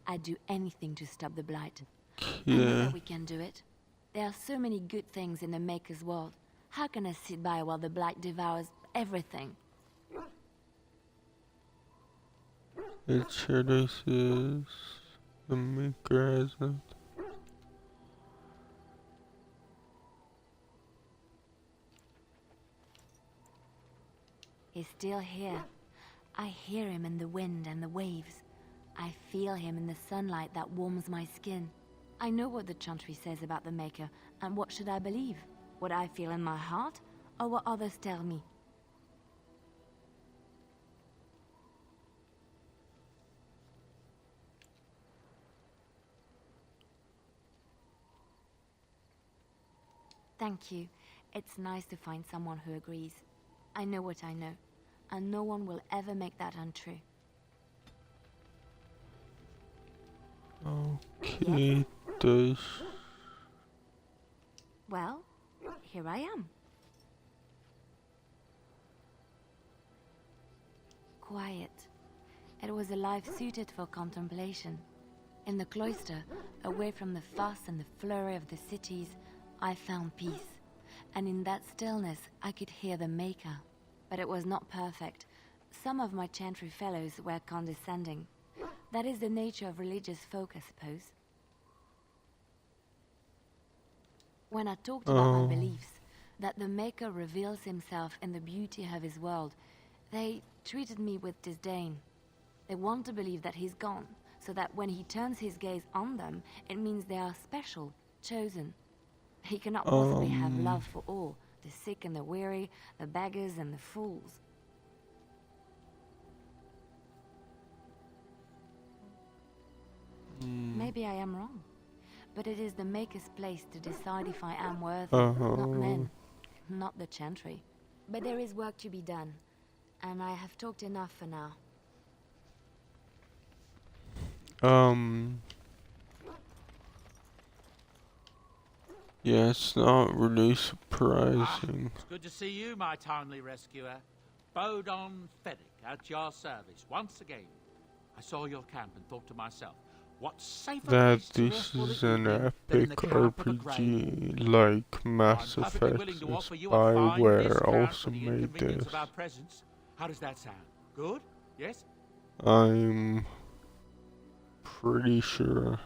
I'd do anything to stop the blight. I know that we can do it. There are so many good things in the Maker's world. How can I sit by while the blight devours everything? It's sure this is the Maker, hasn't it? He's still here. I hear him in the wind and the waves. I feel him in the sunlight that warms my skin. I know what the Chantry says about the Maker, and what should I believe? What I feel in my heart, or what others tell me? Thank you. It's nice to find someone who agrees. I know what I know, and no one will ever make that untrue. Okay, does... Well, here I am. Quiet. It was a life suited for contemplation. In the cloister, away from the fuss and the flurry of the cities, I found peace. And in that stillness, I could hear the Maker. But it was not perfect. Some of my Chantry fellows were condescending. That is the nature of religious folk, I suppose. When I talked about my beliefs, that the Maker reveals himself in the beauty of his world, they treated me with disdain. They want to believe that he's gone, so that when he turns his gaze on them, it means they are special, chosen. He cannot possibly have love for all, the sick and the weary, the beggars and the fools. Maybe I am wrong, but it is the Maker's place to decide if I am worthy, not men, not the Chantry. But there is work to be done, and I have talked enough for now. Yeah, it's not really surprising. It's good to see you, my timely rescuer. Bodon Fedric, at your service once again. I saw your camp and thought to myself, what safer That place to this rest for the is an evening than in the epic camp of a RPG like Mass I'm perfectly Effect willing to is offer you a fine Bioware discount also for the made inconvenience this. of our presence. How does that sound? Good? Yes? I'm pretty sure.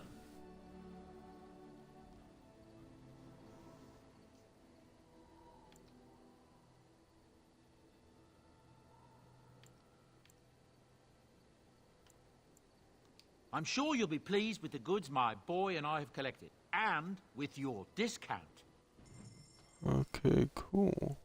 I'm sure you'll be pleased with the goods my boy and I have collected, and with your discount. Okay, cool.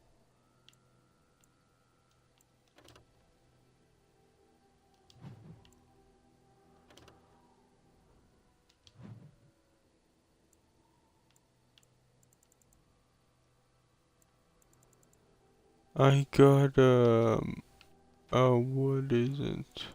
I got what is it?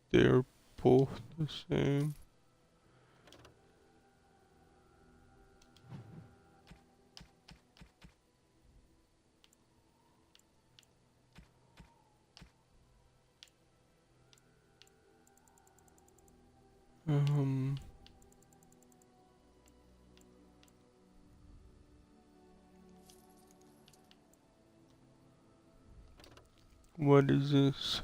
They're both the same. What is this?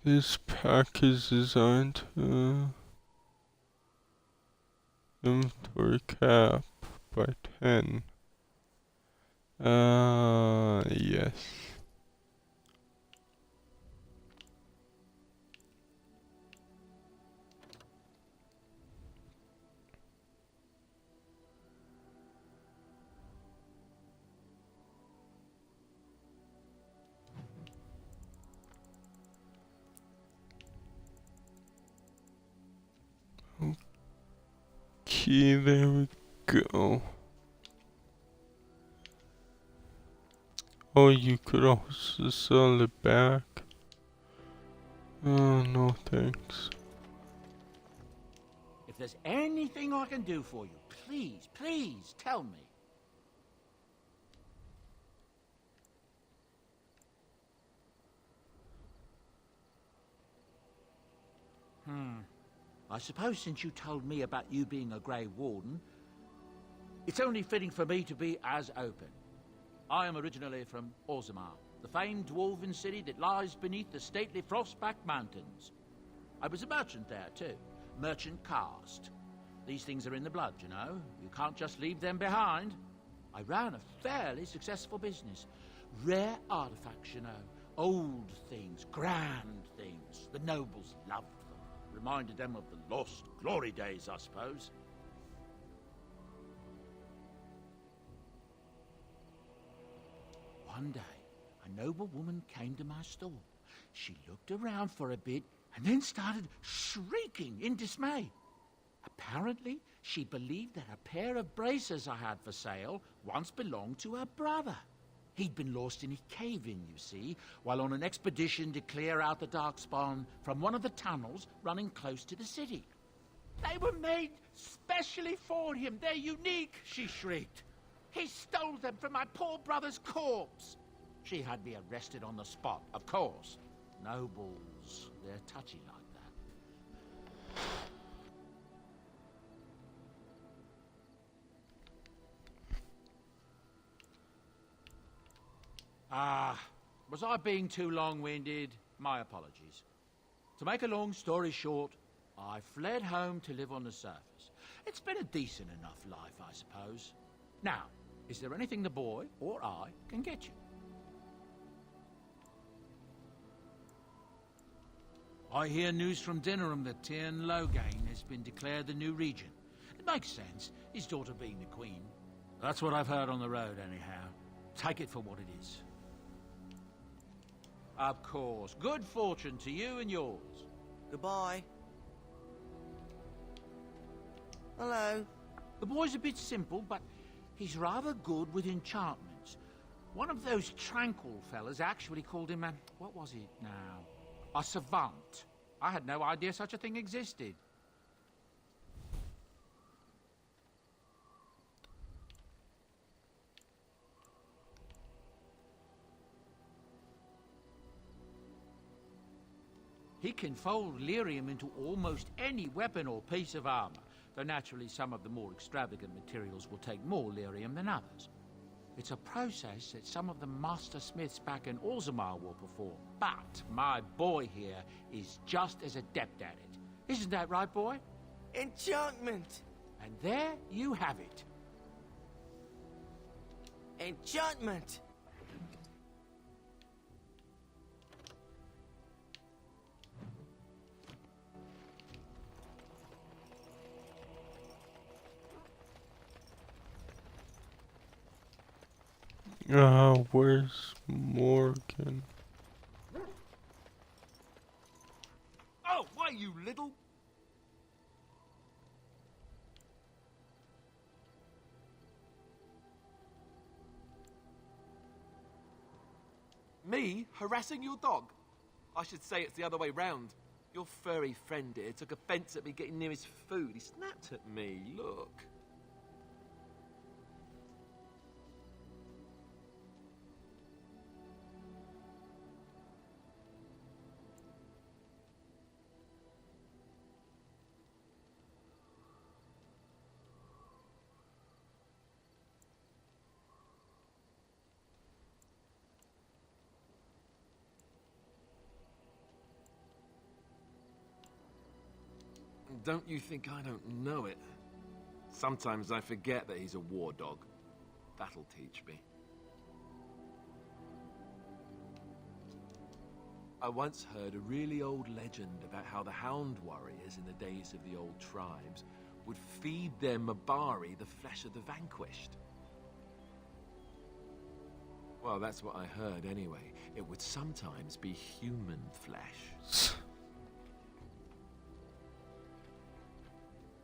This pack is designed to inventory cap by 10. Yes. Okay, there we go. Oh, you could also sell it back. Oh, no thanks. If there's anything I can do for you, please, please tell me. I suppose since you told me about you being a Grey Warden, it's only fitting for me to be as open. I am originally from Orzammar, the famed dwarven city that lies beneath the stately Frostback Mountains. I was a merchant there too, merchant caste. These things are in the blood, you know. You can't just leave them behind. I ran a fairly successful business. Rare artifacts, you know. Old things, grand things. The nobles loved them. Reminded them of the lost glory days, I suppose. One day, a noble woman came to my stall. She looked around for a bit and then started shrieking in dismay. Apparently, she believed that a pair of braces I had for sale once belonged to her brother. He'd been lost in a cave-in, you see, while on an expedition to clear out the Darkspawn from one of the tunnels running close to the city. They were made specially for him. They're unique, she shrieked. He stole them from my poor brother's corpse. She had me arrested on the spot, of course. Nobles, they're touchy like that. Was I being too long-winded? My apologies. To make a long story short, I fled home to live on the surface. It's been a decent enough life, I suppose. Now, is there anything the boy or I can get you? I hear news from Dinnerham that Tyrn Loghain has been declared the new regent. It makes sense, his daughter being the queen. That's what I've heard on the road, anyhow. Take it for what it is. Of course. Good fortune to you and yours. Goodbye. Hello. The boy's a bit simple, but he's rather good with enchantments. One of those tranquil fellas actually called him a... what was it now? A savant. I had no idea such a thing existed. He can fold lyrium into almost any weapon or piece of armor, though naturally some of the more extravagant materials will take more lyrium than others. It's a process that some of the master smiths back in Orzammar will perform, but my boy here is just as adept at it. Isn't that right, boy? Enchantment! And there you have it. Enchantment! Where's Morgan? Oh, why, you little... Me harassing your dog? I should say it's the other way round. Your furry friend here took offence at me getting near his food. He snapped at me, look. Don't you think I don't know it? Sometimes I forget that he's a war dog. That'll teach me. I once heard a really old legend about how the Hound warriors in the days of the old tribes would feed their Mabari the flesh of the vanquished. Well, that's what I heard anyway. It would sometimes be human flesh.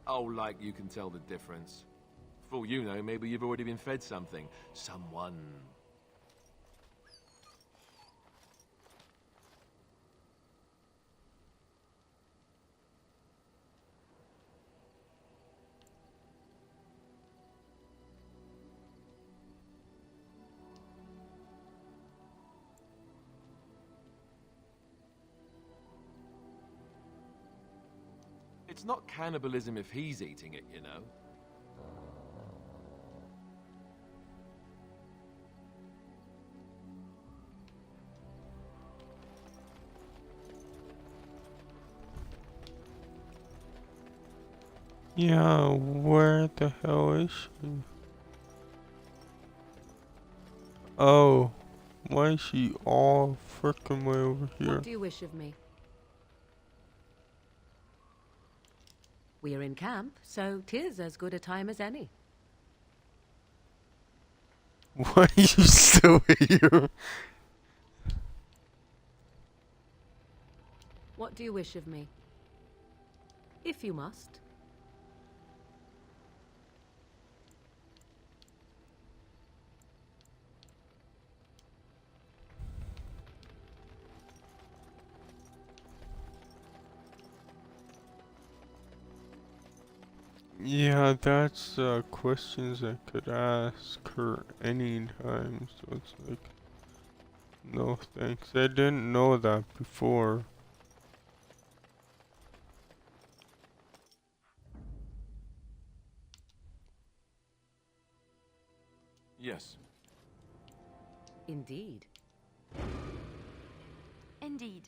Oh, like you can tell the difference. For all you know, maybe you've already been fed something. Someone. It's not cannibalism if he's eating it, you know. Yeah, where the hell is she? Oh, why is she all frickin' way over here? What do you wish of me? We're in camp, so 'tis as good a time as any. Why are you still here? What do you wish of me? If you must. Yeah, that's questions I could ask her anytime, so it's like, no thanks. I didn't know that before. Yes. Indeed. Indeed.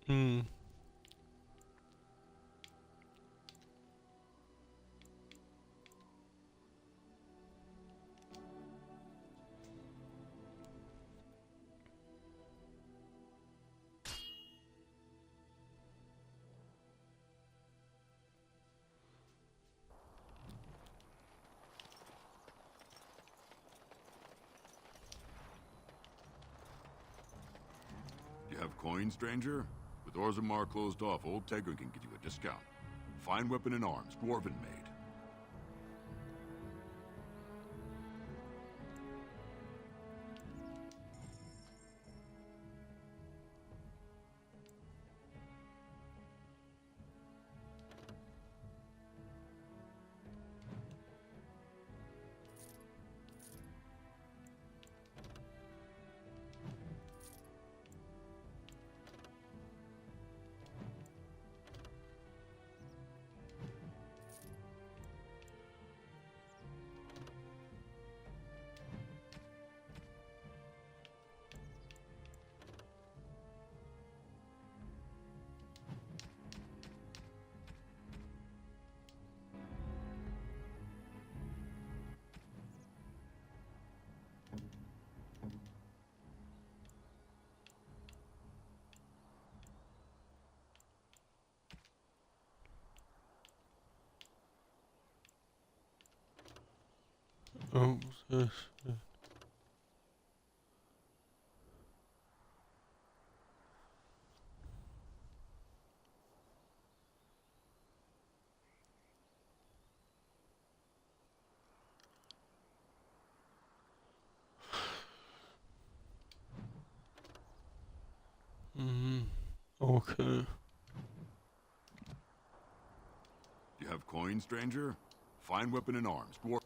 Hmm. You have coin, stranger? With Orzammar closed off, old Tegra can give you a discount. Fine weapon and arms, dwarven made. Oh, yes. Okay. You have coin, stranger? Fine weapon and arms, dwarf.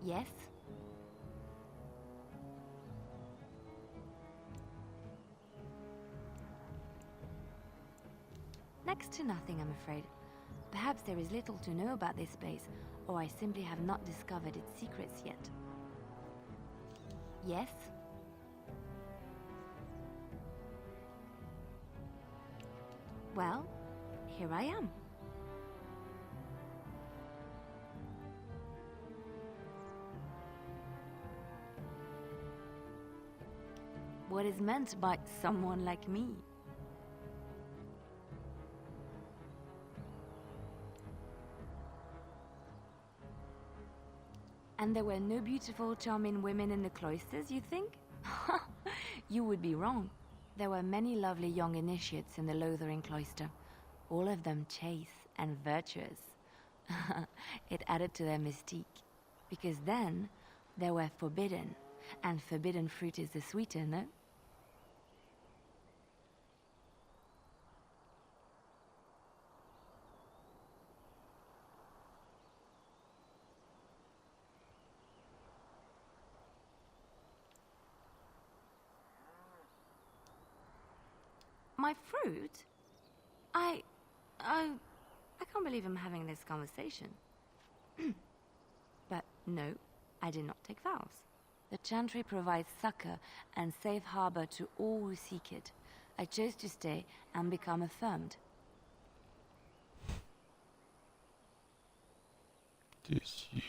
Yes? Next to nothing, I'm afraid. Perhaps there is little to know about this place, or I simply have not discovered its secrets yet. Yes? Well, here I am. What is meant by someone like me? And there were no beautiful, charming women in the cloisters, you think? You would be wrong. There were many lovely young initiates in the Lothering cloister, all of them chaste and virtuous. It added to their mystique, because then they were forbidden, and forbidden fruit is the sweeter, no? My fruit? I can't believe I'm having this conversation. But no, I did not take vows. The Chantry provides succor and safe harbor to all who seek it. I chose to stay and become affirmed. This you.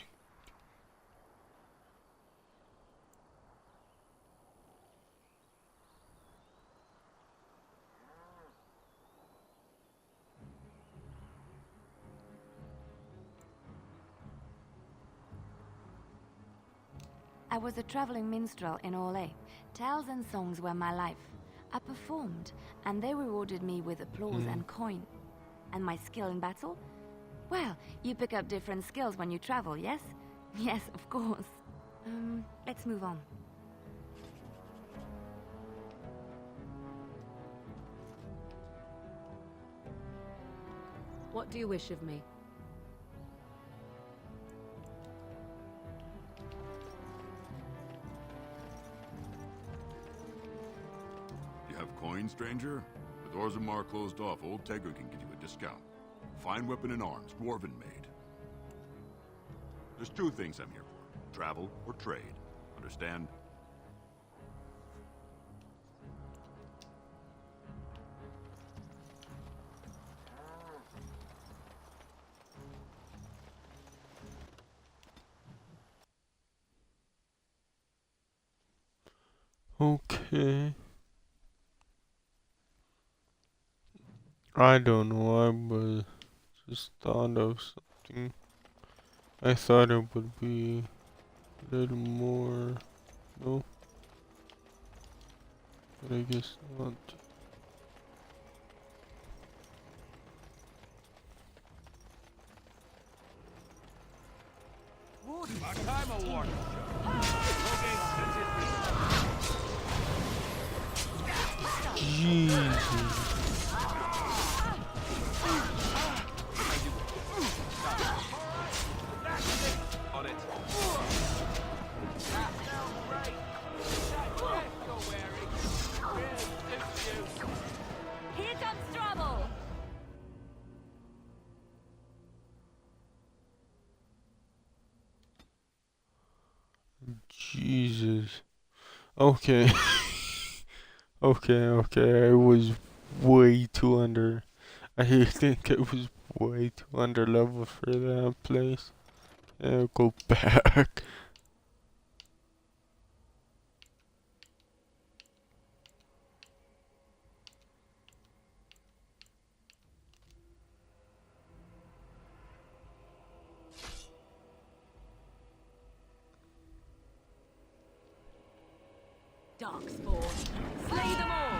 I was a traveling minstrel in Orlais. Tales and songs were my life. I performed, and they rewarded me with applause and coin. And my skill in battle? Well, you pick up different skills when you travel, yes? Yes, of course. Let's move on. What do you wish of me? You have coin, stranger? With Orzammar closed off, old Tegra can give you a discount. Fine weapon and arms, dwarven made. There's two things I'm here for. Travel or trade. Understand? Okay. I don't know, I was just thought of something. I thought it would be a little more, no? But I guess not. My time award. Jesus. On it. Here comes trouble! Jesus. Okay. Okay, I was way too under. I think I was way too under level for that place. I'll go back. Darkspawn, slay them all!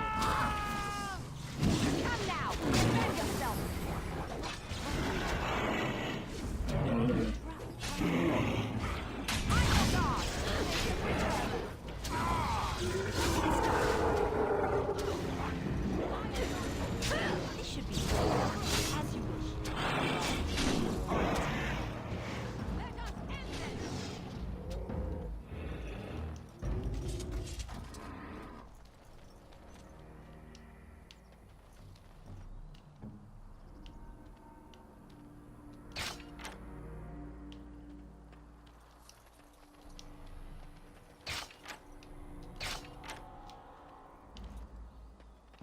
Come now, defend yourself! This should be as you wish.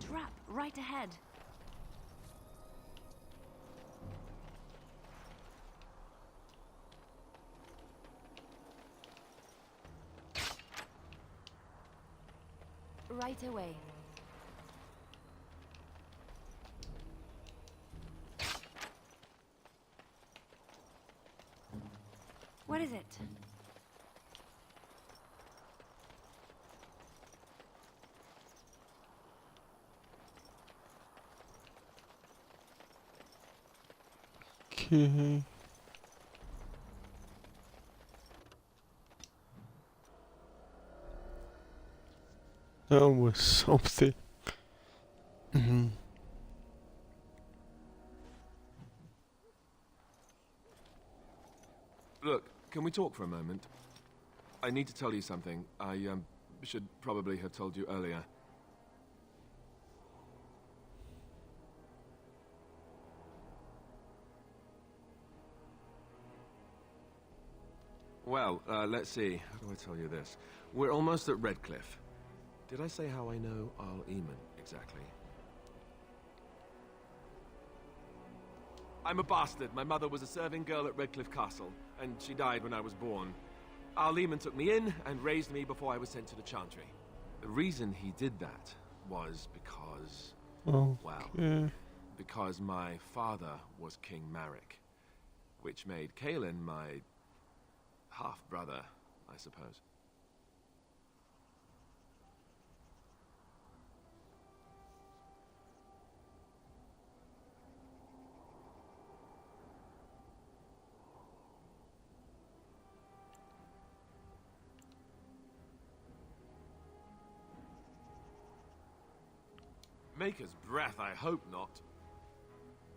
Trap right ahead. Right away. What is it? Okay. That was something. Look, can we talk for a moment? I need to tell you something. I should probably have told you earlier. Well, let's see. How do I tell you this? We're almost at Redcliffe. Did I say how I know Arl Eamon exactly? I'm a bastard. My mother was a serving girl at Redcliffe Castle, and she died when I was born. Arl Eamon took me in and raised me before I was sent to the Chantry. The reason he did that was because... well, because my father was King Marek, which made Kaelin my half-brother, I suppose. Maker's breath, I hope not.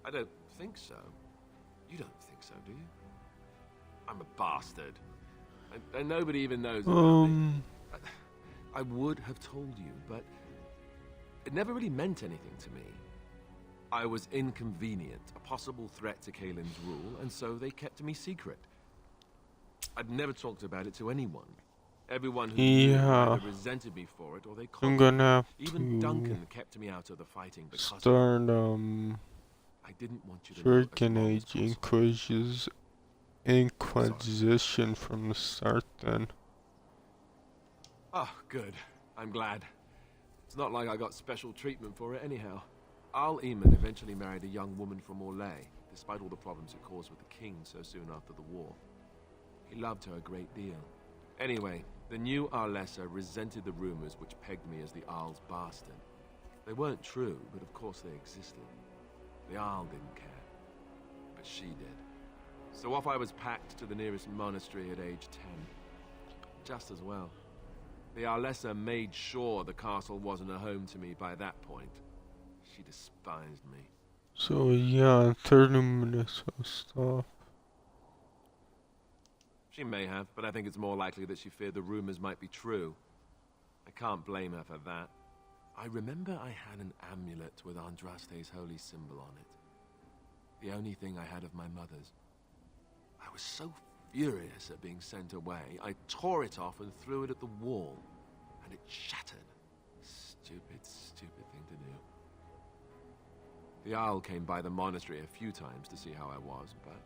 I don't think so. You don't think so, do you? I'm a bastard. And nobody even knows about me. I would have told you, but it never really meant anything to me. I was inconvenient, a possible threat to Kaelin's rule, and so they kept me secret. I'd never talked about it to anyone. Everyone who knew either resented me for it or they I'm gonna have even to Duncan kept me out of the fighting because start I didn't want you to know freaking Inquisition from the start then. Oh, good. I'm glad. It's not like I got special treatment for it anyhow. Al Eamon eventually married a young woman from Orlais, despite all the problems it caused with the king so soon after the war. He loved her a great deal. Anyway, the new Arlessa resented the rumors which pegged me as the Arl's bastard. They weren't true, but of course they existed. The Arl didn't care, but she did. So off I was packed to the nearest monastery at age 10. Just as well. The Arlessa made sure the castle wasn't a home to me by that point. She despised me. So yeah, 30 minutes of stuff. She may have, but I think it's more likely that she feared the rumors might be true. I can't blame her for that. I remember I had an amulet with Andraste's holy symbol on it. The only thing I had of my mother's. I was so furious at being sent away, I tore it off and threw it at the wall, and it shattered. Stupid, stupid thing to do. The Owl came by the monastery a few times to see how I was, but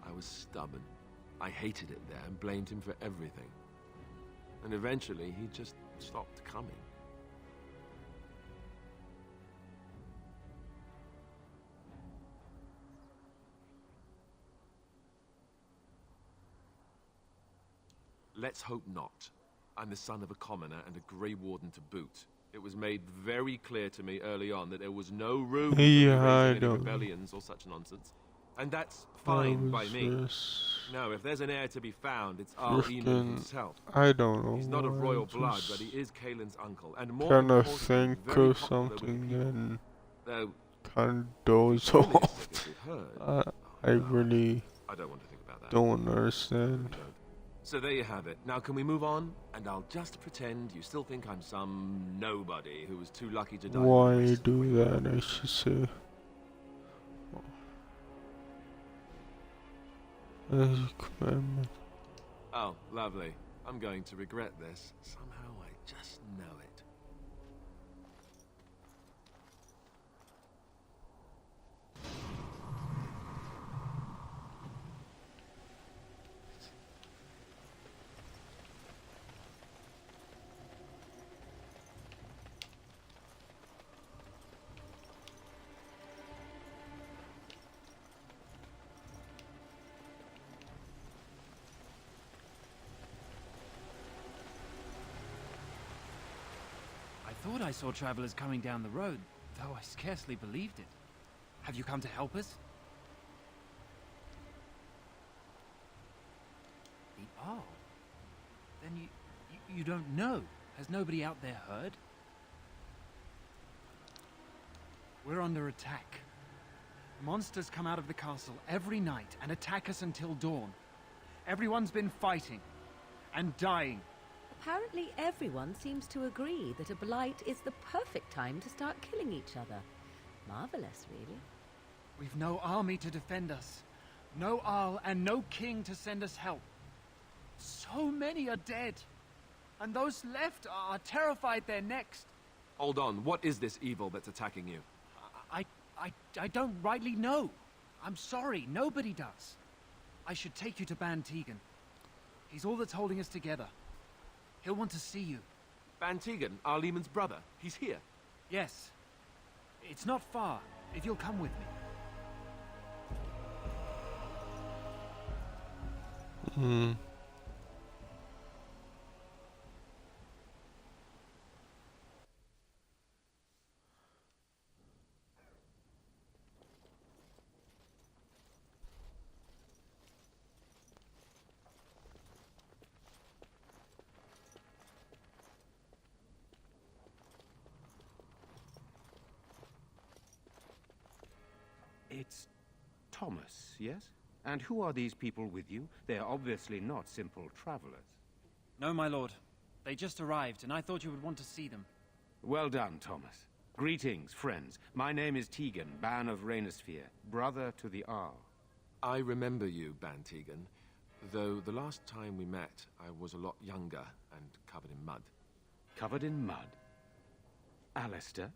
I was stubborn. I hated it there and blamed him for everything. And eventually, he just stopped coming. Let's hope not. I'm the son of a commoner and a Grey Warden to boot. It was made very clear to me early on that there was no room for me raising any rebellions or such nonsense. And that's fine by me. No, if there's an heir to be found, it's Al Eamon himself. I don't know. He's not of royal blood, but he is Kaelin's uncle, and more kind of importantly, think very or popular with something people. and Though, kind of doze off. I really I don't want to think about that. don't understand. So there you have it. Now can we move on? And I'll just pretend you still think I'm some nobody who was too lucky to die. Why do that, I should say. Oh, lovely. I'm going to regret this. Somehow I just know it. I thought I saw travelers coming down the road, though I scarcely believed it. Have you come to help us? The Arl? Then you don't know? Has nobody out there heard? We're under attack. Monsters come out of the castle every night and attack us until dawn. Everyone's been fighting and dying. Apparently everyone seems to agree that a blight is the perfect time to start killing each other. Marvelous, really. We've no army to defend us. No Arl and no king to send us help. So many are dead. And those left are terrified they're next. Hold on, what is this evil that's attacking you? I don't rightly know. I'm sorry, nobody does. I should take you to Ban Tegan. He's all that's holding us together. He'll want to see you. Ban Tegan, Al Eamon's brother. He's here. Yes. It's not far, if you'll come with me. Thomas, yes? And who are these people with you? They are obviously not simple travelers. No, my lord. They just arrived, and I thought you would want to see them. Well done, Thomas. Greetings, friends. My name is Tegan, Ban of Rainisfere, brother to the Arl. I remember you, Ban Tegan, though the last time we met, I was a lot younger and covered in mud. Covered in mud? Alistair?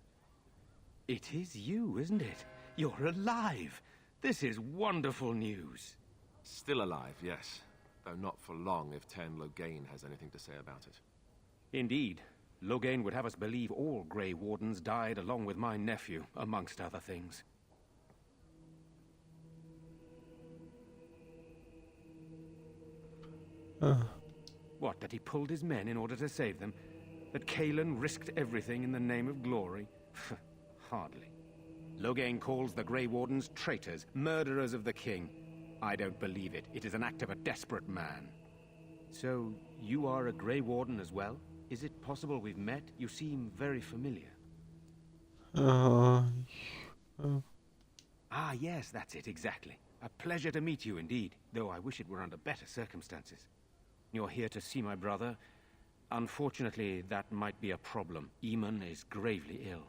It is you, isn't it? You're alive! This is wonderful news. Still alive, yes. Though not for long if Tern Loghain has anything to say about it. Indeed. Loghain would have us believe all Grey Wardens died along with my nephew, amongst other things. What, that he pulled his men in order to save them? That Cailan risked everything in the name of glory? Hardly. Loghain calls the Grey Wardens traitors, murderers of the king. I don't believe it. It is an act of a desperate man. So, you are a Grey Warden as well? Is it possible we've met? You seem very familiar. Ah, yes, that's it, exactly. A pleasure to meet you indeed, though I wish it were under better circumstances. You're here to see my brother. Unfortunately, that might be a problem. Eamon is gravely ill.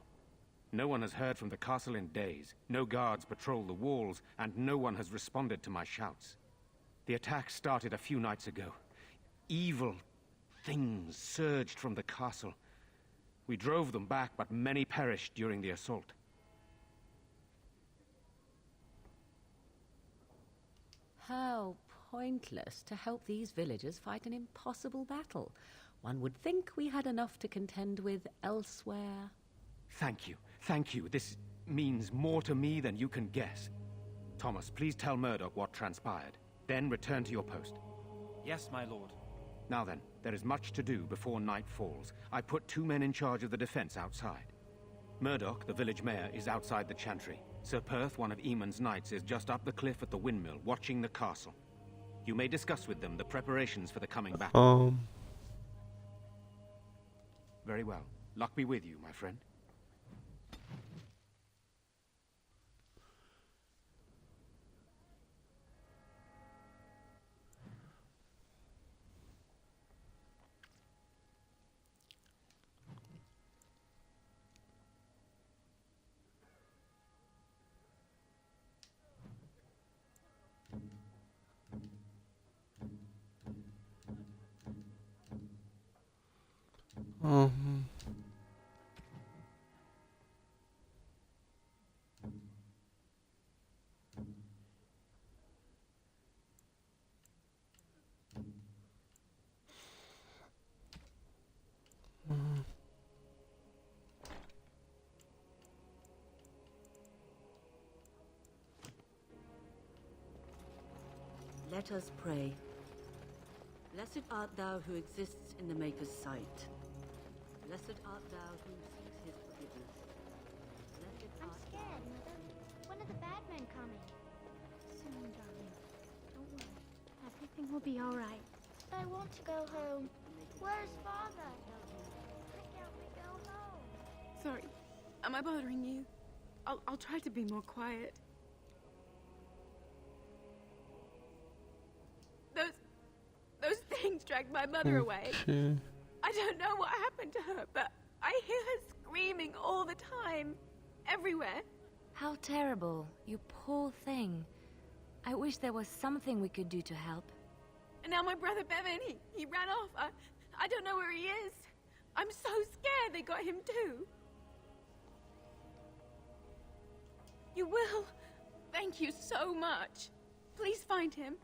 No one has heard from the castle in days. No guards patrol the walls, and no one has responded to my shouts. The attack started a few nights ago. Evil things surged from the castle. We drove them back, but many perished during the assault. How pointless to help these villagers fight an impossible battle. One would think we had enough to contend with elsewhere. Thank you. Thank you. This means more to me than you can guess. Thomas, please tell Murdoch what transpired. Then return to your post. Yes, my lord. Now then, there is much to do before night falls. I put 2 men in charge of the defense outside. Murdoch, the village mayor, is outside the chantry. Sir Perth, one of Eamon's knights, is just up the cliff at the windmill, watching the castle. You may discuss with them the preparations for the coming battle. Very well. Luck be with you, my friend. Let us pray. Blessed art thou who exists in the Maker's sight. Blessed art thou who seeks his forgiveness. Blessed I'm art scared, Mother. One of the bad men coming. Soon, darling. Don't worry. Everything will be all right. I want to go home. Where's Father? Why can't we go home? Sorry. Am I bothering you? I'll try to be more quiet. Those things dragged my mother away. I don't know what happened to her, but I hear her screaming all the time. Everywhere. How terrible. You poor thing. I wish there was something we could do to help. And now my brother Bevan, he ran off. I don't know where he is. I'm so scared they got him too. You will. Thank you so much. Please find him.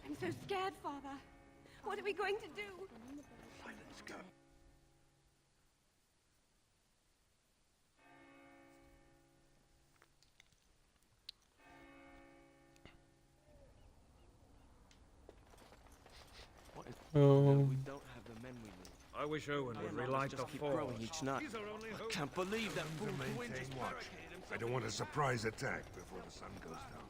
I'm so scared, Father. What are we going to do? Silence, go. Um, We don't have the men we need. I wish Owen would relight the keep force. growing each night. I can't believe that fool Maintain watch. I don't want a surprise attack before the sun goes down.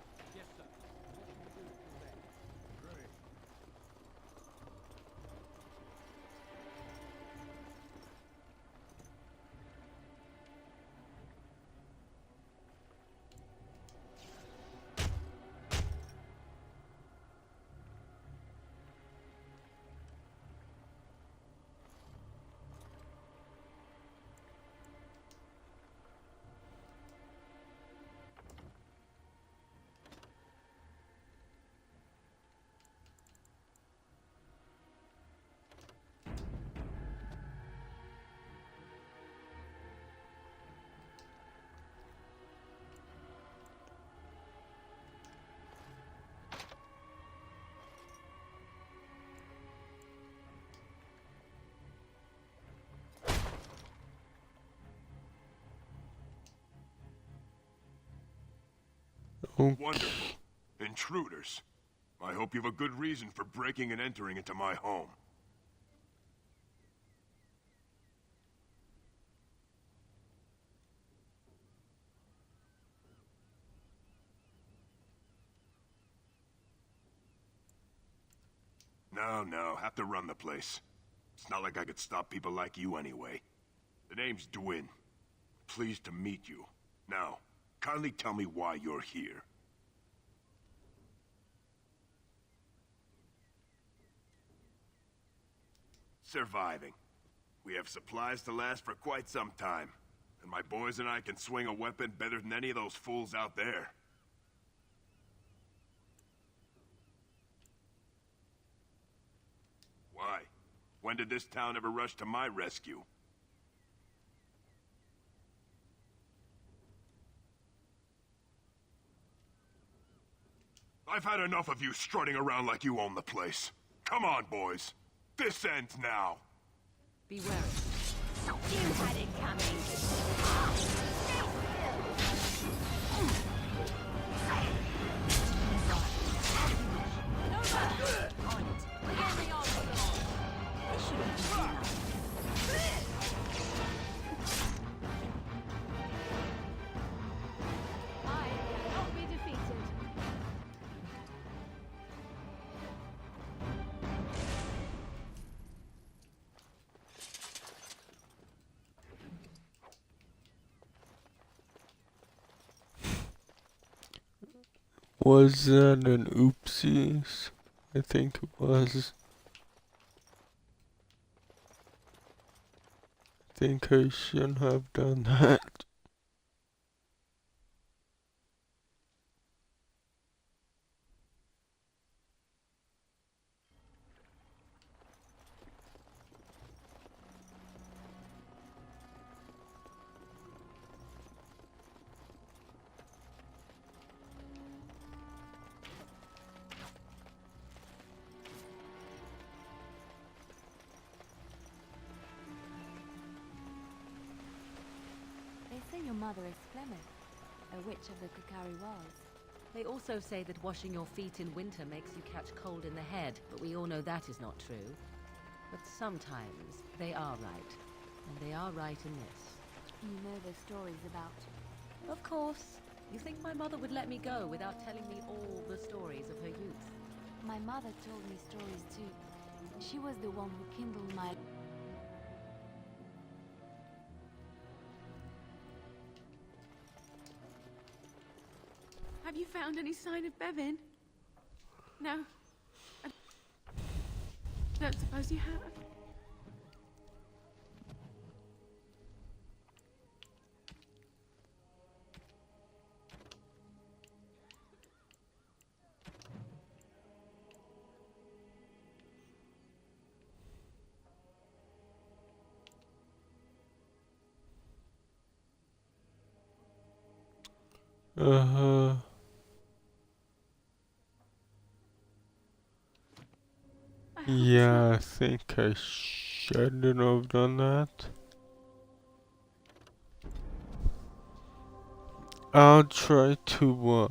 Wonderful. Intruders. I hope you have a good reason for breaking and entering into my home. No, have to run the place. It's not like I could stop people like you anyway. The name's Dwyn. Pleased to meet you. Now, kindly tell me why you're here. Surviving. We have supplies to last for quite some time. And my boys and I can swing a weapon better than any of those fools out there. Why? When did this town ever rush to my rescue? I've had enough of you strutting around like you own the place. Come on, boys. This ends now. Be wary. You had it coming. I cannot be defeated. Was that an oopsies? I think it was. I think I shouldn't have done that. They say your mother is Flemeth, a witch of the Kukari Wilds. They also say that washing your feet in winter makes you catch cold in the head, but we all know that is not true. But sometimes they are right, and they are right in this. You know the stories about... Of course. You think my mother would let me go without telling me all the stories of her youth? My mother told me stories too. She was the one who kindled my... Have you found any sign of Bevin? No. I don't suppose you have. Yeah, I think I shouldn't have done that. I'll try to,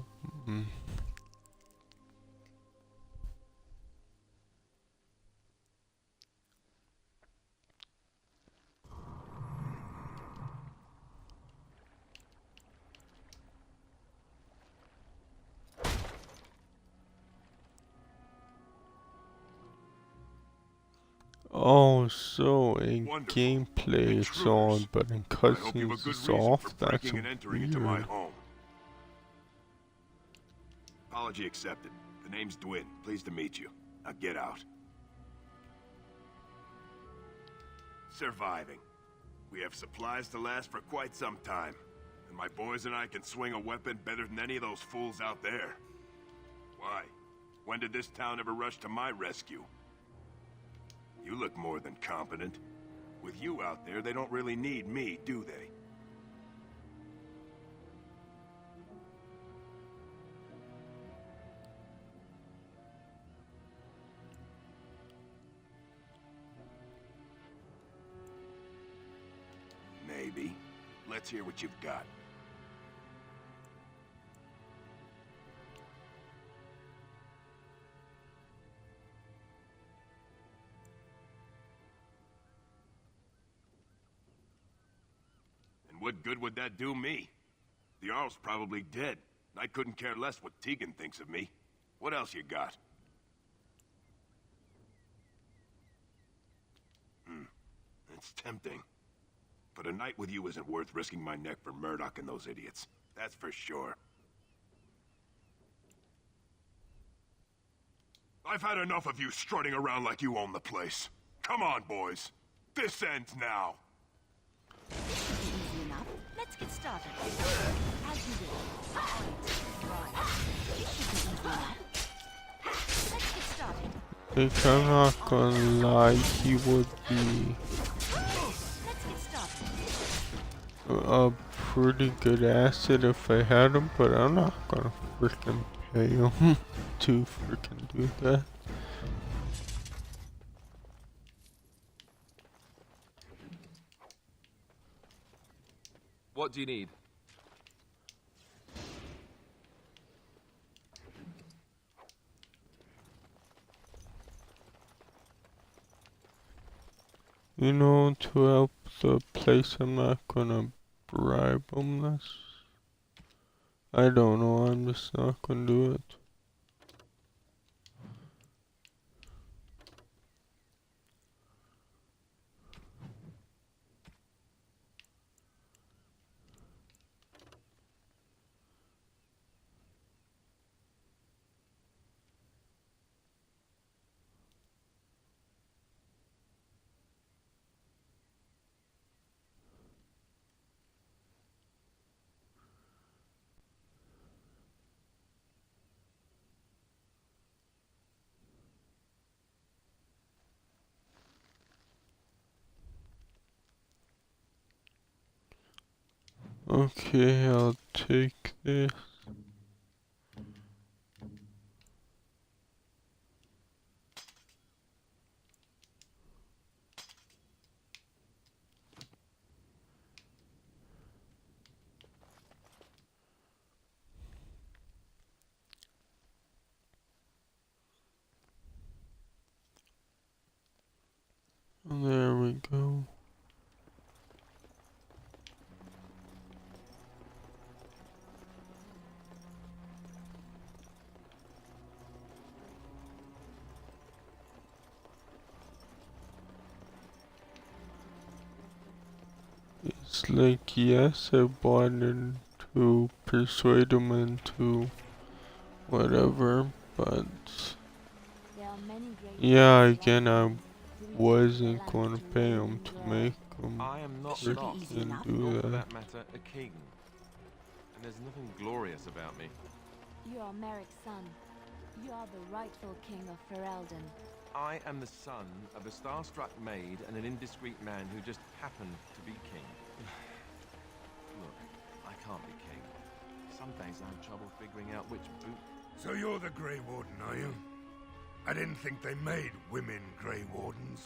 Oh, so in gameplay it's on, but in cutscenes it's off? That's weird. Apology accepted. The name's Dwyn. Pleased to meet you. Now get out. Surviving. We have supplies to last for quite some time. And my boys and I can swing a weapon better than any of those fools out there. Why? When did this town ever rush to my rescue? You look more than competent. With you out there, they don't really need me, do they? Maybe. Let's hear what you've got. What good would that do me? The Jarl's probably dead. I couldn't care less what Tegan thinks of me. What else you got? It's tempting. But a night with you isn't worth risking my neck for Murdoch and those idiots. That's for sure. I've had enough of you strutting around like you own the place. Come on, boys. This ends now. Easy enough. Let's get started. As you wish. Right. This should be easy enough. Let's get started. I think I'm not gonna lie, he would be a pretty good asset if I had him, but I'm not gonna freaking pay him to freaking do that. What do you need? You know, to help the place, I'm not gonna bribe them. I don't know, I'm just not gonna do it. Okay, I'll take this. There we go. It's like, yes, I wanted to persuade him into whatever, but yeah, again, I wasn't going to pay him to make him freaking do for that. that matter, a king. And there's nothing glorious about me. You are Merrick's son. You are the rightful king of Ferelden. I am the son of a star-struck maid and an indiscreet man who just happened to be king. Look, I can't be king. Some days I have trouble figuring out which boot... So you're the Grey Warden, are you? I didn't think they made women Grey Wardens.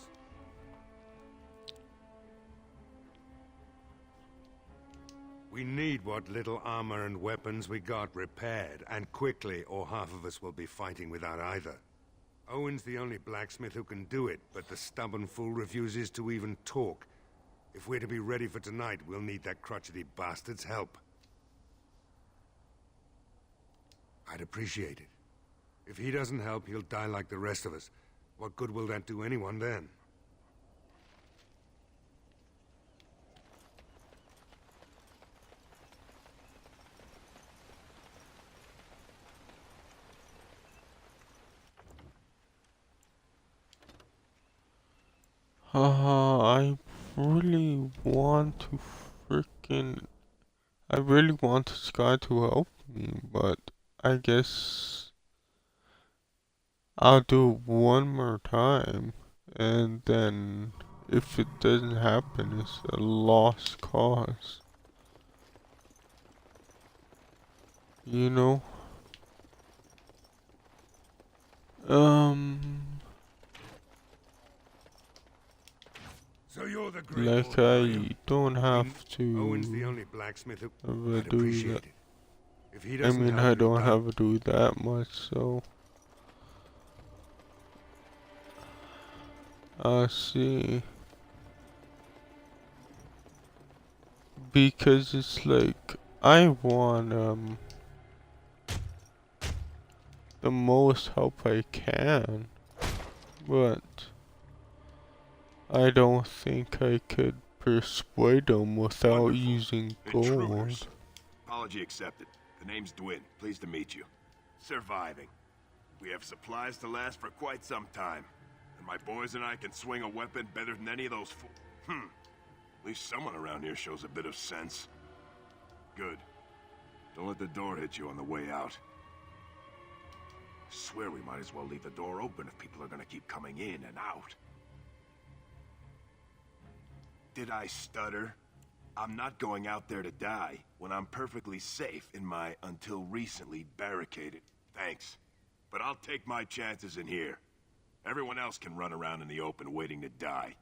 We need what little armor and weapons we got repaired, and quickly, or half of us will be fighting without either. Owen's the only blacksmith who can do it, but the stubborn fool refuses to even talk. If we're to be ready for tonight, we'll need that crotchety bastard's help. I'd appreciate it. If he doesn't help, he'll die like the rest of us. What good will that do anyone then? I really want to I really want this guy to help me, but I guess I'll do it one more time, and then if it doesn't happen, it's a lost cause. You know? So you're the Grey Like Warden, I don't have to Owen's the only blacksmith who... ever I'd do appreciate that. it. If he I doesn't mean, help, I he'll don't die. have to do that much, so I see. Because it's like, I want, the most help I can, but I don't think I could persuade them without using gold. Intruders. Apology accepted. The name's Dwyn. Pleased to meet you. Surviving. We have supplies to last for quite some time. And my boys and I can swing a weapon better than any of those At least someone around here shows a bit of sense. Good. Don't let the door hit you on the way out. Swear we might as well leave the door open if people are gonna keep coming in and out. Did I stutter? I'm not going out there to die when I'm perfectly safe in my until recently barricaded. Thanks. But I'll take my chances in here. Everyone else can run around in the open waiting to die.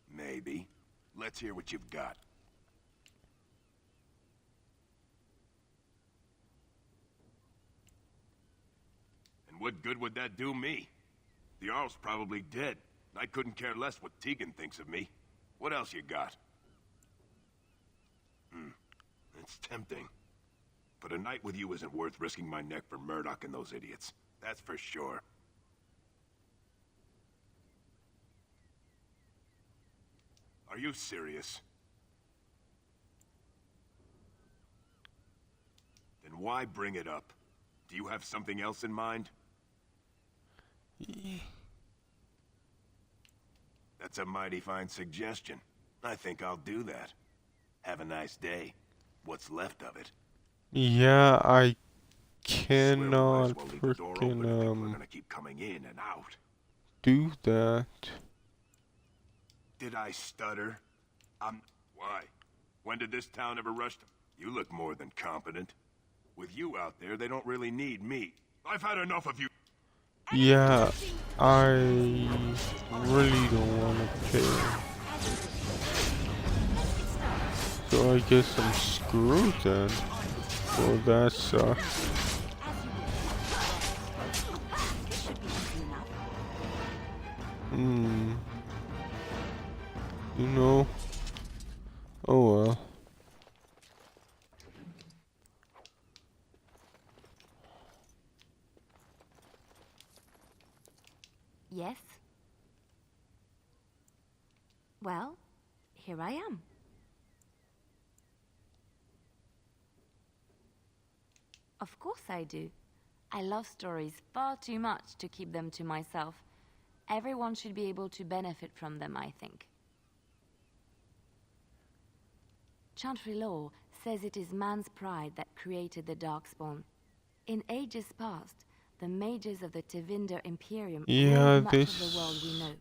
Maybe. Let's hear what you've got. And what good would that do me? The Jarl's probably dead. I couldn't care less what Tegan thinks of me. What else you got? It's tempting. But a night with you isn't worth risking my neck for Murdoch and those idiots. That's for sure. Are you serious? Then why bring it up? Do you have something else in mind? That's a mighty fine suggestion. I think I'll do that. Have a nice day. What's left of it. Yeah, I cannot freaking gonna keep coming in and out. do that. Did I stutter? Why? When did this town ever rush them? You look more than competent. With you out there, they don't really need me. I've had enough of you. Yeah, I really don't want to pay. So I guess I'm screwed then. Well, that sucks. You know. Oh well. Yes? Well, here I am. Of course I do. I love stories far too much to keep them to myself. Everyone should be able to benefit from them, I think. Chantry law says it is man's pride that created the Darkspawn. In ages past, the mages of the Tevinder Imperium ruled much of the world we know.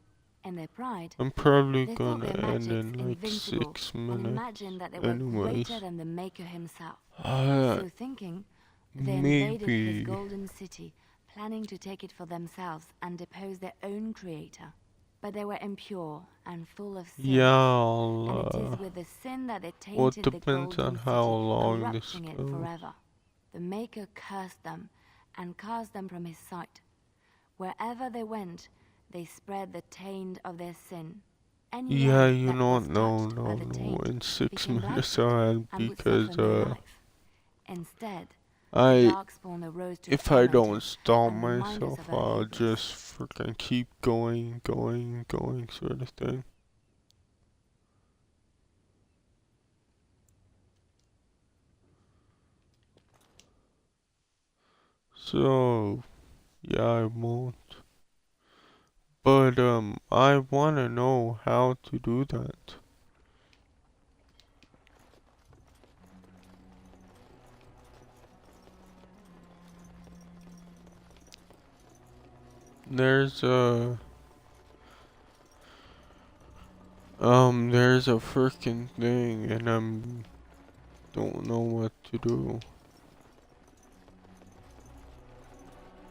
In their pride, I'm probably they thought gonna their end magics in like invincible 6 and minutes. imagined that they were Anyways. greater than the Maker himself. So thinking, they invaded his golden city, planning to take it for themselves and depose their own creator. But they were impure and full of sin. Yeah, and it is with the sin that they well, tainted it the depends golden on how city, long this corrupting it goes. forever. The Maker cursed them and cast them from his sight. Wherever they went, they spread the taint of their sin. Anyone Yeah, you that know, was no, touched by no, the no. taint In 6 became minutes blighted I'll and would because suffer no life. Instead, the I Darkspawn arose to if I torment don't it stop and remind us myself, of our I'll weakness. just freaking keep going, sort of thing. So, yeah, I won't. But, I wanna know how to do that. There's a freaking thing and don't know what to do.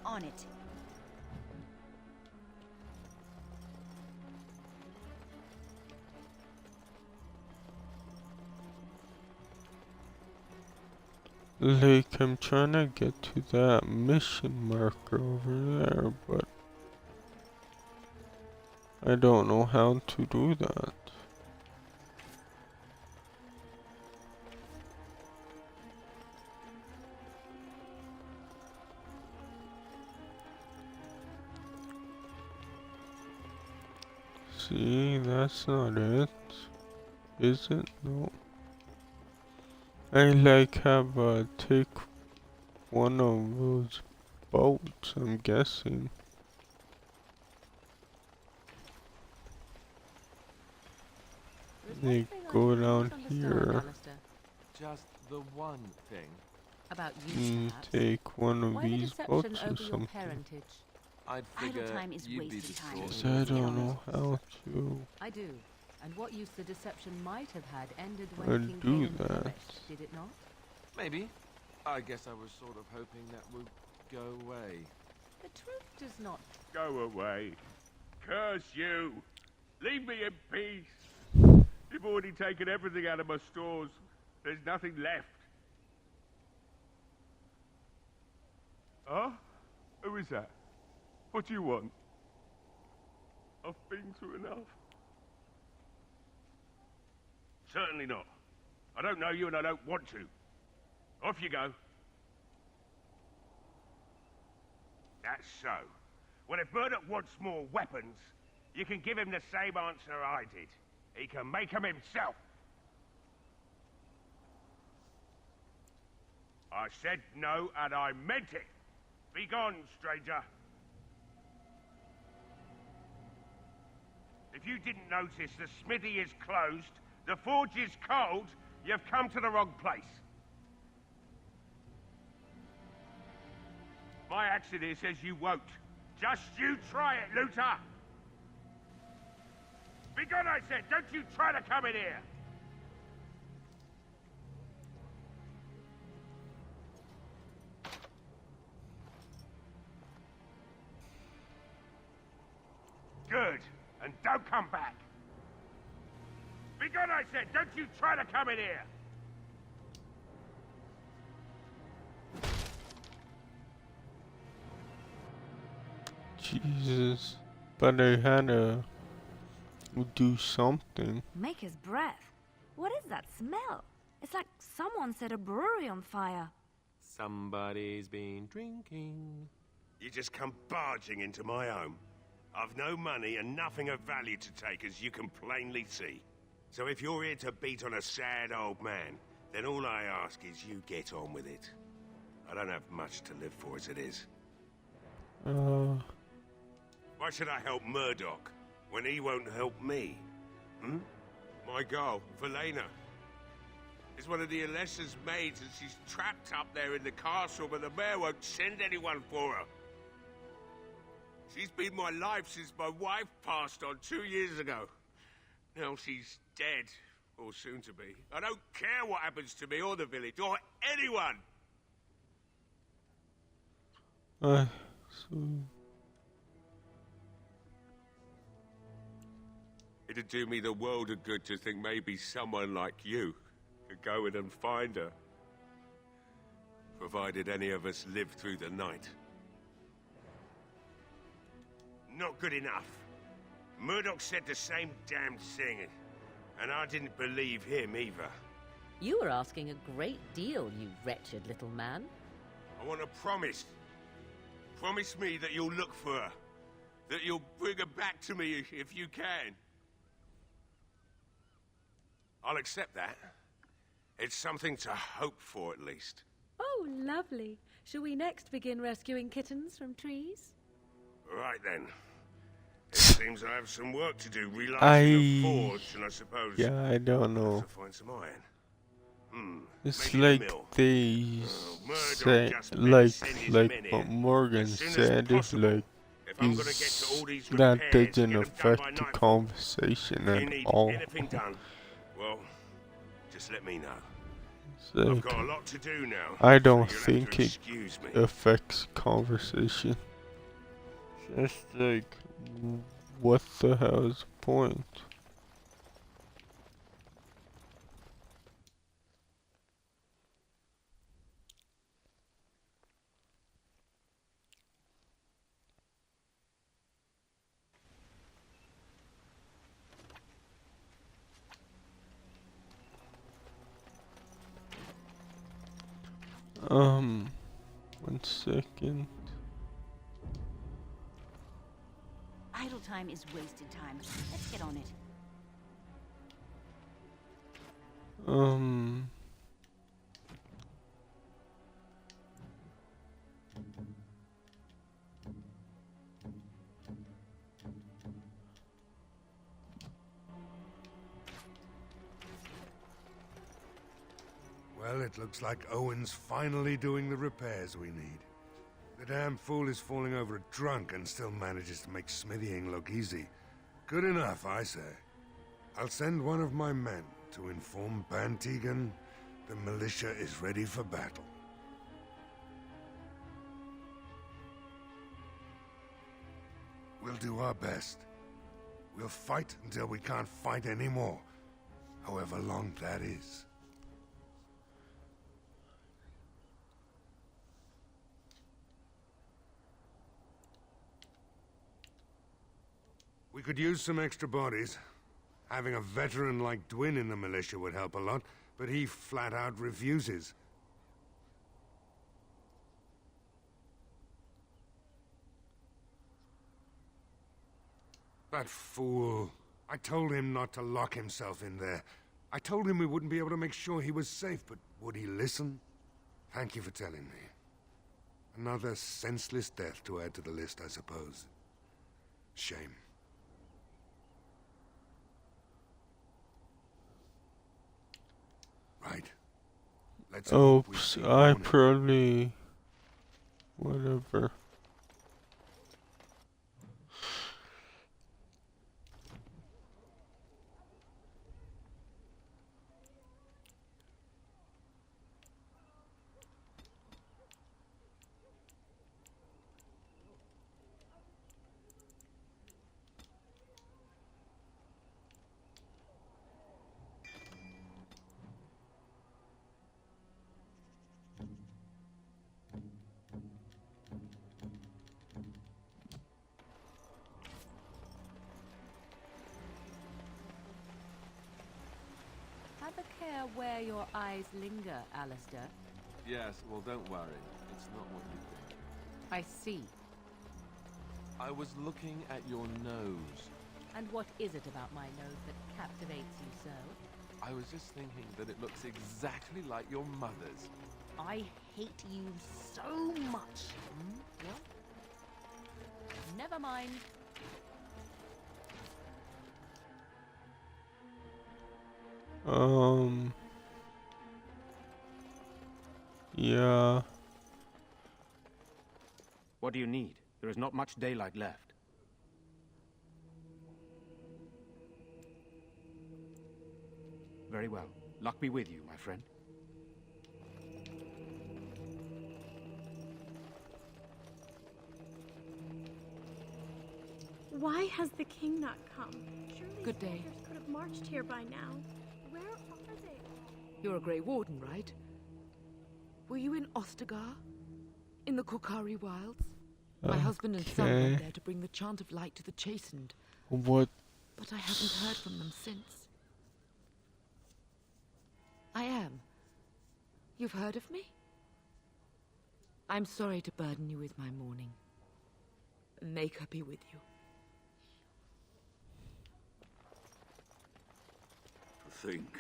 On it. Like, I'm trying to get to that mission marker over there, but I don't know how to do that. See, that's not it. Is it? No. I like have take one of those boats, I'm guessing. They go down here. Just the one thing. About you, perhaps. Take one of Why the these deception boats or over your something. parentage? I'd Idle figure time is you'd be wasted time. destroyed. I don't know how to. I do. And what use the deception might have had ended I when King do Canaan that. perished, did it not? Maybe. I guess I was sort of hoping that would go away. The truth does not. Go away. Curse you. Leave me in peace. You've already taken everything out of my stores. There's nothing left. Huh? Who is that? What do you want? I've been through enough. Certainly not. I don't know you and I don't want to. Off you go. That's so. Well, if Murdoch wants more weapons, you can give him the same answer I did. He can make them himself. I said no, and I meant it. Be gone, stranger. If you didn't notice, the smithy is closed, the forge is cold, you've come to the wrong place. My accent here says you won't. Just you try it, Luther! Be gone, I said! Don't you try to come in here! Good. And don't come back. Be gone, I said! Don't you try to come in here! Jesus. But I had to do something. Maker's breath. What is that smell? It's like someone set a brewery on fire. Somebody's been drinking. You just come barging into my home. I've no money and nothing of value to take, as you can plainly see. So if you're here to beat on a sad old man, then all I ask is you get on with it. I don't have much to live for as it is. Why should I help Murdoch when he won't help me? Hmm? My girl, Valena, is one of the Alessa's maids, and she's trapped up there in the castle, but the mayor won't send anyone for her. She's been my life since my wife passed on 2 years ago. Now she's dead, or soon to be. I don't care what happens to me or the village, or anyone! It'd do me the world of good to think maybe someone like you could go in and find her. Provided any of us live through the night. Not good enough. Murdoch said the same damned thing, and I didn't believe him either. You were asking a great deal, you wretched little man. I want a promise. Promise me that you'll look for her. That you'll bring her back to me if you can. I'll accept that. It's something to hope for, at least. Oh, lovely. Shall we next begin rescuing kittens from trees? Right then. It seems I have some work to do, relighting the forge, and I suppose... Yeah, I don't know. To find some iron. It's maybe like the mill. they Murdoch say, just better send his men what here Morgan as soon as said, is possible. like, If I'm gonna get to all these that repairs, doesn't get 'em done affect by the nightfall. conversation If you at need all. anything done, well, just let me know. It's I've like, got a lot to do now. I so don't you'll have to think it excuse me. affects conversation. Just like, what the hell is the point? 1 second. Idle time is wasted time. Let's get on it. Well, it looks like Owen's finally doing the repairs we need. The damn fool is falling over drunk and still manages to make smithying look easy. Good enough, I say. I'll send one of my men to inform Bantegan the militia is ready for battle. We'll do our best. We'll fight until we can't fight anymore, however long that is. We could use some extra bodies. Having a veteran like Dwyn in the militia would help a lot, but he flat out refuses. That fool. I told him not to lock himself in there. I told him we wouldn't be able to make sure he was safe, but would he listen? Thank you for telling me. Another senseless death to add to the list, I suppose. Shame. Right. Let's hope we Oops, see I Ronan. probably... whatever. Have a care where your eyes linger, Alistair. Yes, well, don't worry. It's not what you think. I see. I was looking at your nose. And what is it about my nose that captivates you so? I was just thinking that it looks exactly like your mother's. I hate you so much. Well, never mind. Yeah. What do you need? There is not much daylight left. Very well. Luck be with you, my friend. Why has the king not come? Surely Good day. soldiers could have marched here by now. Where are they? You're a Grey Warden, right? Were you in Ostagar? In the Korkari Wilds? My husband and son went there to bring the chant of light to the chastened. What? But I haven't heard from them since. I am. You've heard of me? I'm sorry to burden you with my mourning. May her be with you. To think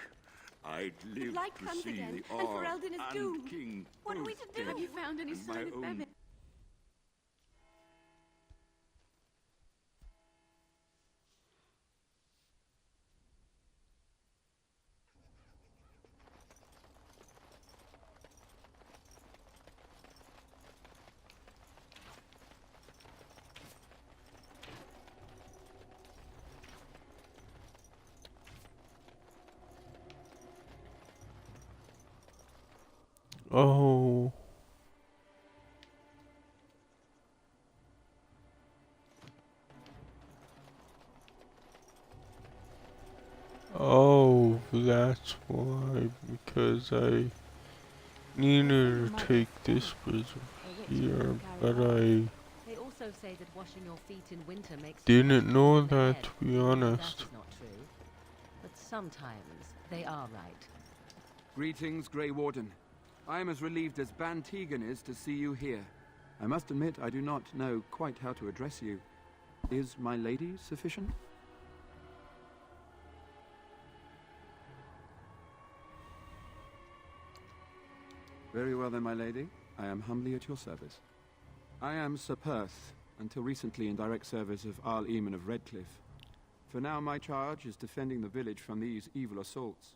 I'd live light to comes see again, the and Arl Ferelden is and doomed. King What are we both to do? dead, Have you found any and my sign of own Bevan? Oh. Oh, that's why, because I needed to take this bridge here, but I They also say that washing your feet in winter makes didn't know in the that, head. to be honest. That is not true. But sometimes they are right. Greetings, Grey Warden. I am as relieved as Ban Tegan is to see you here. I must admit I do not know quite how to address you. Is my lady sufficient? Very well then, my lady. I am humbly at your service. I am Sir Perth, until recently in direct service of Arl Eamon of Redcliffe. For now my charge is defending the village from these evil assaults.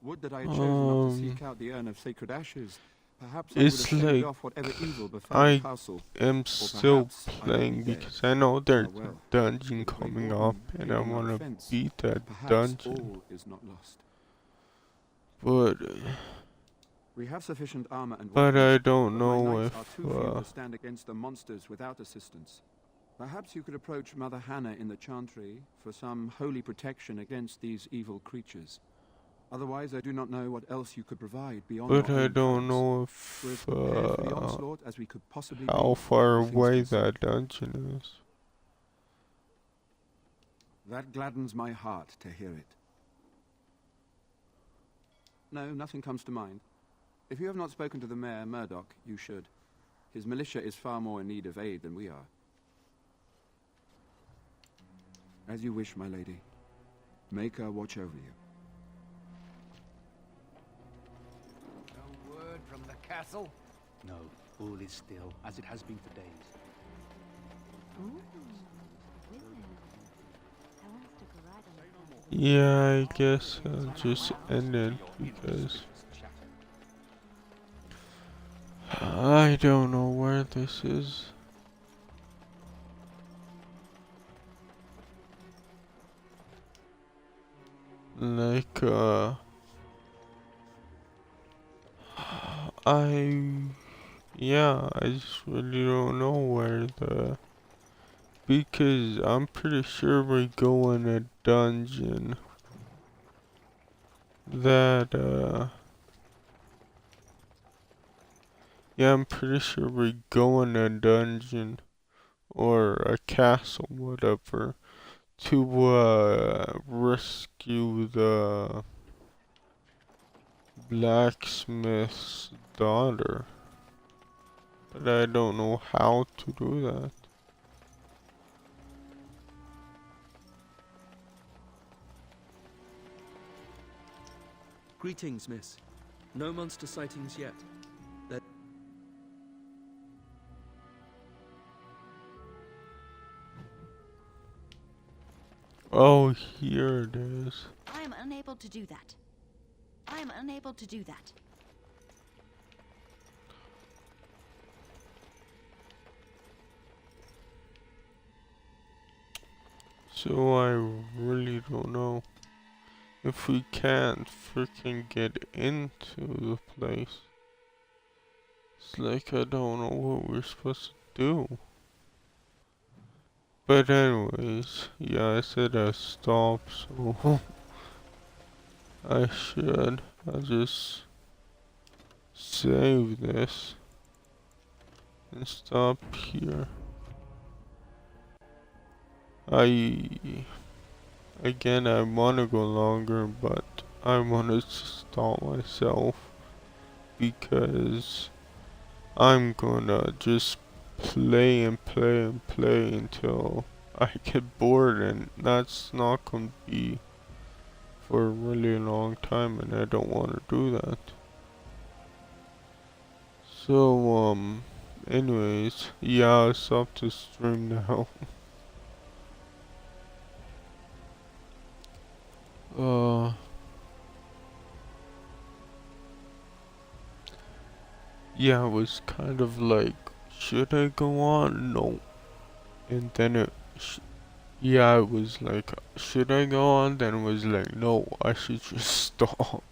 Would that I had chosen not to seek out the urn of sacred ashes. Perhaps I would have fended off whatever evil befell the castle. I am still playing because I know there's a dungeon coming up and I want to beat that dungeon. All is not lost. But we have sufficient armor and I don't know if are too few to stand against the monsters without assistance. Perhaps you could approach Mother Hannah in the Chantry for some holy protection against these evil creatures. Otherwise, I do not know what else you could provide beyond. But I don't know if how far away that dungeon is. That gladdens my heart to hear it. No, nothing comes to mind. If you have not spoken to the mayor, Murdoch, you should. His militia is far more in need of aid than we are. As you wish, my lady. Make her watch over you. No word from the castle? No, all is still, as it has been for days. Ooh, women. I want to stick a ride on the yeah, I guess I'll just end it because I don't know where this is. Like, yeah, I just really don't know where because I'm pretty sure we go in a dungeon that, yeah, I'm pretty sure we go in a dungeon or a castle, whatever, to rescue the blacksmith's daughter. But I don't know how to do that. Greetings, miss. No monster sightings yet. Oh, here it is. I am unable to do that. I am unable to do that. So I really don't know if we can't freaking get into the place. It's like I don't know what we're supposed to do. But anyways, yeah, I said I stopped, so I should. I'll just save this and stop here. Again, I want to go longer, but I want to stop myself because I'm gonna just play and play and play until I get bored, and that's not gonna be for a really long time, and I don't want to do that. So anyways, yeah, I'll stop the stream now. Yeah, it was kind of like, should I go on? No. And then yeah, it was like, should I go on? Then it was like, no, I should just stop.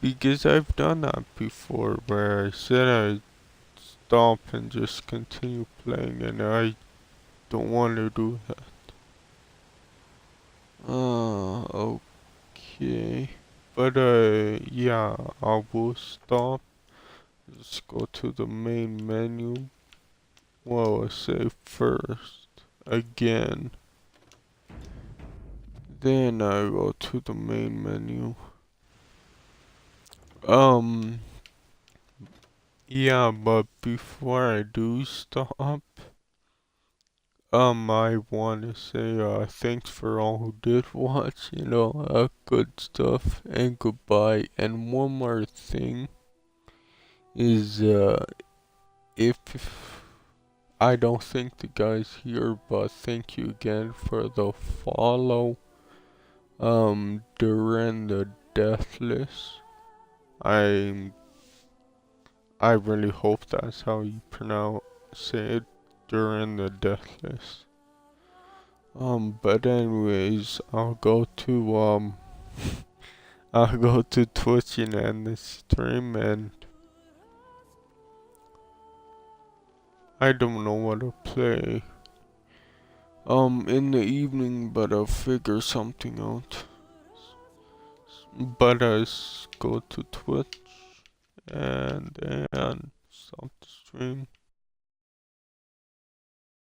Because I've done that before, where I said I'd stop and just continue playing, and I don't want to do that. Okay. But yeah, I will stop. Let's go to the main menu. Well, I say first again. Then I go to the main menu. Yeah, but before I do stop, I want to say, thanks for all who did watch, good stuff, and goodbye. And one more thing is, if I don't thank the guys here, but thank you again for the follow, during the Deathless. I really hope that's how you say it, during the Deathless. But anyways, I'll go to I'll go to Twitch and end the stream, and I don't know what to play in the evening, but I'll figure something out. But I go to Twitch and stop the stream.